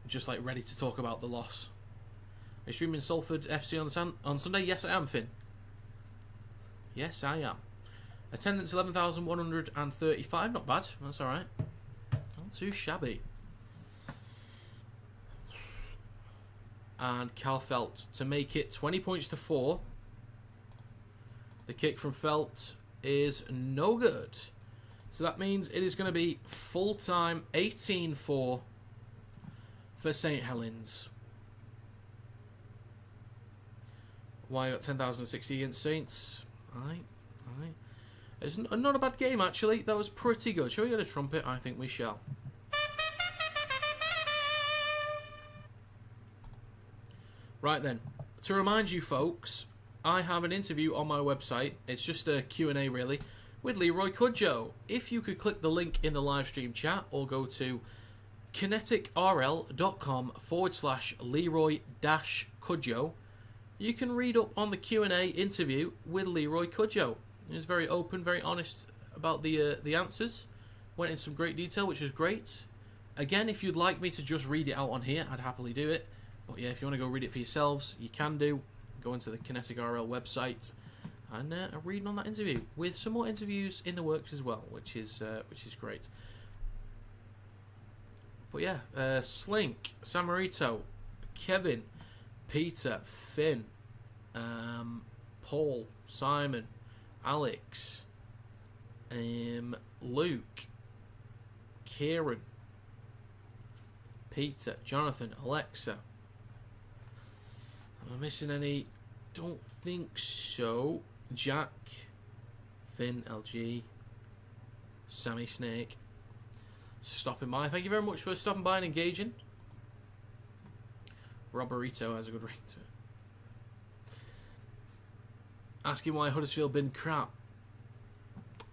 just like ready to talk about the loss. Are you streaming Salford FC on Sunday? Yes, I am, Finn. Yes, I am. Attendance 11,135. Not bad. That's all right. Not too shabby. And Cal Felt to make it 20 points to 4. The kick from Felt is no good. So that means it is going to be full-time 18-4 for St. Helens. Why got 10,060 against Saints? Aye. It's not a bad game, actually. That was pretty good. Shall we get a trumpet? I think we shall. Right then. To remind you folks, I have an interview on my website. It's just a Q&A, really, with Leroy Cudjoe. If you could click the link in the live stream chat or go to kineticrl.com/Leroy-Cudjoe, you can read up on the Q&A interview with Leroy Cudjoe. He was very open, very honest about the answers. Went in some great detail, which was great. Again, if you'd like me to just read it out on here, I'd happily do it. But yeah, if you want to go read it for yourselves, you can do. Go into the Kinetic RL website and read on that interview with some more interviews in the works as well, which is great. But yeah, Slink, Samarito, Kevin, Peter, Finn, Paul, Simon, Alex, Luke, Kieran, Peter, Jonathan, Alexa. Am I missing any? Don't think so. Jack, Finn, LG, Sammy Snake, stopping by. Thank you very much for stopping by and engaging. Roberito has a good ring to it. Asking why Huddersfield been crap.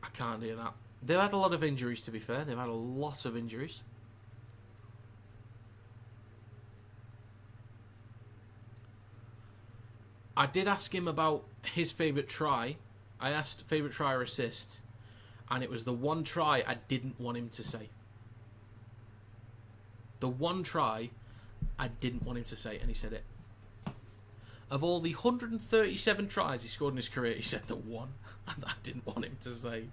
I can't do that. They've had a lot of injuries, to be fair. They've had a lot of injuries. I did ask him about his favourite try. I asked favourite try or assist, and it was the one try I didn't want him to say. The one try I didn't want him to say, and he said it. Of all the 137 tries he scored in his career, he said the one I didn't want him to say.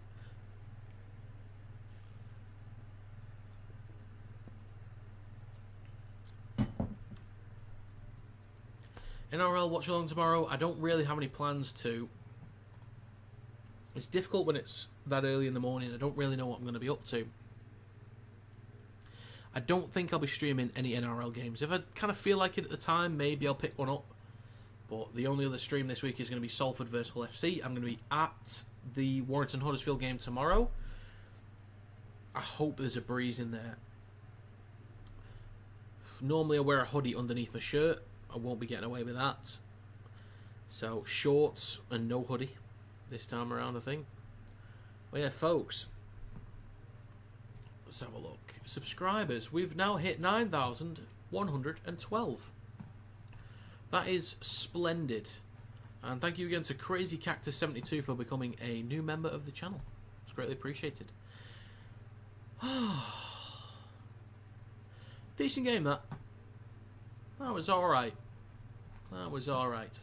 NRL watch along tomorrow. I don't really have any plans to. It's difficult when it's that early in the morning. I don't really know what I'm going to be up to. I don't think I'll be streaming any NRL games. If I kind of feel like it at the time, maybe I'll pick one up. But the only other stream this week is going to be Salford versus Hull FC. I'm going to be at the Warrington-Huddersfield game tomorrow. I hope there's a breeze in there. Normally I wear a hoodie underneath my shirt. I won't be getting away with that. So shorts and no hoodie this time around, I think. Well, yeah, folks. Let's have a look. Subscribers. We've now hit 9,112. That is splendid. And thank you again to Crazy Cactus 72 for becoming a new member of the channel. It's greatly appreciated. Decent game, that. That was alright. That was alright.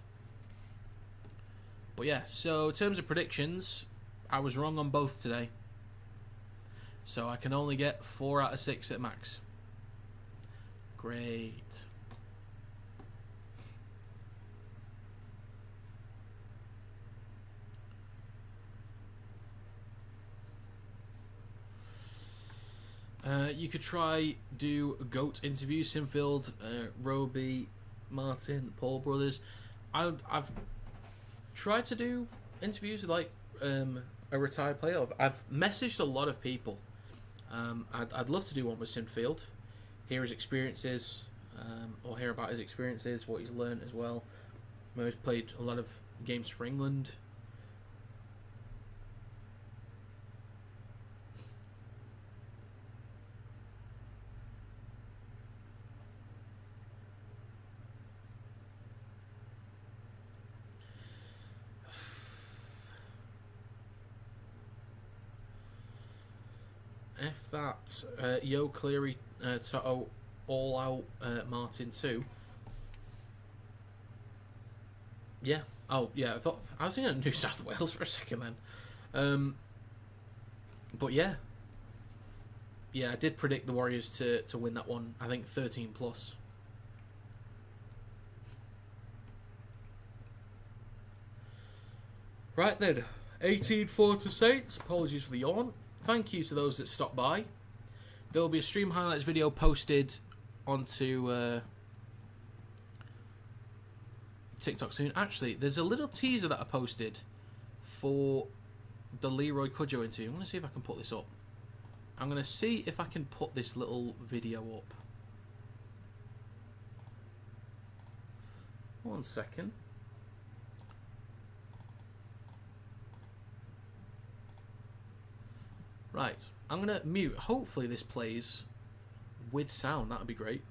But yeah, so in terms of predictions, I was wrong on both today. So I can only get 4 out of 6 at max. Great. You could try do GOAT interviews, Sinfield, Roby, Martin, Paul Brothers. I've tried to do interviews with like a retired player. I've messaged a lot of people. I'd love to do one with Sinfield, hear his experiences, or hear about his experiences, what he's learned as well. He's played a lot of games for England. If that Yo Cleary Toto all out Martin too. Yeah. Oh yeah. I was thinking of New South Wales for a second then. But yeah. Yeah, I did predict the Warriors to win that one. I think 13 plus. Right then, 18-4 to Saints. Apologies for the yawn. Thank you to those that stopped by. There will be a stream highlights video posted onto TikTok soon. Actually, there's a little teaser that I posted for the Leroy Cudjoe interview. I'm going to see if I can put this up. I'm going to see if I can put this little video up. One second. Right, I'm going to mute. Hopefully this plays with sound. That would be great.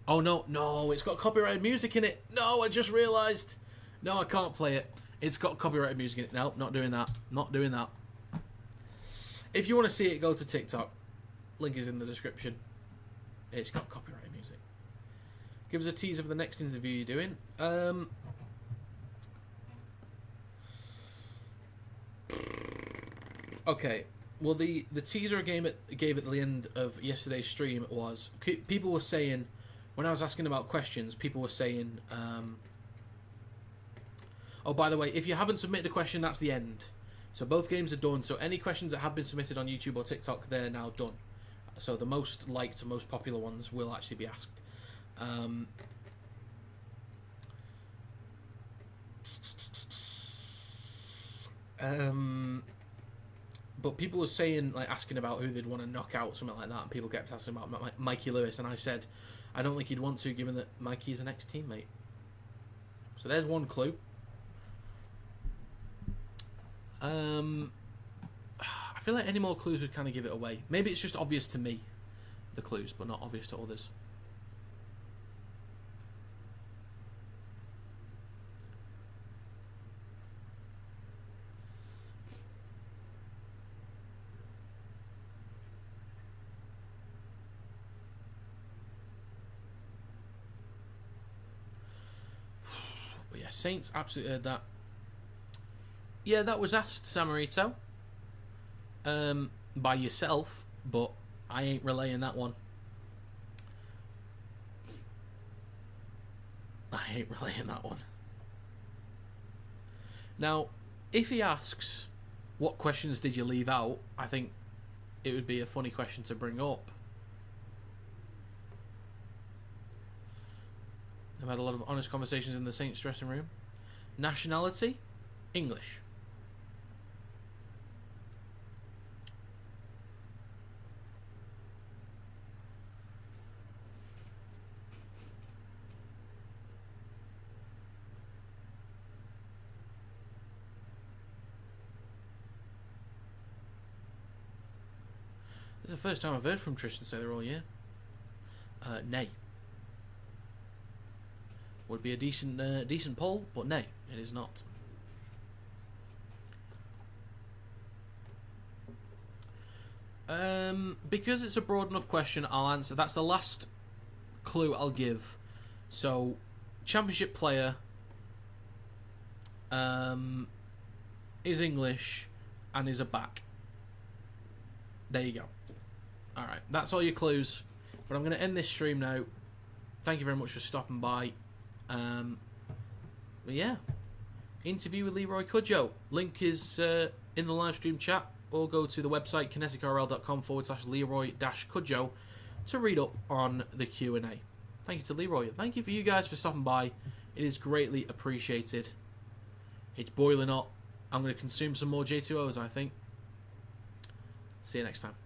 Oh, no, it's got copyrighted music in it. No, I just realised. No, I can't play it. It's got copyrighted music in it. No, not doing that. Not doing that. If you want to see it, go to TikTok. Link is in the description. It's got copyrighted music. Give us a teaser for the next interview you're doing. Okay. Well, the teaser I gave at the end of yesterday's stream was... People were saying... When I was asking about questions, people were saying... oh, by the way, if you haven't submitted a question, that's the end. So both games are done. So any questions that have been submitted on YouTube or TikTok, they're now done. So the most liked, most popular ones will actually be asked. But people were saying, like, asking about who they'd want to knock out, something like that, and people kept asking about Mikey Lewis, and I said, I don't think he'd want to, given that Mikey is an ex-teammate. So there's one clue. I feel like any more clues would kind of give it away. Maybe it's just obvious to me, the clues, but not obvious to others. But yeah, Saints absolutely heard that. Yeah, that was asked, Samarito, by yourself, but I ain't relaying that one. I ain't relaying that one. Now, if he asks, what questions did you leave out? I think it would be a funny question to bring up. I've had a lot of honest conversations in the Saints dressing room. Nationality? English. This is the first time I've heard from Tristan say they're all year. Nay. Would be a decent poll, but nay, it is not. Because it's a broad enough question, I'll answer. That's the last clue I'll give. So, championship player is English and is a back. There you go. Alright, that's all your clues. But I'm going to end this stream now. Thank you very much for stopping by. But yeah, interview with Leroy Cudjoe. Link is in the live stream chat, or go to the website kineticrl.com/Leroy-Cudjoe to read up on the Q&A. Thank you to Leroy. Thank you for you guys for stopping by. It is greatly appreciated. It's boiling hot. I'm going to consume some more J2Os, I think. See you next time.